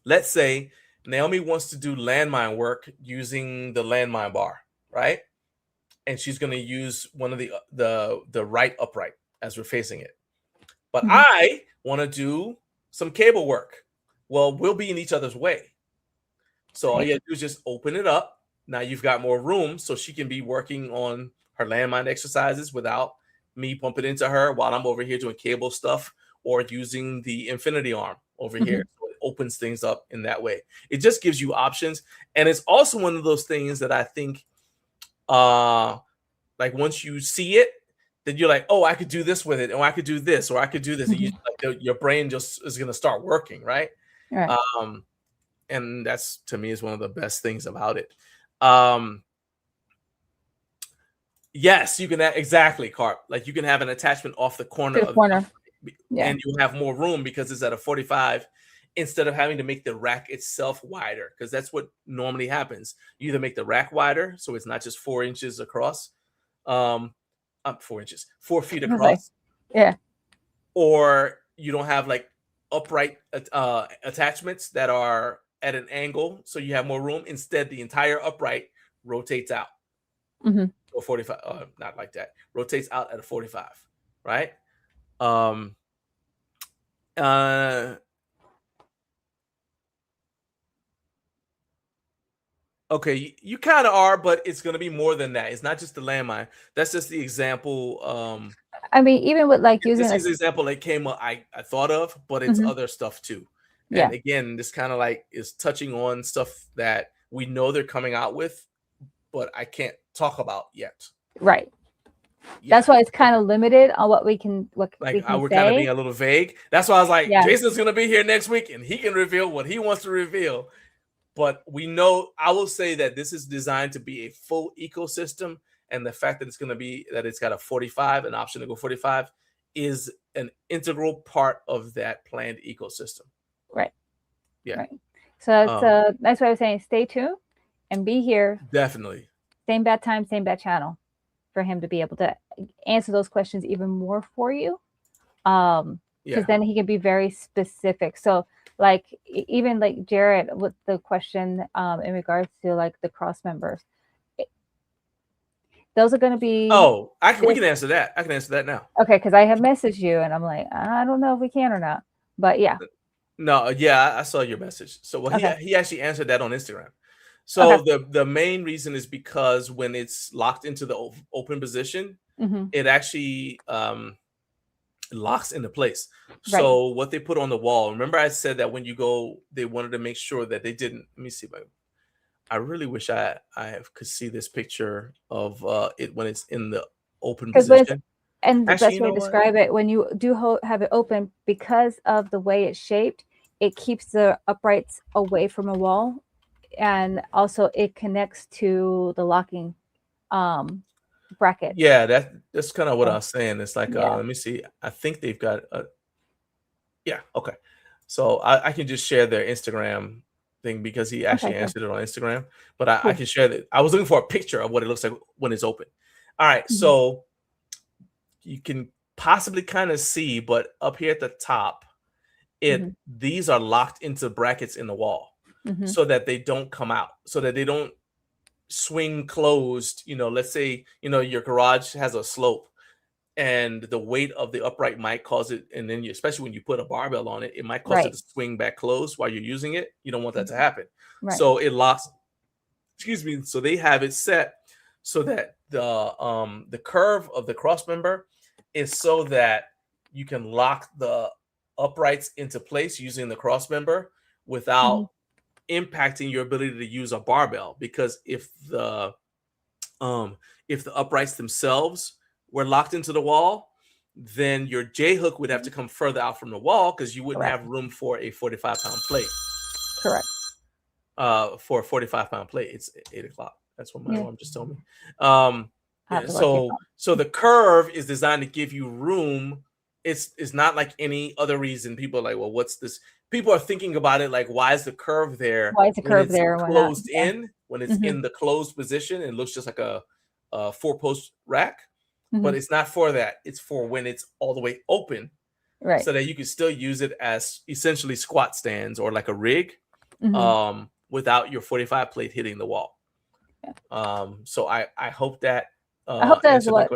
let's say Naomi wants to do landmine work using the landmine bar, right? And she's going to use one of the right upright as we're facing it. But I want to do some cable work. Well, we'll be in each other's way. So all you have to do is just open it up. Now you've got more room, so she can be working on her landmine exercises without me bumping into her while I'm over here doing cable stuff or using the infinity arm over here. So it opens things up in that way. It just gives you options. And it's also one of those things that I think, like once you see it, then you're like, oh, I could do this with it, or I could do this, or I could do this. And you, like, your brain just is going to start working, right? And that's, to me, is one of the best things about it. Yes, you can exactly, Carp. Like you can have an attachment off the corner and you have more room because it's at a 45 instead of having to make the rack itself wider, because that's what normally happens. You either make the rack wider so it's not just 4 inches across, 4 feet across, or you don't have like upright attachments that are at an angle, so you have more room. Instead, the entire upright rotates out. Or 45, not like that. Rotates out at a 45, right? Okay, you kind of are, but it's going to be more than that. It's not just the landmine. That's just the example. I mean, even with like using this is the example that came up, I thought of, but it's other stuff too. And again, this kind of like is touching on stuff that we know they're coming out with, but I can't talk about yet. Right. That's why it's kind of limited on what we can we're kind of being a little vague. That's why I was like, Jason's gonna be here next week and he can reveal what he wants to reveal. But we know, I will say that this is designed to be a full ecosystem, and the fact that it's got a 45, an option to go 45, is an integral part of that planned ecosystem. Right. Yeah. Right. So that's why I was saying stay tuned and be here. Definitely. Same bad time, same bad channel, for him to be able to answer those questions even more for you. Because then he can be very specific. So like even like Jared with the question in regards to like the cross members, those are going to be. Oh, we can answer that. I can answer that now. Okay, because I have messaged you and I'm like, I don't know if we can or not, but yeah. No, I saw your message. So he actually answered that on Instagram. So the main reason is because when it's locked into the open position, it actually locks into place. So what they put on the wall, remember I said that when you go, they wanted to make sure that they didn't. Let me see. I really wish I could see this picture of it when it's in the open position. And the best way to describe it, when you do have it open, because of the way it's shaped, it keeps the uprights away from a wall. And also it connects to the locking bracket. Yeah, that's kind of what I was saying. It's like, let me see. I think they've got okay. So I can just share their Instagram thing because he actually answered it on Instagram. But I can share that. I was looking for a picture of what it looks like when it's open. All right, so you can possibly kind of see, but up here at the top, these are locked into brackets in the wall. So that they don't come out, so that they don't swing closed, let's say, your garage has a slope and the weight of the upright might cause it. And then especially when you put a barbell on it, it might cause it Right. to swing back closed while you're using it. You don't want that to happen. Right. So it locks, so they have it set so that the curve of the cross member is so that you can lock the uprights into place using the cross member without impacting your ability to use a barbell. Because if the uprights themselves were locked into the wall, then your J hook would have to come further out from the wall because you wouldn't have room for a 45-pound plate. Correct. For a 45-pound plate. It's 8 o'clock. That's what my mom just told me. So the curve is designed to give you room. It's not like any other reason. People are like, well, what's this? People are thinking about it like, why is the curve there? Why is the curve there? Closed in, when it's in the closed position, it looks just like a 4-post rack. But it's not for that. It's for when it's all the way open, right? So that you can still use it as essentially squat stands or like a rig, without your 45 plate hitting the wall. So I hope that I hope that is what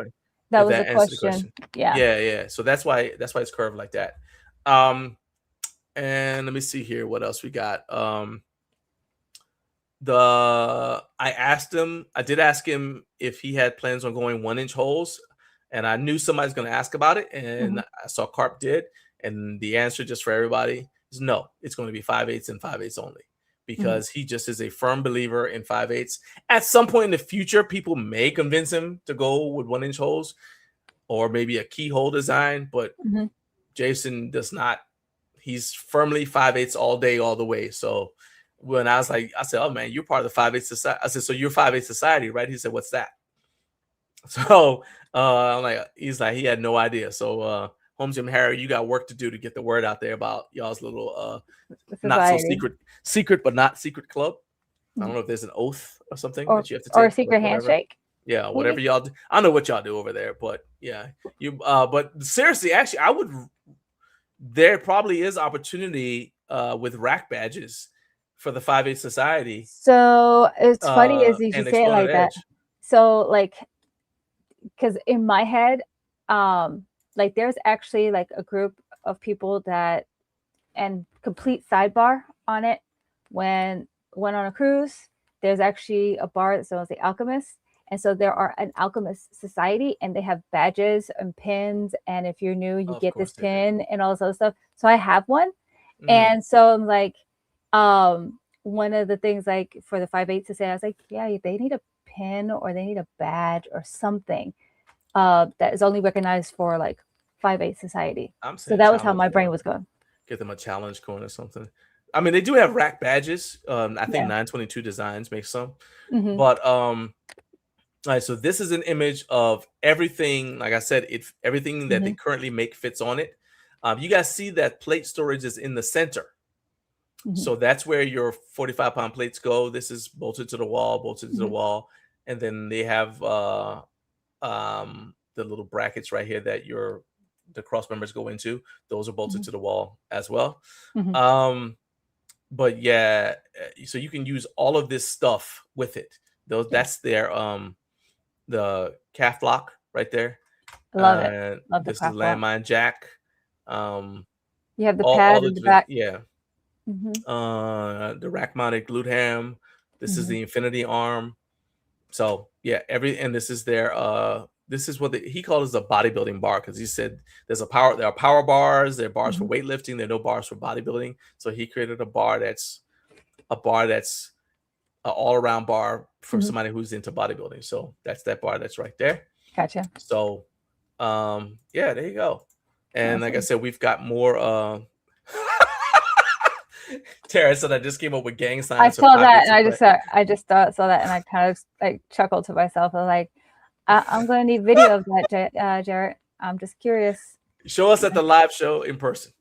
that was the question. Yeah. So that's why it's curved like that. And let me see here what else we got. I did ask him if he had plans on going 1-inch holes, and I knew somebody's going to ask about it, and I saw Carp did, and the answer just for everybody is no. It's going to be 5/8 and 5/8 only, because he just is a firm believer in 5/8. At some point in the future, people may convince him to go with 1-inch holes or maybe a keyhole design, but Jason does not. He's firmly 5/8 all day, all the way. So when I said, oh man, you're part of the 5/8 society. I said, so you're 5/8 society, right? He said, what's that? So I'm like, he's like, he had no idea. So Home Gym Harry, you got work to do to get the word out there about y'all's little not so secret but not secret club. I don't know if there's an oath or something that you have to take, or a secret handshake. Yeah, whatever y'all do. I don't know what y'all do over there, but yeah, but seriously, actually, there probably is opportunity with rack badges for the 5/8 society. So it's funny as you say it like that. So like, because in my head, like there's actually like a group of people that, and complete sidebar on it, when went on a cruise, there's actually a bar that sells the Alchemist. And so there are an Alchemist society, and they have badges and pins. And if you're new, you get this pin and all this other stuff. So I have one. And so I'm like, one of the things like for the 5/8 society, I was like, yeah, they need a pin or they need a badge or something that is only recognized for like 5/8 society. So that was how my brain was going. Get them a challenge coin or something. I mean, they do have rack badges. I think 922 Designs makes some. But all right, so this is an image of everything. Like I said, everything that they currently make fits on it. You guys see that plate storage is in the center. So that's where your 45-pound plates go. This is bolted to the wall, and then they have the little brackets right here that the cross members go into. Those are bolted to the wall as well. But yeah, so you can use all of this stuff with it. That's their the calf block right there. Love it. Love this is the landmine jack. You have the pad in the back. Yeah. The rack mounted glute ham. This is the infinity arm. So yeah, and this is their this is what he calls a bodybuilding bar, because he said there are power bars, there are bars for weightlifting, there are no bars for bodybuilding. So he created a bar that's an all-around bar for somebody who's into bodybuilding. So that's that bar that's right there. Gotcha. So yeah, there you go. And like I said, we've got more Tara said I just came up with gang signs. I saw that and I just saw that and I kind of like chuckled to myself. I was like, I'm going to need video of that, Jarrett. I'm just curious. Show us at the live show in person.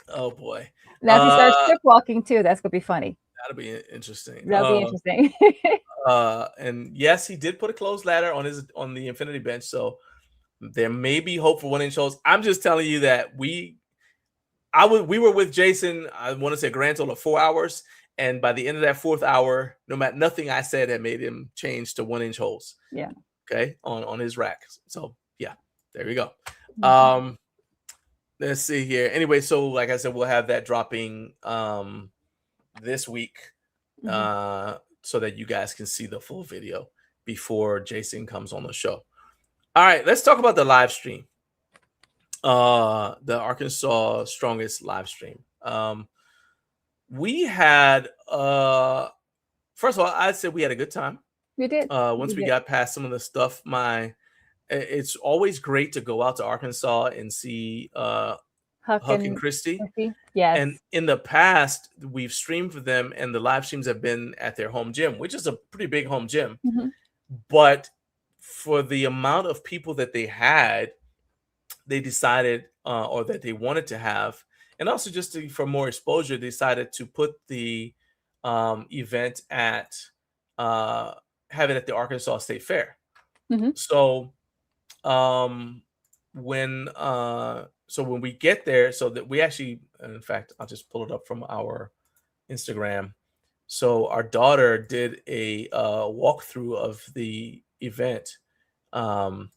Oh boy. Now if he starts strip walking too, that's going to be funny. That'll be interesting. That'll be interesting. And yes, he did put a closed ladder on the infinity bench, so there may be hope for 1-inch holes. I'm just telling you that we were with Jason, I want to say a grand total of 4 hours, And by the end of that 4th hour, nothing I said had made him change to 1-inch holes. Yeah. Okay, on his rack. So yeah, there we go. Mhm. Let's see here. Anyway, so like I said, we'll have that dropping this week, so that you guys can see the full video before Jason comes on the show. All right, let's talk about the live stream. The Arkansas Strongest live stream. We had first of all, I'd say we had a good time. We did. Once we got past some of the stuff, it's always great to go out to Arkansas and see Huck and Christy. Yes. And in the past, we've streamed for them, and the live streams have been at their home gym, which is a pretty big home gym. But for the amount of people that they had, they decided, or that they wanted to have, and also just for more exposure, they decided to put the event at have it at the Arkansas State Fair. So when we get there, so that we actually, in fact, I'll just pull it up from our Instagram. So our daughter did a walkthrough of the event, and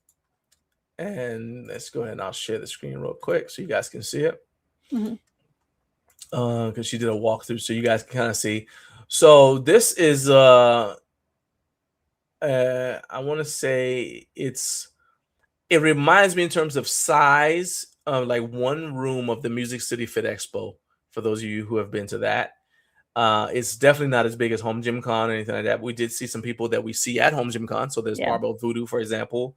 let's go ahead and I'll share the screen real quick so you guys can see it. Because she did a walkthrough, so you guys can kind of see. So this is I want to say it reminds me in terms of size of like one room of the Music City Fit Expo, for those of you who have been to that. It's definitely not as big as Home Gym Con or anything like that. We did see some people that we see at Home Gym Con. So there's Barbell Voodoo, for example.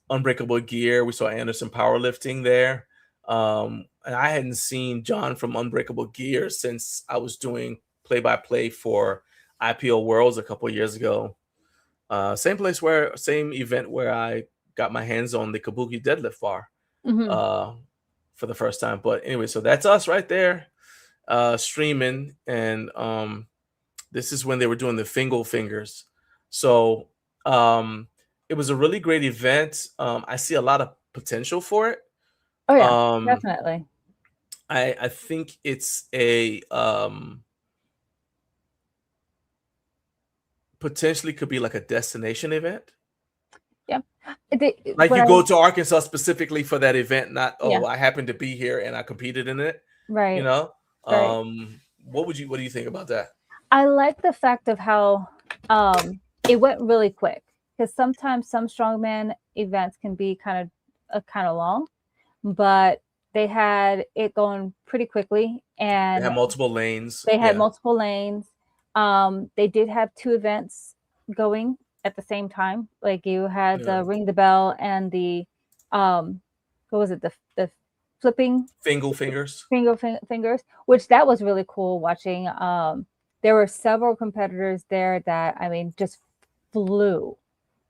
Unbreakable Gear. We saw Anderson Powerlifting there. And I hadn't seen John from Unbreakable Gear since I was doing play-by-play for IPO Worlds a couple of years ago. Same event where I got my hands on the Kabuki deadlift bar for the first time. But anyway, so that's us right there streaming. And this is when they were doing the Fingal Fingers. So it was a really great event. I see a lot of potential for it. Oh yeah, definitely. I think it's a potentially could be like a destination event. Yeah. Like you go to Arkansas specifically for that event, not I happened to be here and I competed in it. Right. You know? Right. What do you think about that? I like the fact of how it went really quick, because sometimes some strongman events can be kind of long, but they had it going pretty quickly, and they had multiple lanes. Multiple lanes. They did have 2 events going at the same time. Like you had the Ring the Bell and the what was it, the flipping Fingal Fingers, which that was really cool watching. There were several competitors there that, I mean, just flew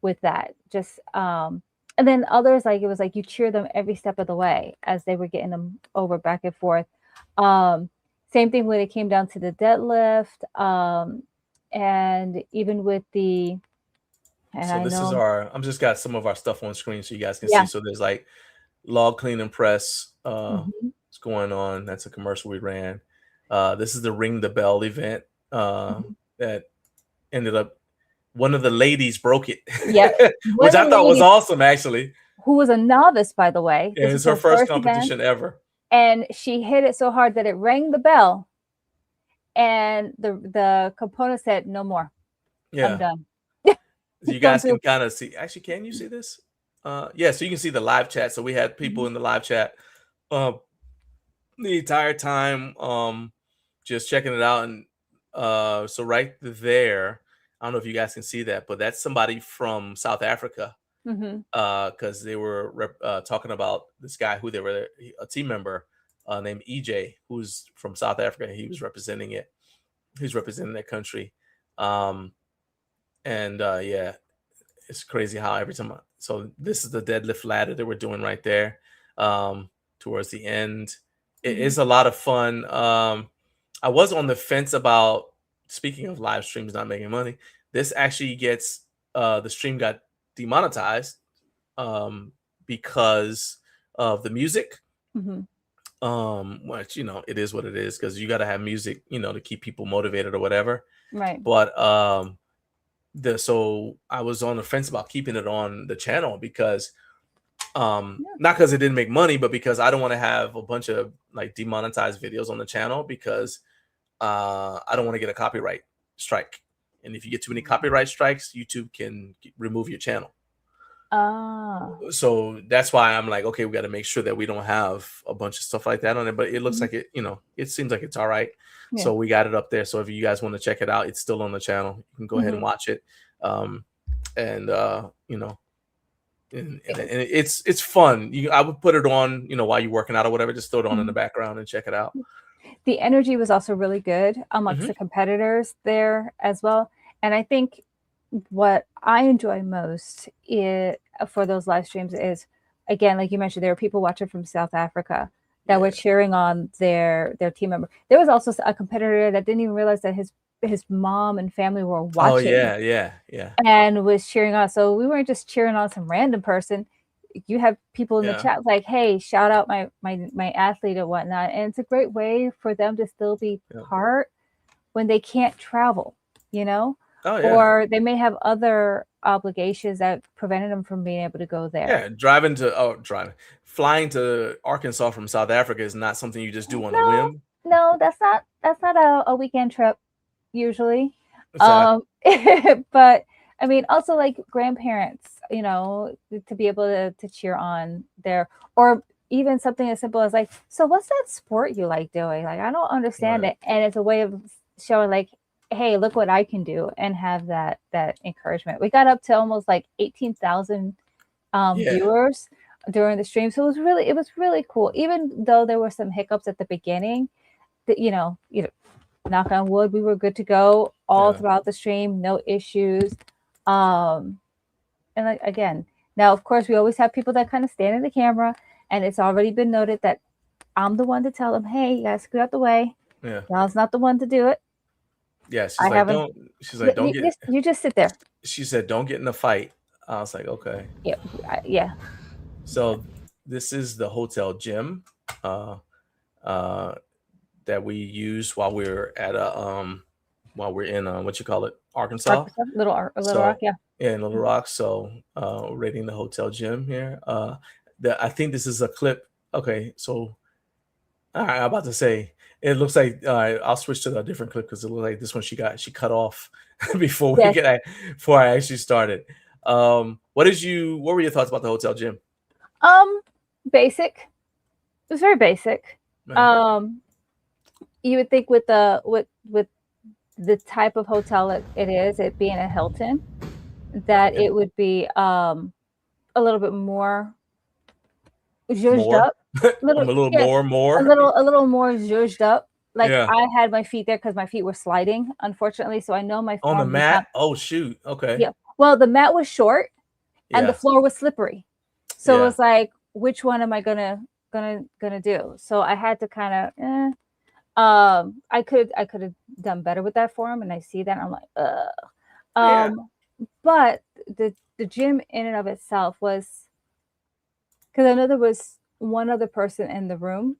with that. Just and then others, like it was like you cheer them every step of the way as they were getting them over back and forth. Same thing when it came down to the deadlift, and even with the. I'm just got some of our stuff on screen so you guys can see. So there's like log clean and press. What's going on? That's a commercial we ran. This is the Ring the Bell event that ended up. One of the ladies broke it. Yeah, which I thought was awesome, actually. Who was a novice, by the way. Yeah, it's her first competition ever. And she hit it so hard that it rang the bell. And the component said, "No more. Yeah. I'm done." You guys can kind of see. Actually, can you see this? Yeah, so you can see the live chat. So we had people in the live chat the entire time, just checking it out. And so right there, I don't know if you guys can see that, but that's somebody from South Africa, because they were talking about this guy who they were a team member named EJ, who's from South Africa. He was representing it. He's representing that country. Yeah, it's crazy how every time. So this is the deadlift ladder that we're doing right there towards the end. It is a lot of fun. I was on the fence about, speaking of live streams not making money, this actually gets the stream got demonetized because of the music. which it is what it is, because you got to have music, to keep people motivated or whatever. Right. But so I was on the fence about keeping it on the channel because not because it didn't make money, but because I don't want to have a bunch of like demonetized videos on the channel, because I don't want to get a copyright strike. And if you get too many copyright strikes, YouTube can remove your channel. So that's why I'm like, okay, we got to make sure that we don't have a bunch of stuff like that on it. But it looks like it, it seems like it's all right. Yeah. So we got it up there. So if you guys want to check it out, it's still on the channel. You can go ahead and watch it. And it's fun. I would put it on, while you're working out or whatever. Just throw it on in the background and check it out. The energy was also really good amongst the competitors there as well. And I think what I enjoy most for those live streams is, again, like you mentioned, there were people watching from South Africa that were cheering on their team member. There was also a competitor that didn't even realize that his mom and family were watching. Oh yeah. And was cheering on. So we weren't just cheering on some random person. You have people in the chat like, hey, shout out my athlete or whatnot. And it's a great way for them to still be part when they can't travel, or they may have other obligations that prevented them from being able to go there. Yeah, flying to Arkansas from South Africa is not something you just do on a whim. No, that's not a weekend trip usually. Exactly. But I mean, also like grandparents, to be able to cheer on there, or even something as simple as like, so what's that sport you like doing? Like, I don't understand it. And it's a way of showing like, hey, look what I can do, and have that encouragement. We got up to almost like 18,000 viewers during the stream. So it was really cool. Even though there were some hiccups at the beginning, that, knock on wood, we were good to go all throughout the stream, no issues. And like, again, now of course we always have people that kind of stand in the camera, and it's already been noted that I'm the one to tell them, hey, you guys scoot out the way. Yeah. Y'all's not the one to do it. Yeah, she's like, don't get. You just sit there. She said, don't get in a fight. I was like, okay. Yeah. So this is the hotel gym that we use while we're at while we're in Arkansas. Little Rock, yeah. Yeah, in Little Rock. So rating the hotel gym here. I think this is a clip. Okay, so all right, I'm about to say it looks like I'll switch to a different clip because it looks like this one she cut off before before I actually started. What were your thoughts about the hotel gym? Basic. It was very basic. You would think with the type of hotel it is, it being a Hilton, that it would be a little bit more zhuzhed up. A little more zhuzhed up. Like I had my feet there because my feet were sliding, unfortunately. So I know my on the mat. Oh shoot. Okay. Yeah. Well, the mat was short and the floor was slippery. So it was like, which one am I gonna do? So I had to kind of I could have done better with that for him, and I see that and I'm like, but the gym in and of itself was, because I know there was one other person in the room.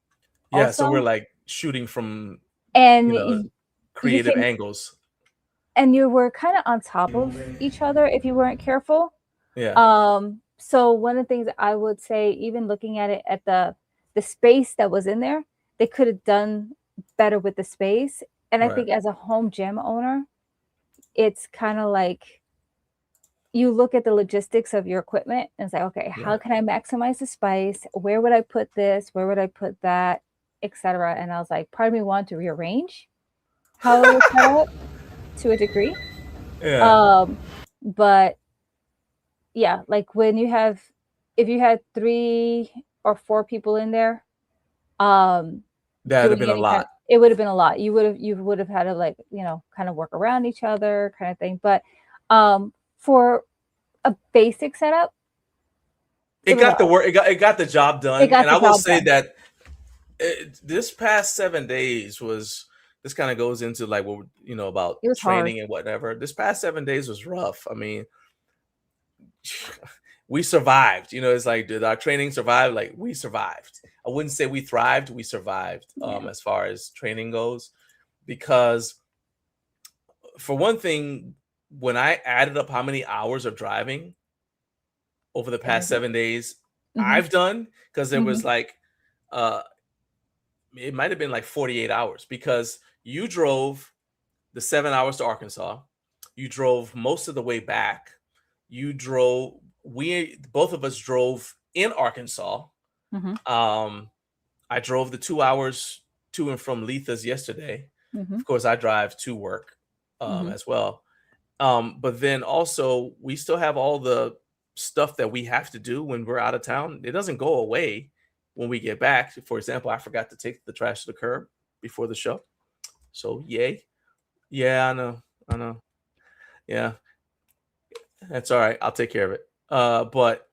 Yeah, also, so we're like shooting from creative angles. And you were kind of on top of each other if you weren't careful. Yeah. So one of the things I would say, even looking at it at the space that was in there, they could have done better with the space. And I think as a home gym owner, it's kind of like you look at the logistics of your equipment and say, okay, how can I maximize the space? Where would I put this? Where would I put that? Etc. And I was like, part of me wanted to rearrange how it was set up to a degree. Yeah. But yeah, like if you had 3 or 4 people in there, that would have been a lot. It would have been a lot. You would have had to like, kind of work around each other kind of thing. But for a basic setup, it got the job done. And I will say that this past 7 days this kind of goes into like what about training and whatever. This past 7 days was rough. I mean, we survived. You know, it's like, did our training survive? Like, we survived. I wouldn't say we thrived. We survived as far as training goes, because for one thing, when I added up how many hours of driving over the past 7 days I've done, because there was like, it might have been like 48 hours, because you drove the 7 hours to Arkansas. You drove most of the way back. Both of us drove in Arkansas. I drove the 2 hours to and from Letha's yesterday. Of course, I drive to work as well. But then also, we still have all the stuff that we have to do when we're out of town. It doesn't go away when we get back. For example, I forgot to take the trash to the curb before the show. So yay. Yeah, I know. Yeah. That's all right. I'll take care of it. But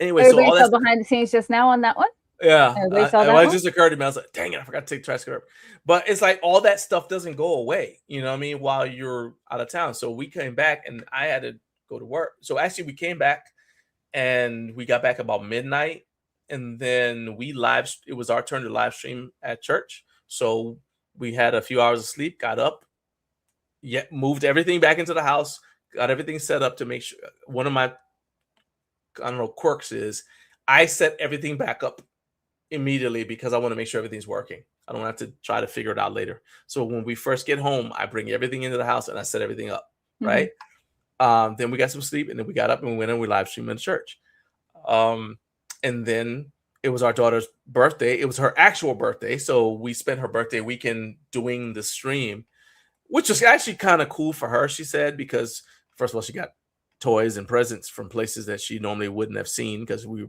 anyway, so all that behind the scenes just now on that one. Yeah, it just occurred to me. I was like, dang it, I forgot to take the trash curb. But it's like all that stuff doesn't go away, you know what I mean, while you're out of town. So we came back and I had to go to work. So actually we came back and we got back about midnight, and then it was our turn to live stream at church. So we had a few hours of sleep, got up, moved everything back into the house, got everything set up to make sure. One of my, quirks is I set everything back up immediately, because I want to make sure everything's working. I don't have to try to figure it out later. So when we first get home, I bring everything into the house and I set everything up, right? Then we got some sleep, and then we got up and we went and we live streamed in church. And then it was our daughter's birthday. It was her actual birthday. So we spent her birthday weekend doing the stream, which was actually kind of cool for her, she said, because first of all, she got toys and presents from places that she normally wouldn't have seen, because we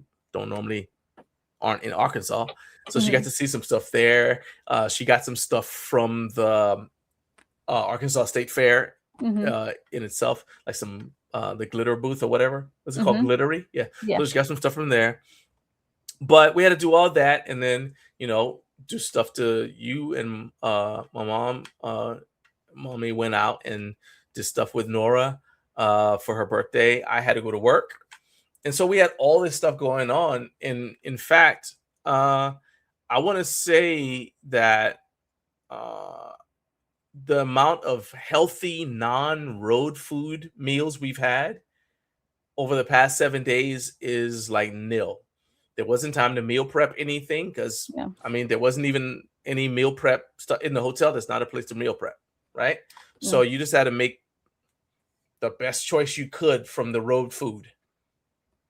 aren't in Arkansas. So she got to see some stuff there. She got some stuff from the Arkansas State Fair in itself, like some the glitter booth or whatever. What's it called? Glittery? Yeah. So she got some stuff from there. But we had to do all that, and then, do stuff to you and my mom. Mommy went out and did stuff with Nora for her birthday. I had to go to work. And so we had all this stuff going on. And in fact, I want to say that the amount of healthy non-road food meals we've had over the past 7 days is like nil. There wasn't time to meal prep anything, because there wasn't even any meal prep stuff in the hotel. There's not a place to meal prep, right? So you just had to make the best choice you could from the road food.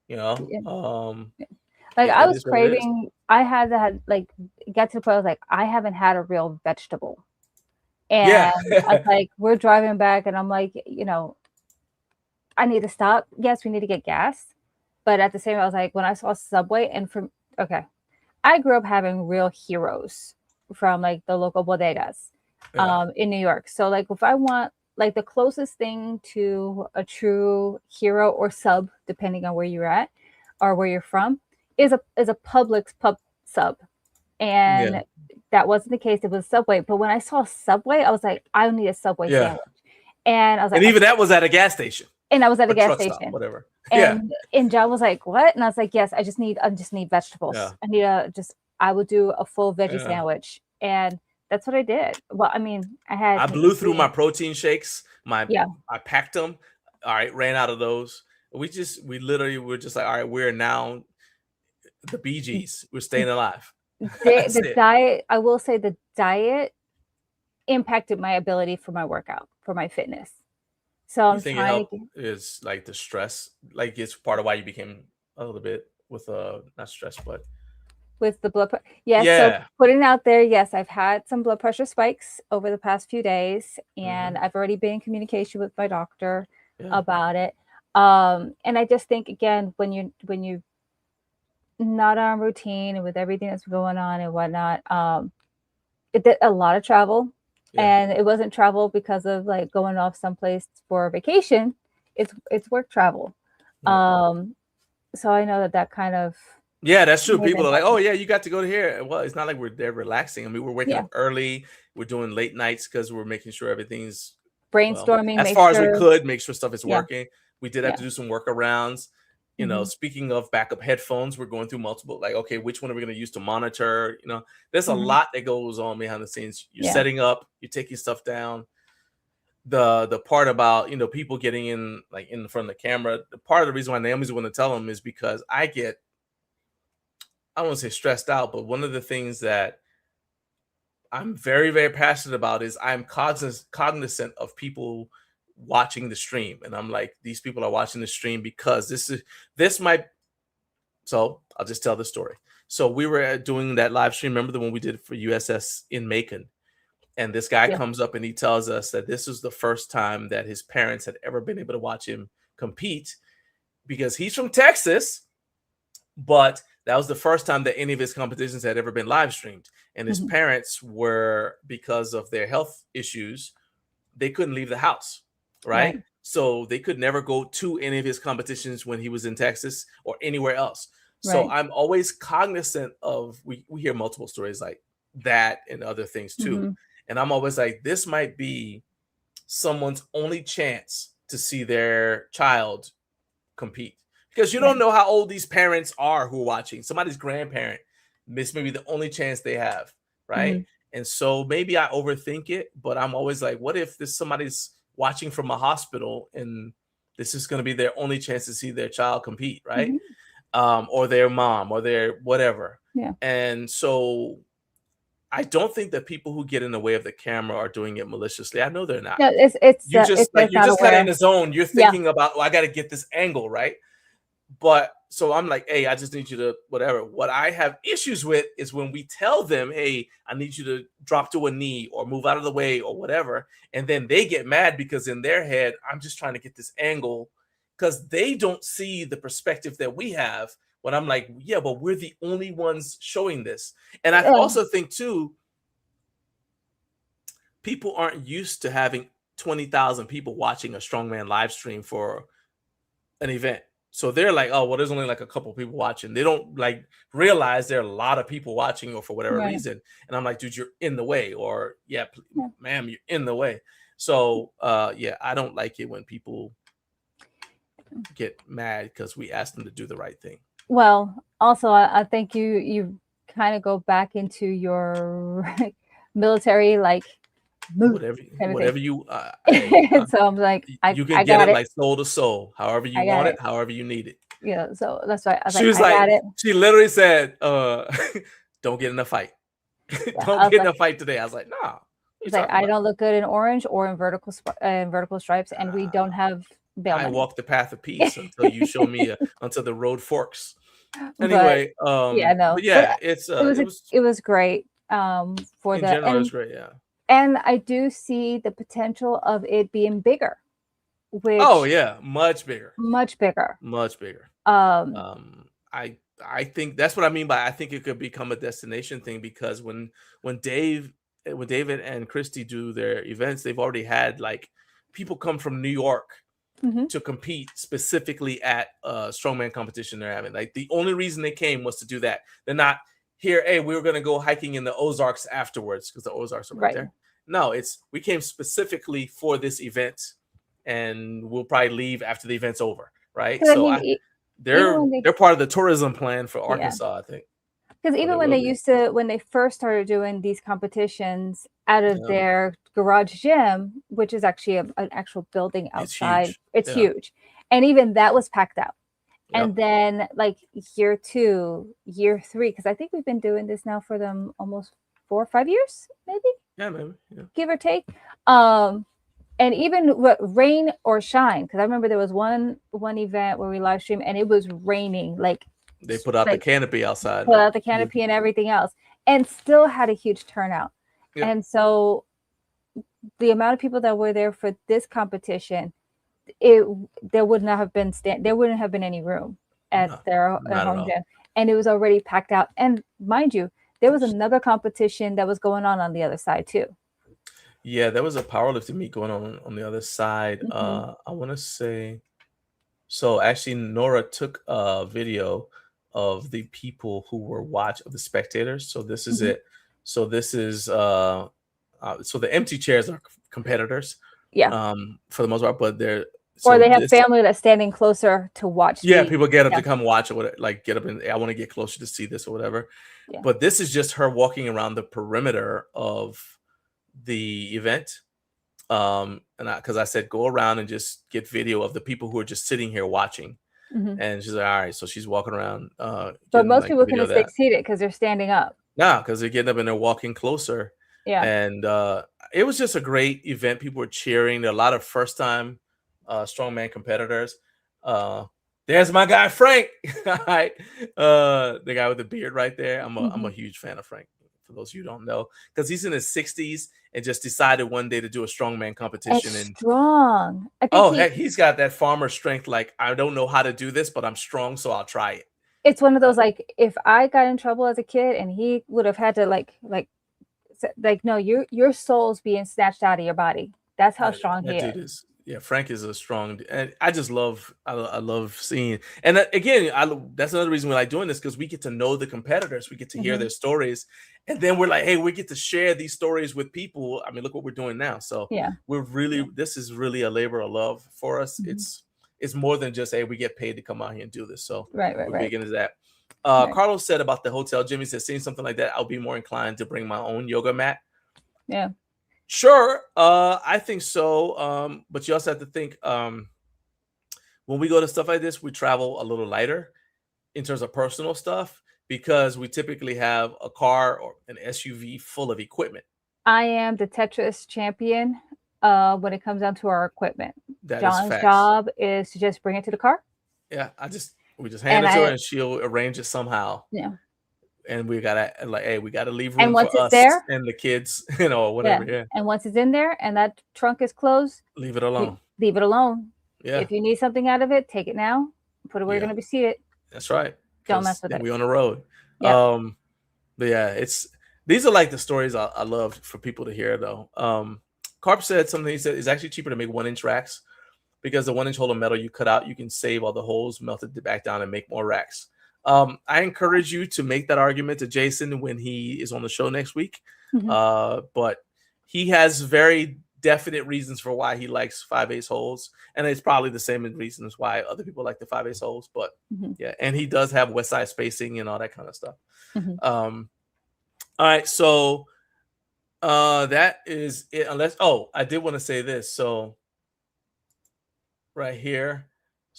I was craving. I had got to the point I was like, I haven't had a real vegetable, and I was like, we're driving back, and I'm like, I need to stop. Yes, we need to get gas, but at the same time, I was like, when I saw Subway, and I grew up having real heroes from like the local bodegas in New York. So like, if I want like the closest thing to a true hero or sub, depending on where you're at or where you're from, is a Publix pub sub. And that wasn't the case. It was Subway. But when I saw Subway, I was like, I need a Subway sandwich. And I was like, and even that was at a gas station. And I was at a gas station. Stop, whatever. And John was like, what? And I was like, yes, I just need vegetables. I would do a full veggie sandwich. And that's what I did. Well, I blew through my protein shakes. I packed them. All right, ran out of those. We literally were just like, all right, we're now the Bee Gees. We're staying alive. The diet, I will say, the diet impacted my ability for my workout, for my fitness. So I'm trying is like the stress, like it's part of why you became a little bit with not stress, but with the blood pressure. So putting it out there, yes, I've had some blood pressure spikes over the past few days, and I've already been in communication with my doctor about it. And I just think, again, when you not on routine and with everything that's going on and whatnot, it did a lot of travel. And it wasn't travel because of like going off someplace for vacation. It's work travel. So I know that kind of that's true. People are like, oh yeah, you got to go to here. Well, it's not like we're there relaxing. We're waking up early. We're doing late nights because we're making sure everything's brainstorming as far as we could, make sure stuff is working. We did have to do some workarounds. You know, speaking of backup headphones, we're going through multiple, like, okay, which one are we going to use to monitor? You know, there's a lot that goes on behind the scenes. You're setting up, you're taking stuff down. The part about, you know, people getting in, like, in front of the camera, the part of the reason why Naomi's want to tell them is because I don't want to say stressed out, but one of the things that I'm very, very passionate about is I'm cognizant of people watching the stream. And I'm like, these people are watching the stream because this might, so I'll just tell the story. So we were doing that live stream. Remember the one we did for USS in Macon? And this guy comes up and he tells us that this was the first time that his parents had ever been able to watch him compete, because he's from Texas, but that was the first time that any of his competitions had ever been live streamed. And his parents were, because of their health issues, they couldn't leave the house, right? So they could never go to any of his competitions when he was in Texas or anywhere else. So I'm always cognizant of, we hear multiple stories like that and other things too. And I'm always like, this might be someone's only chance to see their child compete, because you don't know how old these parents are who are watching. Somebody's grandparent, this may be the only chance they have, right? And so maybe I overthink it, but I'm always like, what if somebody's watching from a hospital and this is going to be their only chance to see their child compete, right? Or their mom or their whatever. And so I don't think that people who get in the way of the camera are doing it maliciously. I know they're not. No, You're just kind of in the zone. You're thinking about, well, I got to get this angle right. But so I'm like, hey, I just need you to whatever. What I have issues with is when we tell them, hey, I need you to drop to a knee or move out of the way or whatever. And then they get mad because in their head, I'm just trying to get this angle, because they don't see the perspective that we have. When I'm like, yeah, but we're the only ones showing this. And I also think too, people aren't used to having 20,000 people watching a strongman live stream for an event. So they're like, oh, well, there's only like a couple people watching. They don't like realize there are a lot of people watching, or for whatever reason. And I'm like, dude, you're in the way, or ma'am, you're in the way. So I don't like it when people get mad because we asked them to do the right thing. Well, also, I think you kind of go back into your military, like, whatever you so I'm like, you can get it like soul to soul, however you want it, however you need it. Yeah, so that's why she was like, she literally said, don't get in a fight. Don't get in a fight today. I was like, nah. It's like, I don't look good in orange or in vertical stripes, and we don't have bail money. I walk the path of peace until you show me until the road forks. Anyway, it was great. For in general, it was great, and I do see the potential of it being bigger. Which, much bigger. I think that's what I mean by, I think it could become a destination thing, because when David and Christy do their events, they've already had like people come from New York to compete specifically at a strongman competition they're having. Like the only reason they came was to do that. They're not here, hey, we were going to go hiking in the Ozarks afterwards because the Ozarks are right there. No, we came specifically for this event, and we'll probably leave after the event's over, right? So they're part of the tourism plan for Arkansas, I think. Because even when they first started doing these competitions out of their garage gym, which is actually an actual building outside, it's huge. And even that was packed out. And then like year 2, year 3, because I think we've been doing this now for them almost 4 or 5 years, maybe. Yeah, maybe. Give or take. And even rain or shine, because I remember there was one event where we live streamed and it was raining. Like they put out the canopy outside. Put out the canopy and everything else, and still had a huge turnout. And so the amount of people that were there for this competition, there would not have been there wouldn't have been any room at their home gym, and it was already packed out. And mind you, there was another competition that was going on the other side too. Yeah, there was a powerlifting meet going on the other side. I want to say, so actually Nora took a video of the people who were of the spectators. So this is it. So this is so the empty chairs are competitors. Yeah. For the most part, but Or they have family that's standing closer to watch. Yeah, people get up to come watch or whatever, like get up and I want to get closer to see this or whatever. Yeah. But this is just her walking around the perimeter of the event. And because I said go around and just get video of the people who are just sitting here watching. And she's like, all right, so she's walking around. But most people can stay seated because they're standing up. No, because they're getting up and they're walking closer. Yeah. And it was just a great event. People were cheering. There are a lot of first-time strongman competitors. There's my guy Frank, right? The guy with the beard right there. I'm a huge fan of Frank. For those of you who don't know, because he's in his 60s and just decided one day to do a strongman competition. And strong. Heck, he's got that farmer strength. Like, I don't know how to do this, but I'm strong, so I'll try it. It's one of those, like, if I got in trouble as a kid and he would have had to like no, your soul's being snatched out of your body. That's how strong he is. Yeah, Frank is a strong, and I just love, I love seeing, and again, that's another reason we like doing this, because we get to know the competitors, we get to hear their stories, and then we're like, hey, we get to share these stories with people. I mean, look what we're doing now. So we're really, this is really a labor of love for us. It's more than just, hey, we get paid to come out here and do this. So we're big into that. Carlos said about the hotel gym, he said, seeing something like that, I'll be more inclined to bring my own yoga mat. Yeah. Sure, I think so. But you also have to think, when we go to stuff like this, we travel a little lighter in terms of personal stuff, because we typically have a car or an SUV full of equipment. I am the Tetris champion when it comes down to our equipment. John's job is to just bring it to the car. Yeah, we just hand it to her and she'll arrange it somehow. Yeah. And we gotta hey, we gotta leave room for us there, and the kids, whatever. Yeah. And once it's in there and that trunk is closed, leave it alone. Leave it alone. Yeah. If you need something out of it, take it now. Put it where you're gonna be seated. That's right. Don't mess with it. We're on the road. Yeah. But yeah, these are like the stories I love for people to hear though. Carp said something. He said it's actually cheaper to make 1-inch racks, because the 1-inch hole of metal you cut out, you can save all the holes, melt it back down, and make more racks. I encourage you to make that argument to Jason when he is on the show next week. But he has very definite reasons for why he likes 5/8 holes, and it's probably the same reasons why other people like the 5/8 holes. But yeah, and he does have west side spacing and all that kind of stuff. All right, so that is it. Unless I did want to say this. So right here.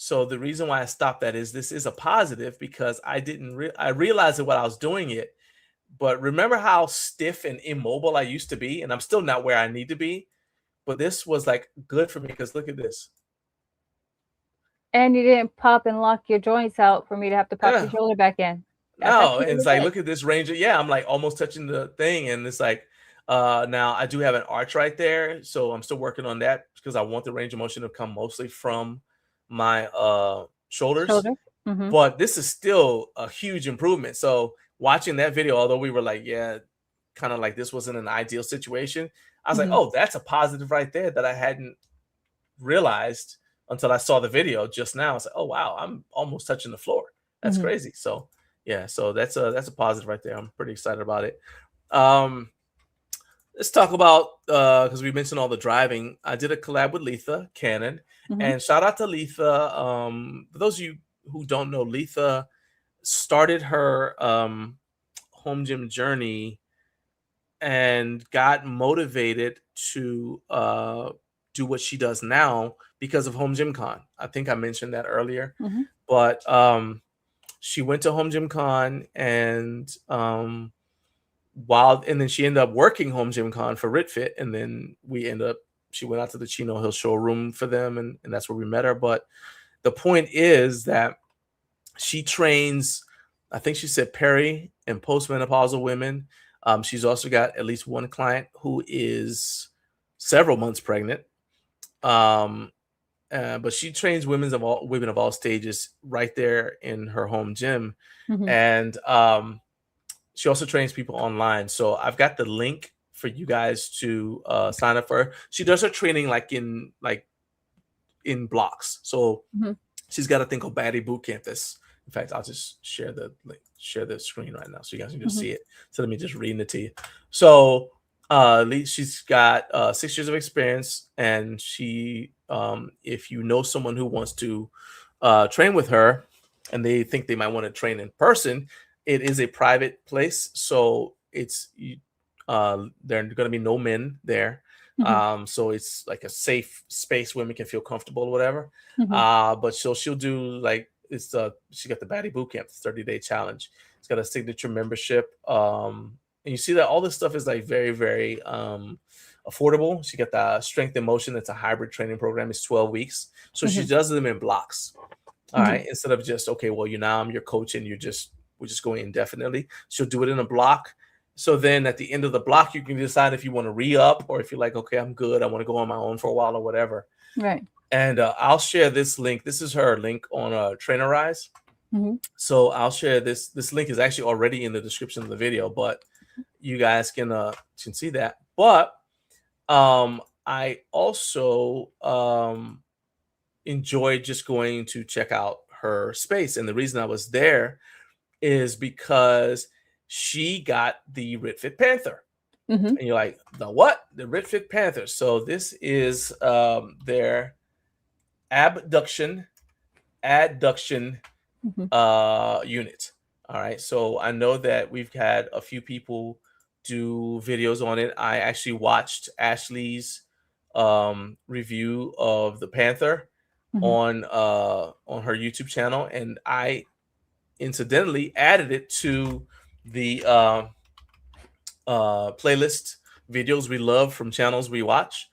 So the reason why I stopped that is this is a positive, because I realized it while I was doing it. But remember how stiff and immobile I used to be, and I'm still not where I need to be. But this was like good for me, because look at this. And you didn't pop and lock your joints out for me to have to pop your shoulder back in. No, and it's like, look at this range. Yeah, I'm like almost touching the thing, and it's like, now I do have an arch right there, so I'm still working on that, because I want the range of motion to come mostly from my shoulders. But this is still a huge improvement. So watching that video, although we were like, yeah, kind of like this wasn't an ideal situation, I was like, oh, that's a positive right there that I hadn't realized until I saw the video just now. I was like, oh wow, I'm almost touching the floor. That's crazy. So yeah, so that's a positive right there. I'm pretty excited about it. Let's talk about, because we mentioned all the driving. I did a collab with Letha Cannon, and shout out to Letha. For those of you who don't know, Letha started her home gym journey and got motivated to do what she does now because of Home Gym Con. I think I mentioned that earlier, but she went to Home Gym Con, and then she ended up working Home Gym Con for RitFit, and then she went out to the Chino Hill showroom for them, and that's where we met her. But the point is that she trains, I think she said peri and postmenopausal women. She's also got at least one client who is several months pregnant. But she trains women of all stages right there in her home gym. And she also trains people online. So I've got the link for you guys to sign up for her. She does her training in blocks. So she's got a thing called Baddie Bootcamp. In fact, I'll just share the link, share the screen right now so you guys can just see it. So let me just read it to you. So she's got 6 years of experience, and she if you know someone who wants to train with her and they think they might want to train in person, it is a private place. So it's there are going to be no men there. So it's like a safe space, women can feel comfortable or whatever. But she'll do like she got the Baddie Boot Camp, 30-day challenge. It's got a signature membership. And you see that all this stuff is like very, very affordable. She got the Strength in Motion. It's a hybrid training program. It's 12 weeks. So she does them in blocks. All right. Instead of just, okay, well, now I'm your coach and we're just going indefinitely. She'll do it in a block. So then at the end of the block, you can decide if you want to re-up or if you're like, okay, I'm good. I want to go on my own for a while or whatever. Right. And I'll share this link. This is her link on Trainerize. So I'll share this. This link is actually already in the description of the video, but you guys can see that. But I also enjoyed just going to check out her space. And the reason I was there is because she got the Rit-Fit Panther. And you're like, the what? The Rit-Fit Panther. So this is their abduction, adduction unit. All right. So I know that we've had a few people do videos on it. I actually watched Ashley's review of the Panther on her YouTube channel, and I incidentally added it to the playlist videos we love from channels we watch.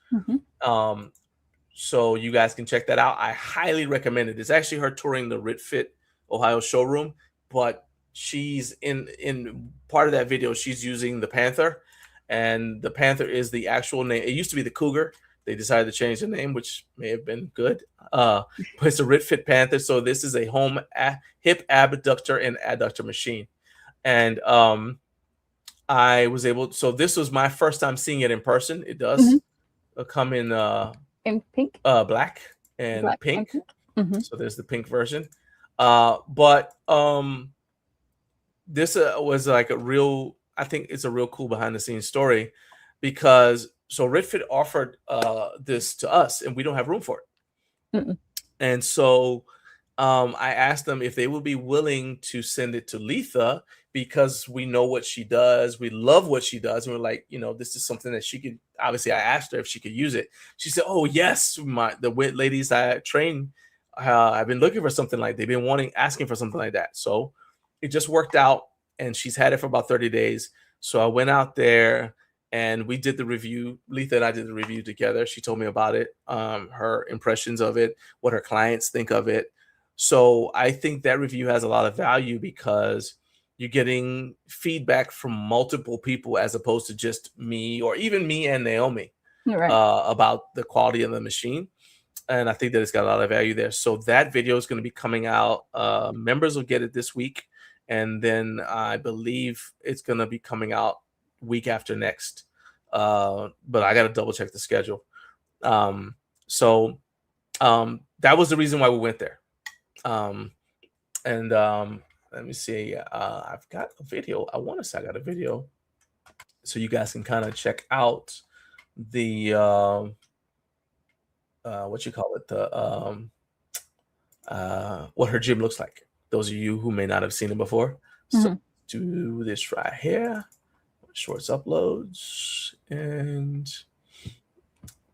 So you guys can check that out. I highly recommend it. It's actually her touring the Rit-Fit Ohio showroom, but she's in part of that video, she's using the Panther, and the Panther is the actual name. It used to be the Cougar. They decided to change the name, which may have been good. But it's a Rit-Fit Panther. So this is a home hip abductor and adductor machine. And I was able, so this was my first time seeing it in person. It does come in pink, black and pink. So there's the pink version. But this was like I think it's a real cool behind the scenes story, because so Rit-Fit offered this to us and we don't have room for it. And so I asked them if they would be willing to send it to Letha, because we know what she does. We love what she does. And we're like, this is something that she could, obviously I asked her if she could use it. She said, oh yes, the ladies I train, I've been looking for something like, they've been asking for something like that. So it just worked out, and she's had it for about 30 days. So I went out there and we did the review. Letha and I did the review together. She told me about it, her impressions of it, what her clients think of it. So I think that review has a lot of value because you're getting feedback from multiple people as opposed to just me, or even me and Naomi, about the quality of the machine. And I think that it's got a lot of value there. So that video is going to be coming out. Members will get it this week. And then I believe it's going to be coming out week after next. But I got to double check the schedule. So that was the reason why we went there. Let me see. I've got a video. I want to say I got a video, so you guys can kind of check out the what you call it, the what her gym looks like. Those of you who may not have seen it before. So do this right here. Shorts uploads and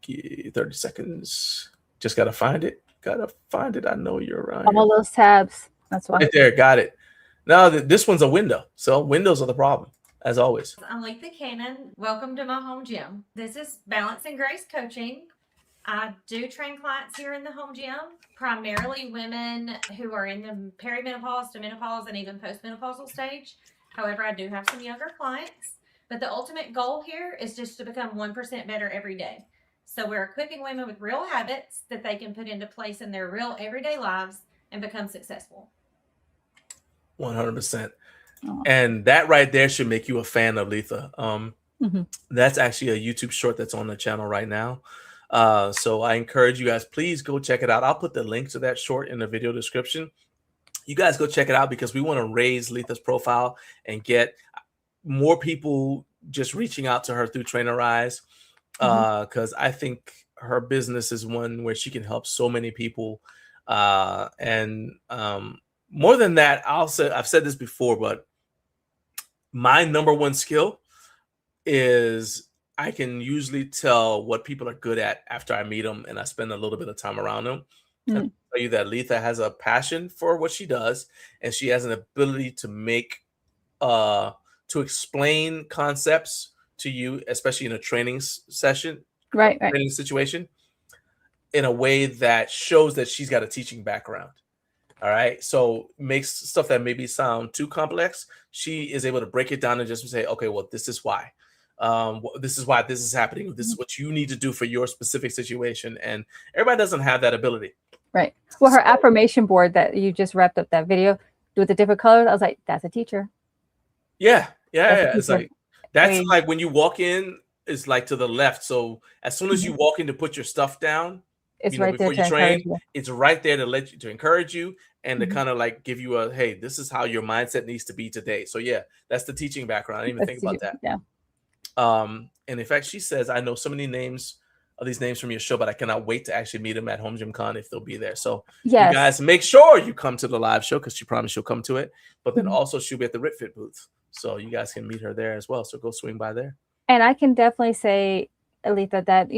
30 seconds. Just gotta find it. I know you're right. All those tabs. That's why. Right there, got it. Now this one's a window, so windows are the problem, as always. I'm Letha Cannon. Welcome to my home gym. This is Balance and Grace Coaching. I do train clients here in the home gym, primarily women who are in the perimenopause to menopause and even postmenopausal stage. However, I do have some younger clients. But the ultimate goal here is just to become 1% better every day. So we're equipping women with real habits that they can put into place in their real everyday lives and become successful. 100%. And that right there should make you a fan of Letha. That's actually a YouTube short that's on the channel right now. So I encourage you guys, please go check it out. I'll put the link to that short in the video description. You guys go check it out, because we want to raise Letha's profile and get more people just reaching out to her through Trainerize. Because I think her business is one where she can help so many people. And more than that, I've said this before, but my number one skill is I can usually tell what people are good at after I meet them and I spend a little bit of time around them. And I'll tell you that Letha has a passion for what she does, and she has an ability to make to explain concepts to you, especially in a training session, training situation, in a way that shows that she's got a teaching background. All right. So makes stuff that maybe sound too complex. She is able to break it down and just say, okay, well, this is why. This is why this is happening. This is what you need to do for your specific situation. And everybody doesn't have that ability. Right. Well, her affirmation board that you just wrapped up that video with the different colors, I was like, that's a teacher. Yeah. It's like, that's like when you walk in, it's like to the left. So as soon as you walk in to put your stuff down, it's right there before you train, it's right there to encourage you and to kind of like give you a, hey, this is how your mindset needs to be today. So yeah, that's the teaching background. I didn't even think about that. Yeah. And in fact, she says, I know so many names of these names from your show, but I cannot wait to actually meet them at Home Gym Con if they'll be there. So you guys make sure you come to the live show because she promised she'll come to it. But then also she'll be at the RitFit booth. So you guys can meet her there as well. So go swing by there. And I can definitely say, Letha, that,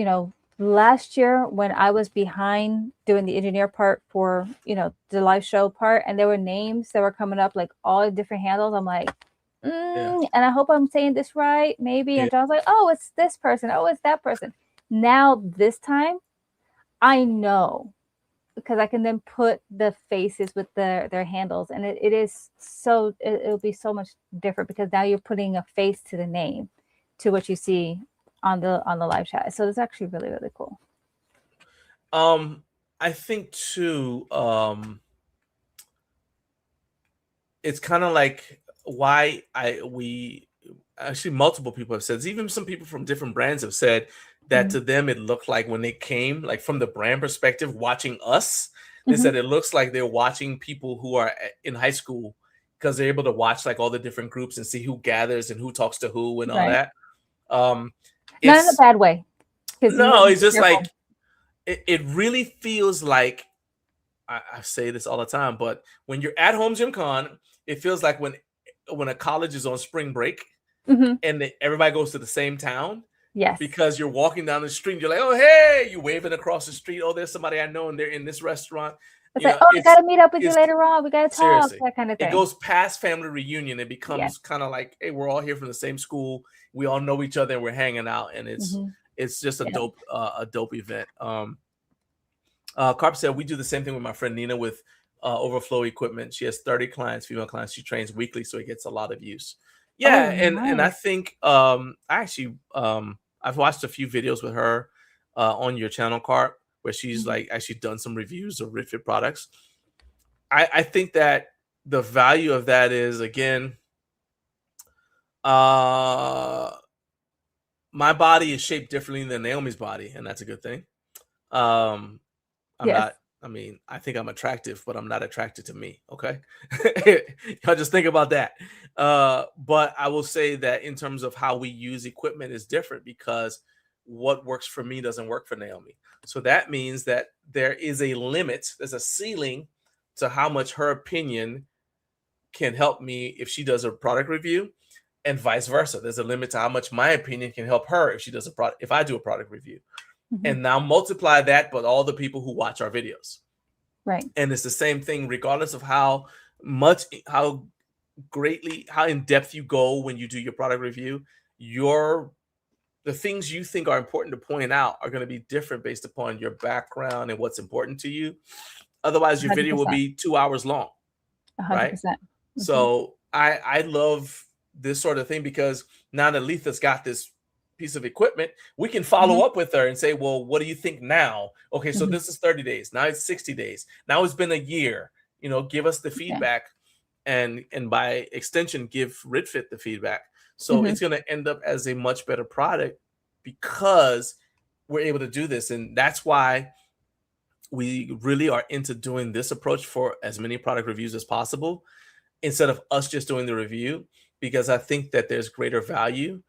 last year when I was behind doing the engineer part for, the live show part, and there were names that were coming up, like all different handles. I'm like, and I hope I'm saying this right, maybe. And John's like, oh, it's this person. Oh, it's that person. Now this time, I know because I can then put the faces with their handles, and it is so it'll be so much different because now you're putting a face to the name, to what you see on the live chat. So it's actually really, really cool. I think too, it's kind of like why we actually multiple people have said this, even some people from different brands have said that to them it looked like when they came, like from the brand perspective, watching us, they said it looks like they're watching people who are in high school because they're able to watch like all the different groups and see who gathers and who talks to who and all that. Not in a bad way. No, it's just like it really feels like I say this all the time, but when you're at Home Gym Con, it feels like when a college is on spring break and everybody goes to the same town. Yes. Because you're walking down the street, and you're like, oh, hey, you're waving across the street. Oh, there's somebody I know, and they're in this restaurant. It's like, oh, we got to meet up with you later on. We got to talk, seriously, that kind of thing. It goes past family reunion. It becomes kind of like, hey, we're all here from the same school. We all know each other, and we're hanging out, and it's just a dope event. Carp said we do the same thing with my friend Nina with Overflow equipment. She has 30 clients, female clients. She trains weekly, so it gets a lot of use. Yeah, and I think I've watched a few videos with her on your channel, Carp, where she's like actually done some reviews of RitFit products. I think that the value of that is, again, my body is shaped differently than Naomi's body, and that's a good thing. I'm not, I think I'm attractive, but I'm not attracted to me. Okay. Y'all just think about that. But I will say that in terms of how we use equipment is different because what works for me doesn't work for Naomi. So that means that there is a limit, there's a ceiling to how much her opinion can help me if she does a product review, and vice versa. There's a limit to how much my opinion can help her if she does if I do a product review. And now multiply that, but all the people who watch our videos. Right. And it's the same thing, regardless of how in depth you go when you do your product review, the things you think are important to point out are going to be different based upon your background and what's important to you. Otherwise, your 100%. Video will be 2 hours long. 100%. Right? So I love this sort of thing because now that Letha's got this piece of equipment, we can follow up with her and say, well, what do you think now? Okay, so this is 30 days. Now it's 60 days. Now it's been a year. Give us the feedback and by extension, give RitFit the feedback. So it's going to end up as a much better product because we're able to do this. And that's why we really are into doing this approach for as many product reviews as possible instead of us just doing the review, because I think that there's greater value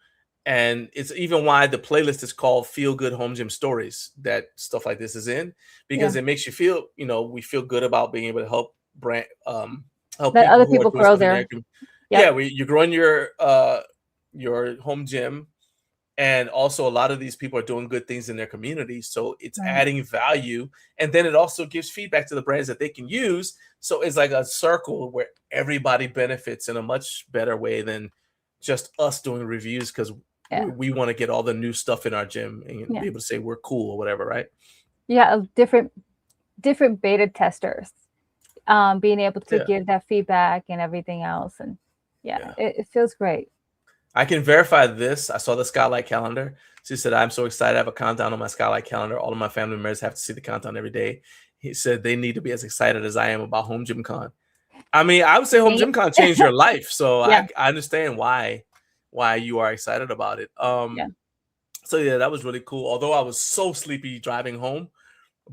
And it's even why the playlist is called Feel Good Home Gym Stories, that stuff like this is in, because it makes you feel, we feel good about being able to help help Let people other who are people doing grow stuff in their their. community. Yep. Yeah, you're growing your home gym, and also a lot of these people are doing good things in their community, so it's Right. adding value, and then it also gives feedback to the brands that they can use. So it's like a circle where everybody benefits in a much better way than just us doing reviews, because we want to get all the new stuff in our gym and be able to say we're cool or whatever, right? Yeah, of different beta testers, being able to give that feedback and everything else, and it feels great. I can verify this. I saw the Skylight calendar. She said, "I'm so excited. I have a countdown on my Skylight calendar. All of my family members have to see the countdown every day." He said they need to be as excited as I am about Home Gym Con. I mean, I would say Home Gym Con changed your life, so I understand why you are excited about it. So yeah, that was really cool. Although I was so sleepy driving home,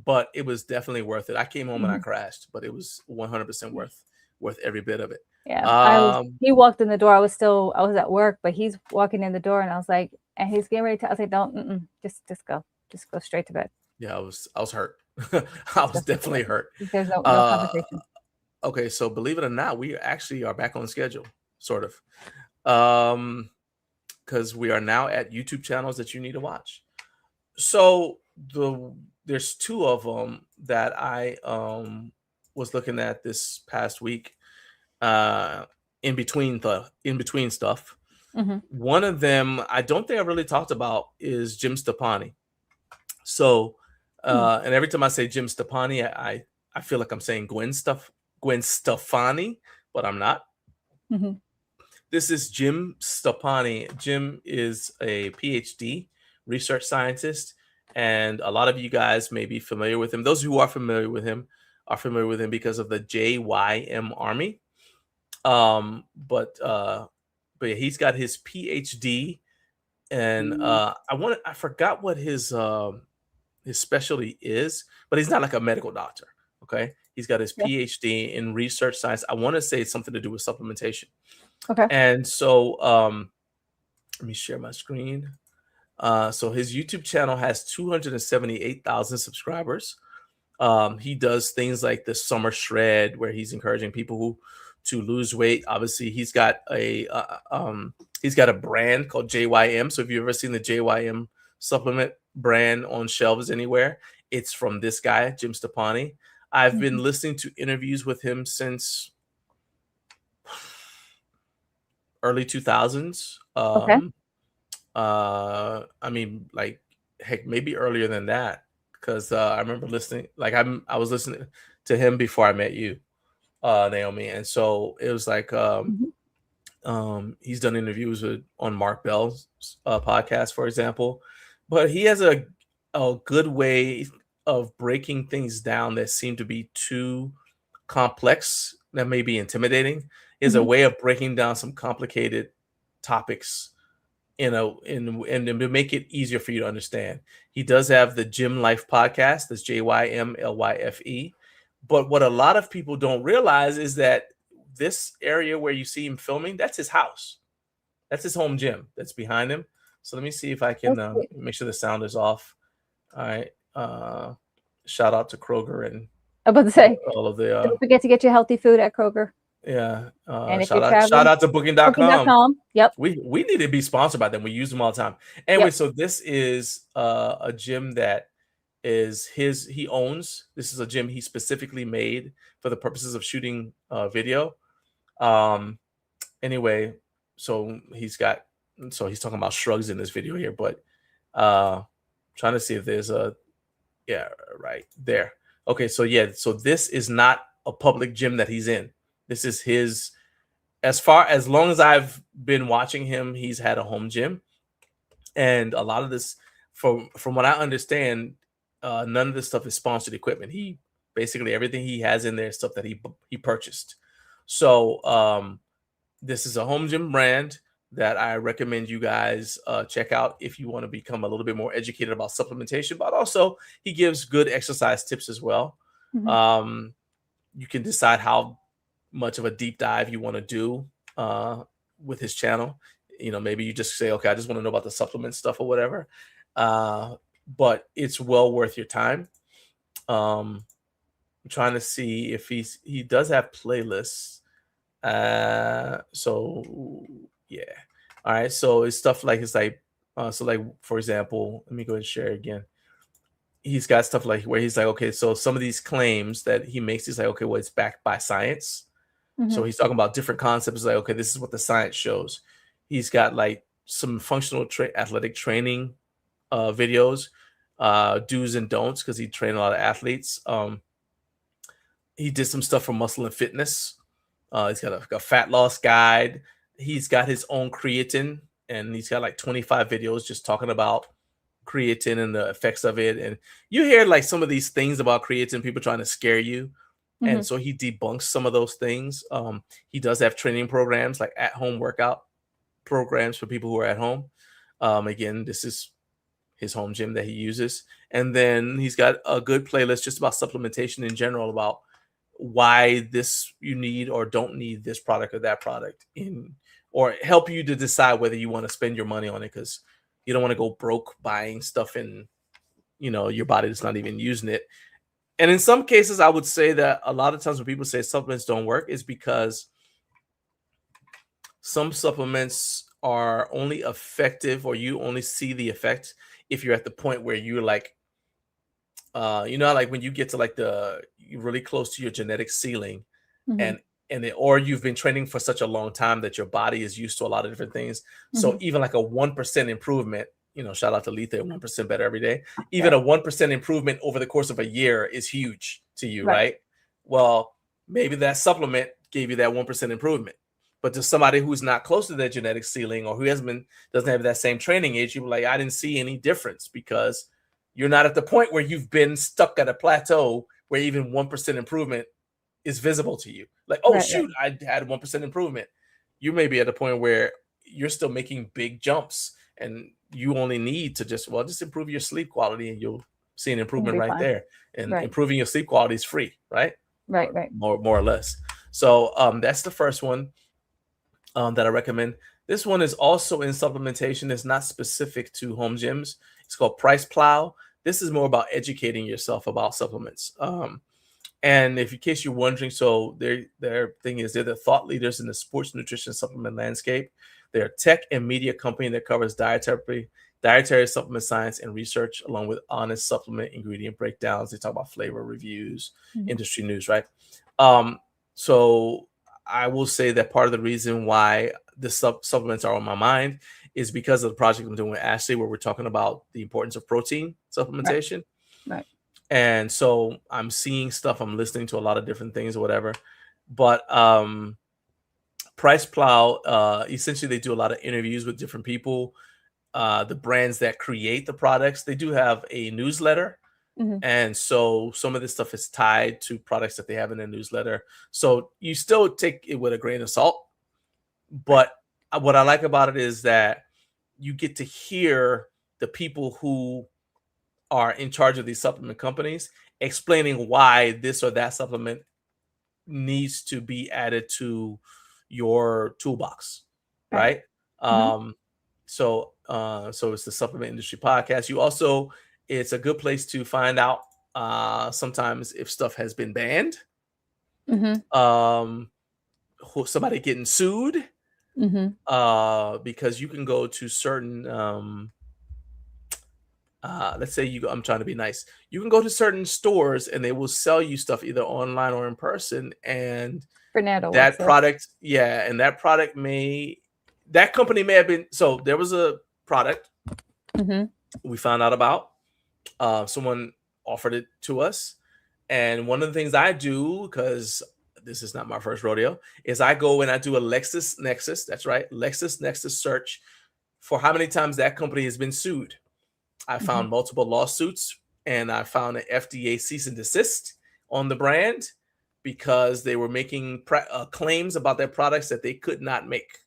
but it was definitely worth it. I came home and I crashed, but it was 100% worth every bit of it. Yeah, he walked in the door. I was at work, but he's walking in the door, and I was like, and he's getting ready to. I was like, don't, just go straight to bed. Yeah, I was hurt. I was definitely hurt. There's no conversation. Okay, so believe it or not, we actually are back on schedule, sort of, because we are now at YouTube channels that you need to watch. So there's two of them that I was looking at this past week. In between stuff. One of them I don't think I really talked about is Jim Stepani. So and every time I say Jim Stepani, I feel like I'm saying Gwen Stefani, but I'm not. This is Jim Stepani. Jim is a PhD research scientist, and a lot of you guys may be familiar with him. Those who are familiar with him because of the JYM Army. But yeah, he's got his PhD, and I forgot what his specialty is, but he's not like a medical doctor. Okay, he's got his PhD in research science. I want to say it's something to do with supplementation. Okay, and so let me share my screen. So his YouTube channel has 278,000 subscribers. He does things like the summer shred, where he's encouraging people to lose weight. Obviously, he's got a brand called JYM. So if you've ever seen the JYM supplement brand on shelves anywhere, it's from this guy, Jim Stepani. I've been listening to interviews with him since early 2000s. I mean, like, heck, maybe earlier than that, because I remember listening. Like, I was listening to him before I met you, Naomi, and so it was like he's done interviews on Mark Bell's podcast, for example, but he has a good way of breaking things down that seem to be too complex, that may be intimidating. Is a way of breaking down some complicated topics and to make it easier for you to understand. He does have the Gym Life podcast. That's JYMLYFE. But what a lot of people don't realize is that this area where you see him filming, that's his house. That's his home gym that's behind him. So let me see if I can make sure the sound is off. All right. Shout out to Kroger and I'm about to say, all of the don't forget to get your healthy food at Kroger. Yeah. And if shout out to Booking.com. Booking.com. Yep. We need to be sponsored by them. We use them all the time. Anyway, so this is a gym that is he owns. This is a gym he specifically made for the purposes of shooting video. Anyway, so he's talking about shrugs in this video here, but trying to see if there's right there. Okay, so this is not a public gym that he's in. This is his, as long as I've been watching him, he's had a home gym. And a lot of this, from what I understand, none of this stuff is sponsored equipment. He basically, everything he has in there is stuff that he purchased. So this is a home gym brand that I recommend you guys check out if you want to become a little bit more educated about supplementation, but also he gives good exercise tips as well. You can decide how much of a deep dive you want to do with his channel. maybe you just say, okay, I just want to know about the supplement stuff or whatever. But it's well worth your time. I'm trying to see if he does have playlists. So yeah. All right. So it's stuff like for example, let me go ahead and share again. He's got stuff like where he's like, okay, so some of these claims that he makes, he's like, okay, well, it's backed by science. So he's talking about different concepts. Like, okay, this is what the science shows. He's got like some functional athletic training videos, do's and don'ts, because he trained a lot of athletes. He did some stuff for muscle and fitness. He's got a fat loss guide. He's got his own creatine, and he's got like 25 videos just talking about creatine and the effects of it. And you hear like some of these things about creatine, people trying to scare you. And so he debunks some of those things. He does have training programs, like at-home workout programs for people who are at home. Again, this is his home gym that he uses. And then he's got a good playlist just about supplementation in general, about why you need or don't need this product or that product, or help you to decide whether you want to spend your money on it, because you don't want to go broke buying stuff in your body that's not even using it. And in some cases, I would say that a lot of times when people say supplements don't work, is because some supplements are only effective, or you only see the effect if you're at the point where you're like, like when you get to like you're really close to your genetic ceiling, or you've been training for such a long time that your body is used to a lot of different things. So even like a 1% improvement, shout out to Letha, 1% better every day. Even a 1% improvement over the course of a year is huge to you, right? Well, maybe that supplement gave you that 1% improvement. But to somebody who's not close to their genetic ceiling, or who doesn't have that same training age, you're like, I didn't see any difference, because you're not at the point where you've been stuck at a plateau where even 1% improvement is visible to you. Like, oh, shoot, I had 1% improvement. You may be at a point where you're still making big jumps, and you only need to just improve your sleep quality, and you'll see an improvement right there. And improving your sleep quality is free, right? Right. More or less. So that's the first one that I recommend. This one is also in supplementation. It's not specific to home gyms. It's called Price Plow. This is more about educating yourself about supplements. And in case you're wondering, so their thing is they're the thought leaders in the sports nutrition supplement landscape. They're a tech and media company that covers dietary supplement science and research, along with honest supplement ingredient breakdowns. They talk about flavor reviews, industry news, right? So I will say that part of the reason why the supplements are on my mind is because of the project I'm doing with Ashley, where we're talking about the importance of protein supplementation. Right. And so I'm seeing stuff, I'm listening to a lot of different things or whatever. But Price Plow, essentially they do a lot of interviews with different people, the brands that create the products. They do have a newsletter. And so some of this stuff is tied to products that they have in their newsletter. So you still take it with a grain of salt. But what I like about it is that you get to hear the people who are in charge of these supplement companies explaining why this or that supplement needs to be added to your toolbox, right? So it's the Supplement Industry Podcast. It's a good place to find out sometimes if stuff has been banned, somebody getting sued, because you can go to certain let's say I'm trying to be nice. You can go to certain stores and they will sell you stuff either online or in person, and that product, and that company may have been. So there was a product we found out about. Someone offered it to us, and one of the things I do, because this is not my first rodeo, is I go and I do a LexisNexis. That's right, LexisNexis search for how many times that company has been sued. I found multiple lawsuits, and I found an FDA cease and desist on the brand because they were making claims about their products that they could not make.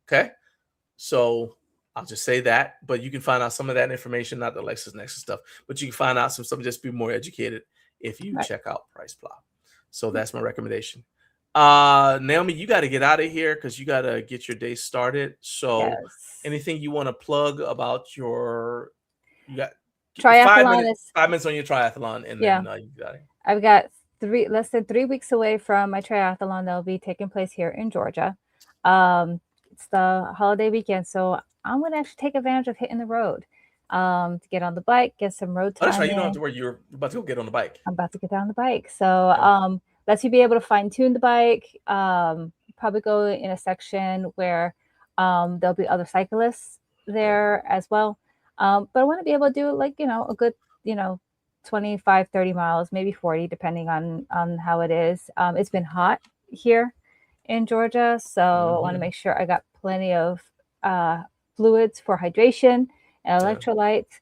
Okay, so I'll just say that, but you can find out some of that information, not the LexisNexis stuff, but you can find out some stuff, just be more educated if you check out Price Plow. So that's my recommendation. Naomi, you got to get out of here because you got to get your day started. So, Yes. anything you want to plug about your? You got Triathlon is 5 minutes on your triathlon, and yeah. then you got it. I've got less than 3 weeks away from my triathlon that will be taking place here in Georgia. It's the holiday weekend, so I'm gonna actually take advantage of hitting the road to get on the bike, get some road Oh, that's time right. You don't have in. to worry. You're about to go get on the bike. I'm about to get on the bike, so lets you be able to fine tune the bike. Probably go in a section where there'll be other cyclists there as well. But I want to be able to do like a good 25, 30 miles, maybe 40, depending on how it is. It's been hot here in Georgia, so I want to make sure I got plenty of fluids for hydration and electrolytes.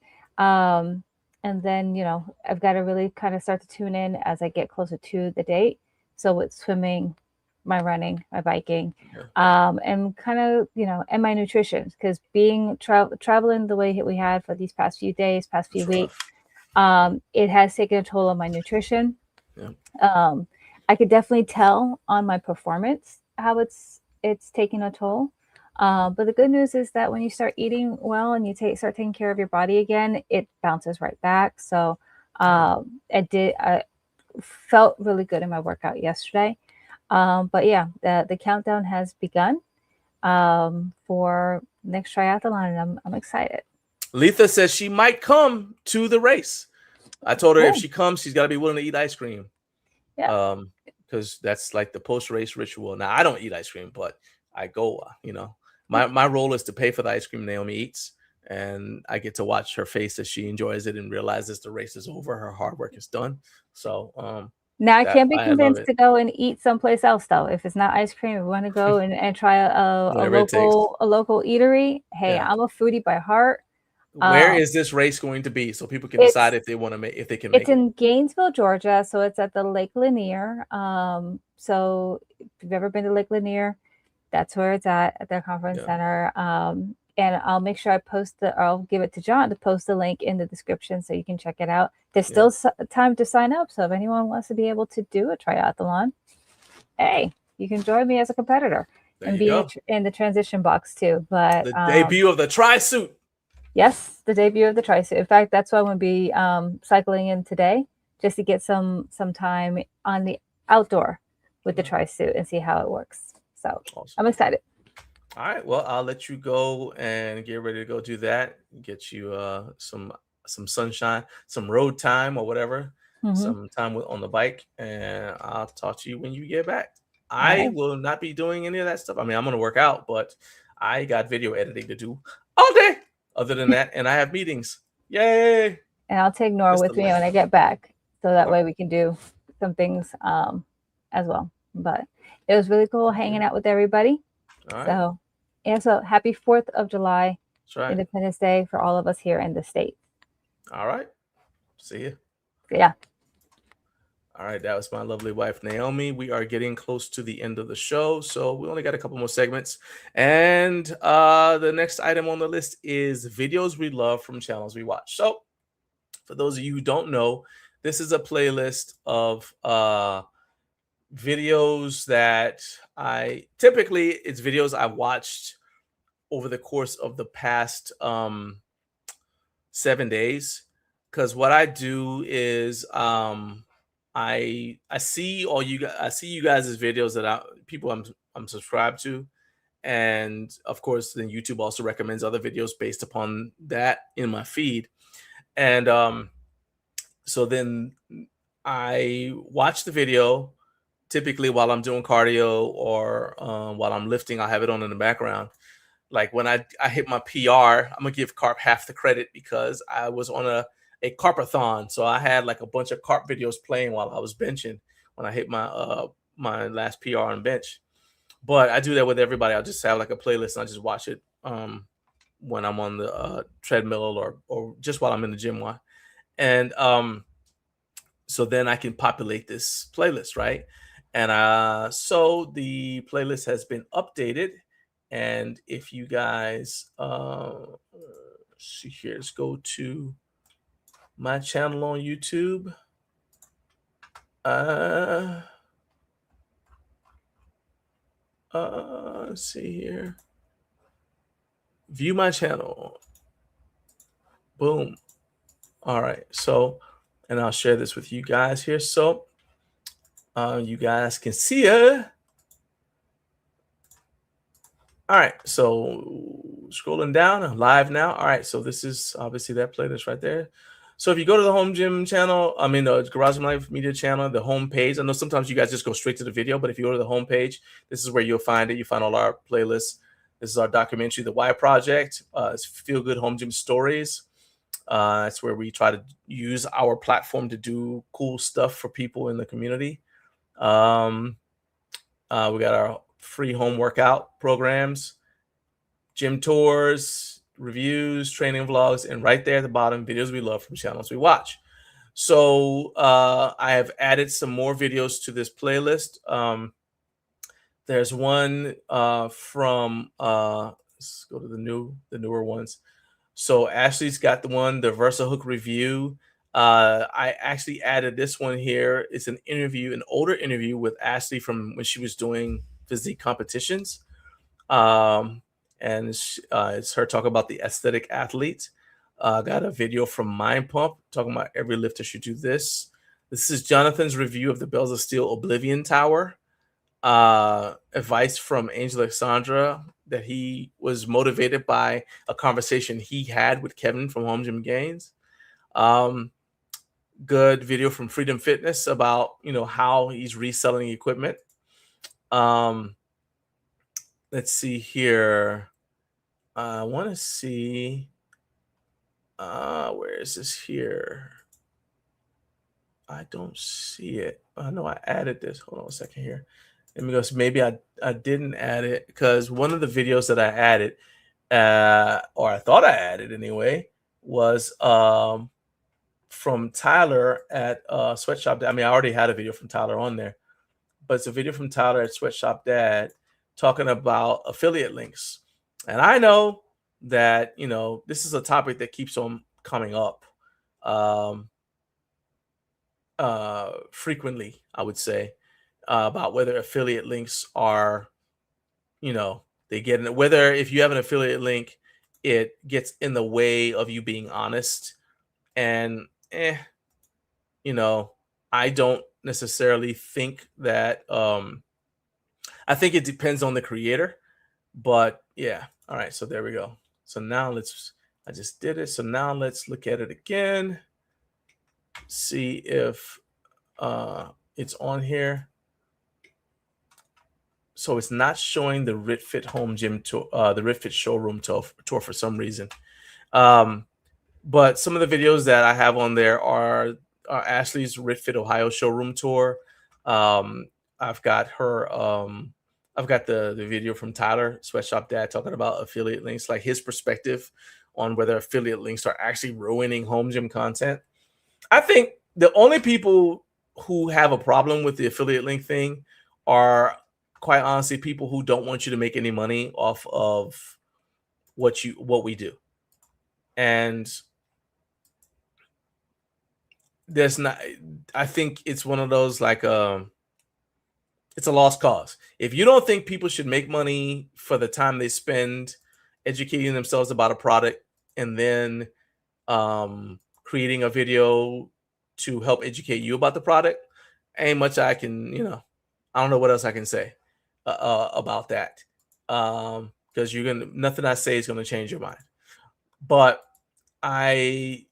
And then, I've got to really kind of start to tune in as I get closer to the date. So with swimming, my running, my biking, and kind of, and my nutrition, because being traveling the way we had for these past few days, past few weeks, it has taken a toll on my nutrition. I could definitely tell on my performance how it's taking a toll. But the good news is that when you start eating well and you start taking care of your body again, it bounces right back. So I felt really good in my workout yesterday. But yeah, the countdown has begun for next triathlon, and I'm excited. Letha says she might come to the race. I told her if she comes, she's got to be willing to eat ice cream. Yeah. Because that's like the post-race ritual. Now, I don't eat ice cream, but I go, my role is to pay for the ice cream Naomi eats, and I get to watch her face as she enjoys it and realizes the race is over, her hard work is done. So now I can't be convinced to go and eat someplace else though. If it's not ice cream, if we want to go and try a local eatery, hey, I'm a foodie by heart. Where is this race going to be so people can decide if they want to make make it? It's in Gainesville, Georgia, so it's at the Lake Lanier. So if you've ever been to Lake Lanier, that's where it's at the conference center. And I'll make sure I'll give it to John to post the link in the description so you can check it out. There's still time to sign up. So if anyone wants to be able to do a triathlon, hey, you can join me as a competitor and be in the transition box too. But the debut of the tri-suit. Yes, the debut of the tri-suit. In fact, that's why I'm going to be cycling in today, just to get some time on the outdoor with the tri-suit and see how it works. So I'm excited. All right, well, I'll let you go and get ready to go do that. Get you some sunshine, some road time or whatever, some time on the bike, and I'll talk to you when you get back. I will not be doing any of that stuff. I mean, I'm going to work out, but I got video editing to do all day. Other than that, and I have meetings. Yay! And I'll take Nora with me when I get back, so that way we can do some things as well. But it was really cool hanging out with everybody. So happy 4th of July, Independence Day for all of us here in the States. All right. See you. Yeah. All right, that was my lovely wife, Naomi. We are getting close to the end of the show, so we only got a couple more segments. And the next item on the list is videos we love from channels we watch. So for those of you who don't know, this is a playlist of videos that it's videos I watched over the course of the past 7 days. Because what I do is I see you guys' videos that I'm subscribed to, and of course then YouTube also recommends other videos based upon that in my feed, and so then I watch the video typically while I'm doing cardio or while I'm lifting. I'll have it on in the background. Like when I hit my PR, I'm gonna give Carp half the credit because I was on a carpathon, so I had like a bunch of carp videos playing while I was benching when I hit my my last PR on bench. But I do that with everybody. I'll just have like a playlist and I just watch it when I'm on the treadmill or just while I'm in the gym. And so then I can populate this playlist, right? And so the playlist has been updated. And if you guys see here, let's go to my channel on YouTube. Let's see here. View my channel. Boom. All right. So, and I'll share this with you guys here. So, you guys can see it. All right. So, scrolling down, I'm live now. All right. So, this is obviously that playlist right there. So if you go to the Home Gym channel, I mean the Garage Gym Life Media channel, the home page. I know sometimes you guys just go straight to the video, but if you go to the home page, this is where you'll find it. You find all our playlists. This is our documentary, The Why Project. It's Feel Good Home Gym Stories. It's where we try to use our platform to do cool stuff for people in the community. We got our free home workout programs, gym tours, reviews, training vlogs, and right there at the bottom, videos we love from channels we watch. So I have added some more videos to this playlist. There's one from let's go to the newer ones. So Ashley's got the one, the Versa Hook review. I actually added this one here. It's an interview, an older interview with Ashley from when she was doing physique competitions. And it's her talking about the aesthetic athlete. Got a video from Mind Pump talking about every lifter should do this. This is Jonathan's review of the Bells of Steel Oblivion Tower. Advice from Angel Alexandra that he was motivated by a conversation he had with Kevin from Home Gym Gains. Good video from Freedom Fitness about how he's reselling equipment. Let's see here. I want to see. Where is this here? I don't see it. I know I added this. Hold on a second here. Let me go. So maybe I didn't add it because one of the videos that I added, or I thought I added anyway, was from Tyler at Sweatshop Dad. I mean, I already had a video from Tyler on there, but it's a video from Tyler at Sweatshop Dad talking about affiliate links. And I know that, this is a topic that keeps on coming up frequently, I would say, about whether affiliate links are, they get in, whether if you have an affiliate link, it gets in the way of you being honest. And, I don't necessarily think that, I think it depends on the creator, but yeah. All right. So there we go. So now I just did it. So now let's look at it again. See if it's on here. So it's not showing the RitFit Home Gym tour, the RitFit showroom tour for some reason. But some of the videos that I have on there are Ashley's RitFit Ohio showroom tour. I've got her. I've got the video from Tyler Sweatshop Dad talking about affiliate links, like his perspective on whether affiliate links are actually ruining home gym content. I think the only people who have a problem with the affiliate link thing are, quite honestly, people who don't want you to make any money off of what we do. And there's not, I think it's one of those like it's a lost cause. If you don't think people should make money for the time they spend educating themselves about a product and then creating a video to help educate you about the product, ain't much I can, I don't know what else I can say about that. Because nothing I say is gonna change your mind. But only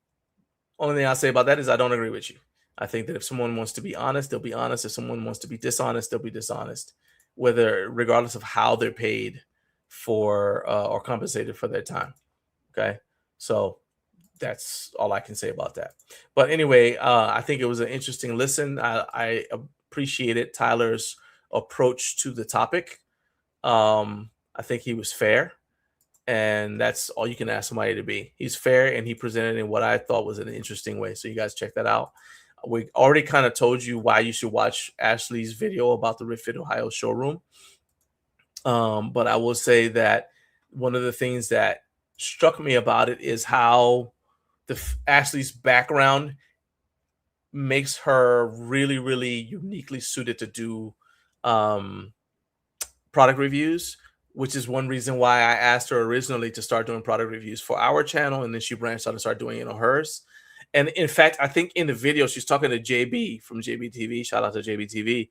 thing I'll say about that is I don't agree with you. I think that if someone wants to be honest, they'll be honest. If someone wants to be dishonest, they'll be dishonest, regardless of how they're paid for or compensated for their time. Okay, so that's all I can say about that. But anyway, I think it was an interesting listen. I appreciated Tyler's approach to the topic. I think he was fair. And that's all you can ask somebody to be. He's fair, and he presented in what I thought was an interesting way. So you guys check that out. We already kind of told you why you should watch Ashley's video about the RitFit Ohio showroom. But I will say that one of the things that struck me about it is how Ashley's background makes her really, really uniquely suited to do product reviews, which is one reason why I asked her originally to start doing product reviews for our channel, and then she branched out and started doing it on hers. And in fact, I think in the video she's talking to JB from JB TV. Shout out to JB TV,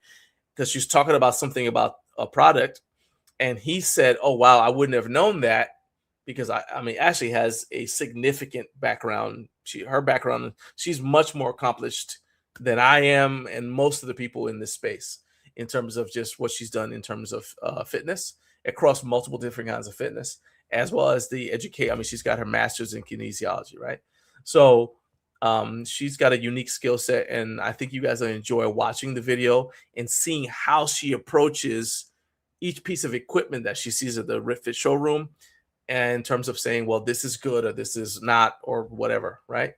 because she's talking about something about a product, and he said, "Oh wow, I wouldn't have known that." Because I mean, Ashley has a significant background. Her background, she's much more accomplished than I am, and most of the people in this space, in terms of just what she's done in terms of fitness across multiple different kinds of fitness, as well as the educate. I mean, she's got her master's in kinesiology, right? So she's got a unique skill set, and I think you guys will enjoy watching the video and seeing how she approaches each piece of equipment that she sees at the RitFit showroom, and in terms of saying, well, this is good or this is not, or whatever, right?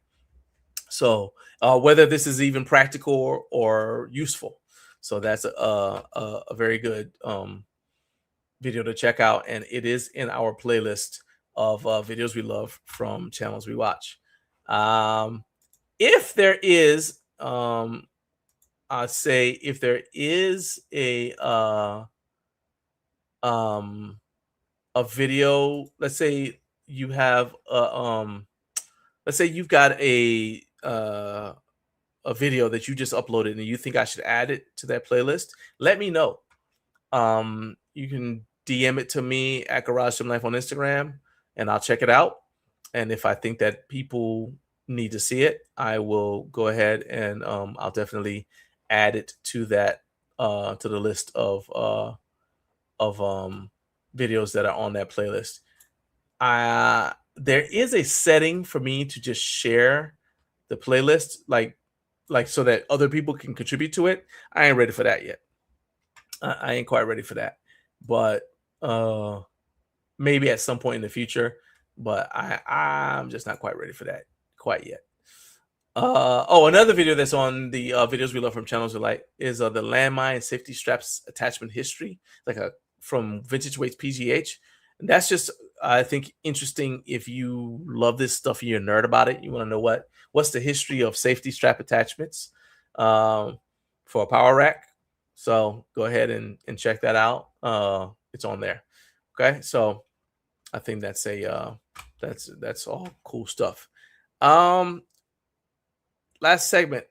So whether this is even practical or useful. So that's a very good video to check out, and it is in our playlist of videos we love from channels we watch. If there is, I'd say if there is a video, let's say you have let's say you've got a video that you just uploaded and you think I should add it to that playlist, let me know. You can DM it to me at Garage Gym Life on Instagram, and I'll check it out. And if I think that people need to see it, I will go ahead and I'll definitely add it to that to the list of videos that are on that playlist. There is a setting for me to just share the playlist, like so that other people can contribute to it. I ain't ready for that yet. I ain't quite ready for that, but maybe at some point in the future. But I'm just not quite ready for that quite yet. Another video that's on the videos we love from channels we like is the landmine safety straps attachment history, like from Vintage Weights PGH. And that's just, I think, interesting if you love this stuff and you're a nerd about it. You want to know what's the history of safety strap attachments for a power rack. So go ahead and check that out. It's on there. Okay, so I think that's that's all cool stuff. Last segment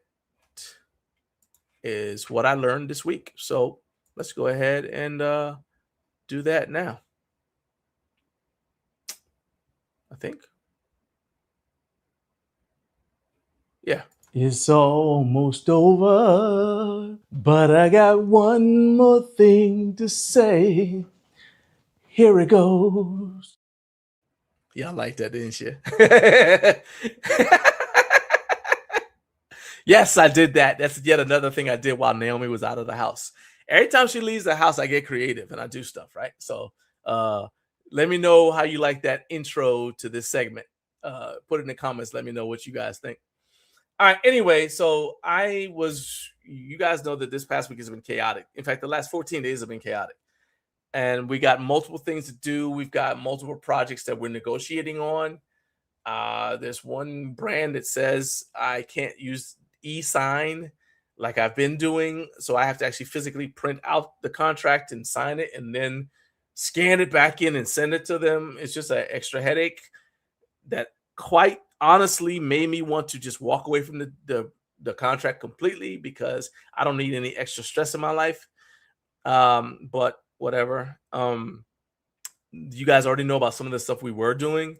is what I learned this week. So let's go ahead and do that now. I think. Yeah. It's almost over, but I got one more thing to say. Here it goes. Y'all like that, didn't you? Yes, I did that. That's yet another thing I did while Naomi was out of the house. Every time she leaves the house, I get creative and I do stuff, right? So let me know how you like that intro to this segment. Put it in the comments. Let me know what you guys think. All right. Anyway, so you guys know that this past week has been chaotic. In fact, the last 14 days have been chaotic. And we got multiple things to do. We've got multiple projects that we're negotiating on. There's one brand that says I can't use e-sign like I've been doing. So I have to actually physically print out the contract and sign it and then scan it back in and send it to them. It's just an extra headache that quite honestly made me want to just walk away from the contract completely, because I don't need any extra stress in my life. But whatever. You guys already know about some of the stuff we were doing.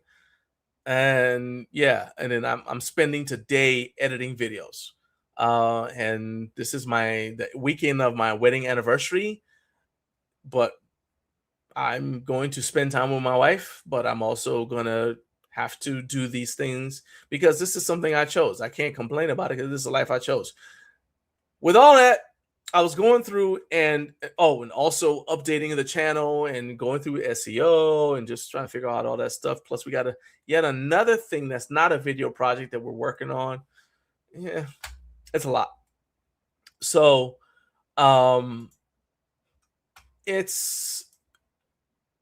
And yeah, and then I'm spending today editing videos. And this is the weekend of my wedding anniversary, but I'm going to spend time with my wife, but I'm also gonna have to do these things because this is something I chose. I can't complain about it because this is the life I chose. With all that, I was going through and also updating the channel and going through SEO and just trying to figure out all that stuff. Plus, we got yet another thing that's not a video project that we're working on. Yeah, it's a lot. So, it's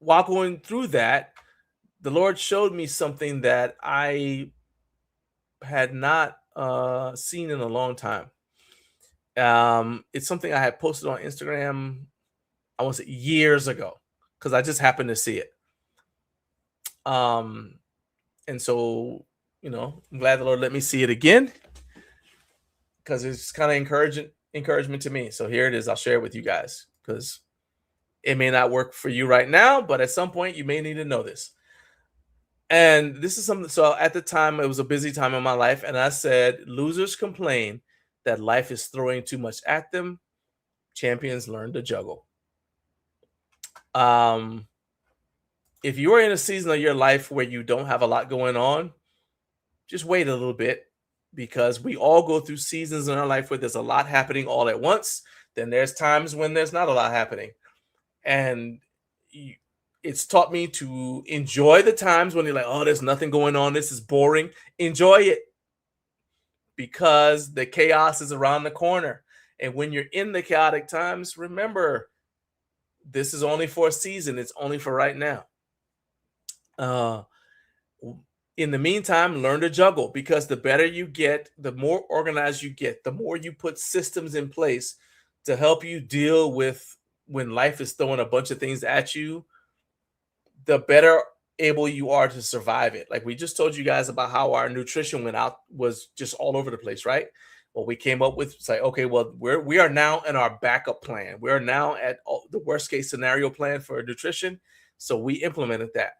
while going through that, the Lord showed me something that I had not seen in a long time. It's something I had posted on Instagram I want to say years ago, because I just happened to see it. And so, you know, I'm glad the Lord let me see it again, because it's kind of encouragement to me. So here it is. I'll share it with you guys, because it may not work for you right now, but at some point you may need to know this. And this is something. So at the time, it was a busy time in my life, and I said, losers complain that life is throwing too much at them. Champions learn to juggle. If you are in a season of your life where you don't have a lot going on, just wait a little bit, because we all go through seasons in our life where there's a lot happening all at once. Then there's times when there's not a lot happening. And it's taught me to enjoy the times when you're like, oh, there's nothing going on, this is boring. Enjoy it, because the chaos is around the corner. And when you're in the chaotic times, remember, this is only for a season. It's only for right now. In the meantime, learn to juggle, because the better you get, the more organized you get, the more you put systems in place to help you deal with when life is throwing a bunch of things at you, the better able you are to survive it. Like we just told you guys about how our nutrition was just all over the place, right? Well, we came up with, say, okay, well, we are now in our backup plan. We are now at the worst case scenario plan for nutrition. So we implemented that.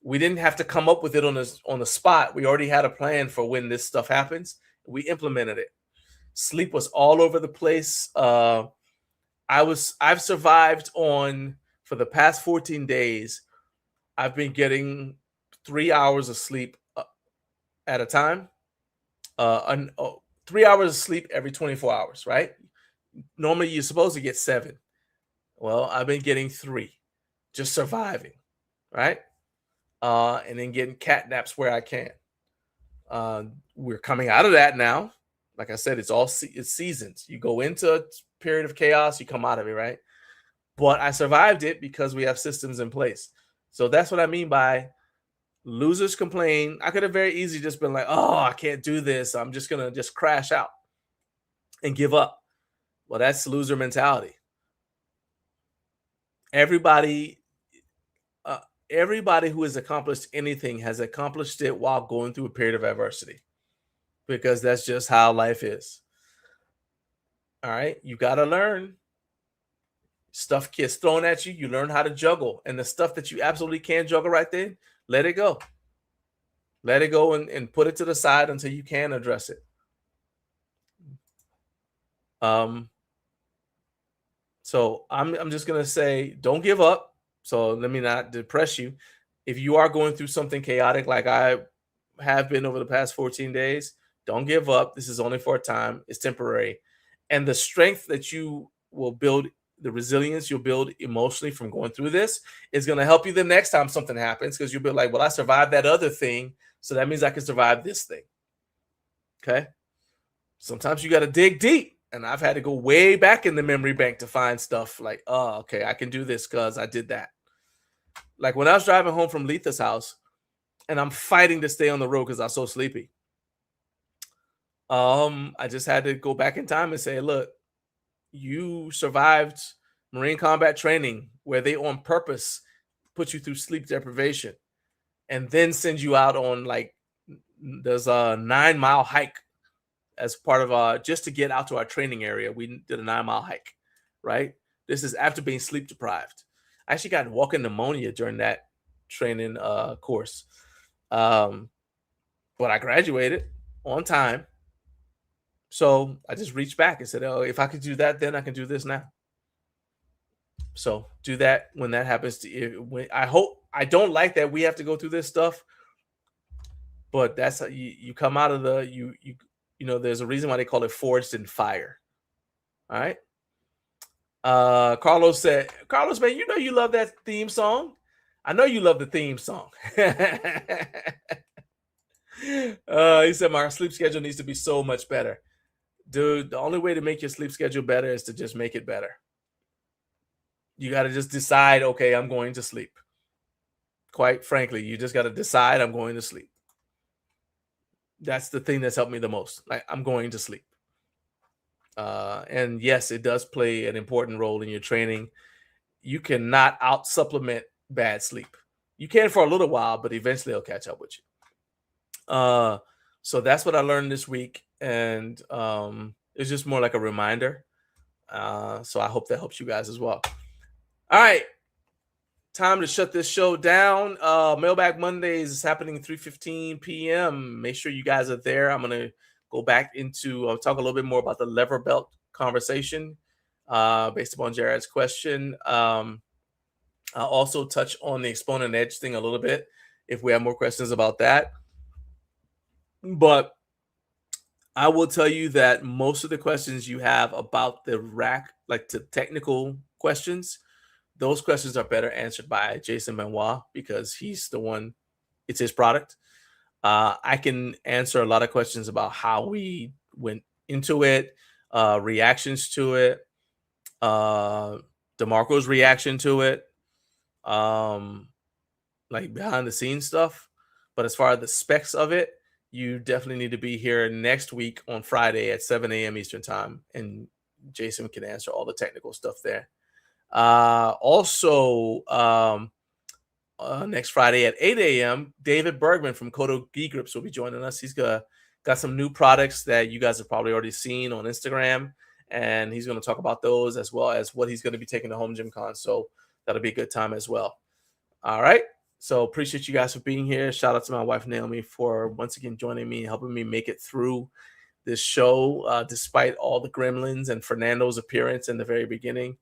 We didn't have to come up with it on the spot. We already had a plan for when this stuff happens. We implemented it. Sleep was all over the place. I've survived on, for the past 14 days, I've been getting 3 hours of sleep at a time. 3 hours of sleep every 24 hours, right? Normally you're supposed to get 7. Well, I've been getting 3, just surviving, right? And then getting cat naps where I can. We're coming out of that now. Like I said, it's seasons. You go into a period of chaos, you come out of it, right? But I survived it because we have systems in place. So that's what I mean by losers complain. I could have very easily just been like, oh, I can't do this. I'm just going to just crash out and give up. Well, that's loser mentality. Everybody who has accomplished anything has accomplished it while going through a period of adversity, because that's just how life is. All right. You got to learn. Stuff gets thrown at you. You learn how to juggle. And the stuff that you absolutely can't juggle right then, let it go. Let it go and put it to the side until you can address it. So I'm just going to say, don't give up. So let me not depress you. If you are going through something chaotic like I have been over the past 14 days, don't give up. This is only for a time. It's temporary. And the strength that you will build, the resilience you'll build emotionally from going through this, is going to help you the next time something happens, because you'll be like, well, I survived that other thing, so that means I can survive this thing. Okay? Sometimes you got to dig deep. And I've had to go way back in the memory bank to find stuff like, oh, okay, I can do this because I did that. Like when I was driving home from Letha's house, and I'm fighting to stay on the road because I was so sleepy. I just had to go back in time and say, look, you survived Marine combat training where they on purpose put you through sleep deprivation and then send you out on, like, there's a 9-mile hike as part of just to get out to our training area. We did a 9-mile hike, right? This is after being sleep deprived. I actually got walking pneumonia during that training course. But I graduated on time. So I just reached back and said, oh, if I could do that, then I can do this now. So do that when that happens to you. I don't like that we have to go through this stuff, but that's how you come out of you know, there's a reason why they call it forged in fire. All right. Carlos said, Carlos, man, you know you love that theme song. I know you love the theme song. He said, my sleep schedule needs to be so much better. Dude, the only way to make your sleep schedule better is to just make it better. You got to just decide, okay, I'm going to sleep. Quite frankly, you just got to decide I'm going to sleep. That's the thing that's helped me the most. Like, I'm going to sleep. And yes, it does play an important role in your training. you cannot out supplement bad sleep. You can for a little while, but eventually it'll catch up with you. So that's what I learned this week, and it's just more like a reminder. So I hope that helps you guys as well. All right, time to shut this show down. Mailbag Mondays is happening 3:15 p.m. Make sure you guys are there. I'm gonna go back into talk a little bit more about the lever belt conversation based upon Jared's question. I'll also touch on the exponent edge thing a little bit if we have more questions about that. But I will tell you that most of the questions you have about the rack, like the technical questions, those questions are better answered by Jason Benoit because he's the one, it's his product. I can answer a lot of questions about how we went into it, reactions to it, DeMarco's reaction to it, like behind the scenes stuff. But as far as the specs of it, you definitely need to be here next week on Friday at 7 a.m. Eastern time, and Jason can answer all the technical stuff there. Also, next Friday at 8 a.m., David Bergman from Kodo Gi Grips will be joining us. He's got some new products that you guys have probably already seen on Instagram, and he's going to talk about those as well as what he's going to be taking to Home Gym Con. So that'll be a good time as well. All right. So appreciate you guys for being here. Shout out to my wife, Naomi, for once again joining me, helping me make it through this show, despite all the gremlins and Fernando's appearance in the very beginning.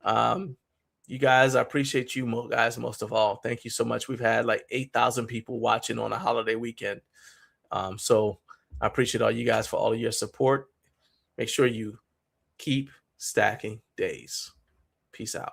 You guys, I appreciate you guys most of all. Thank you so much. We've had like 8,000 people watching on a holiday weekend. So I appreciate all you guys for all of your support. Make sure you keep stacking days. Peace out.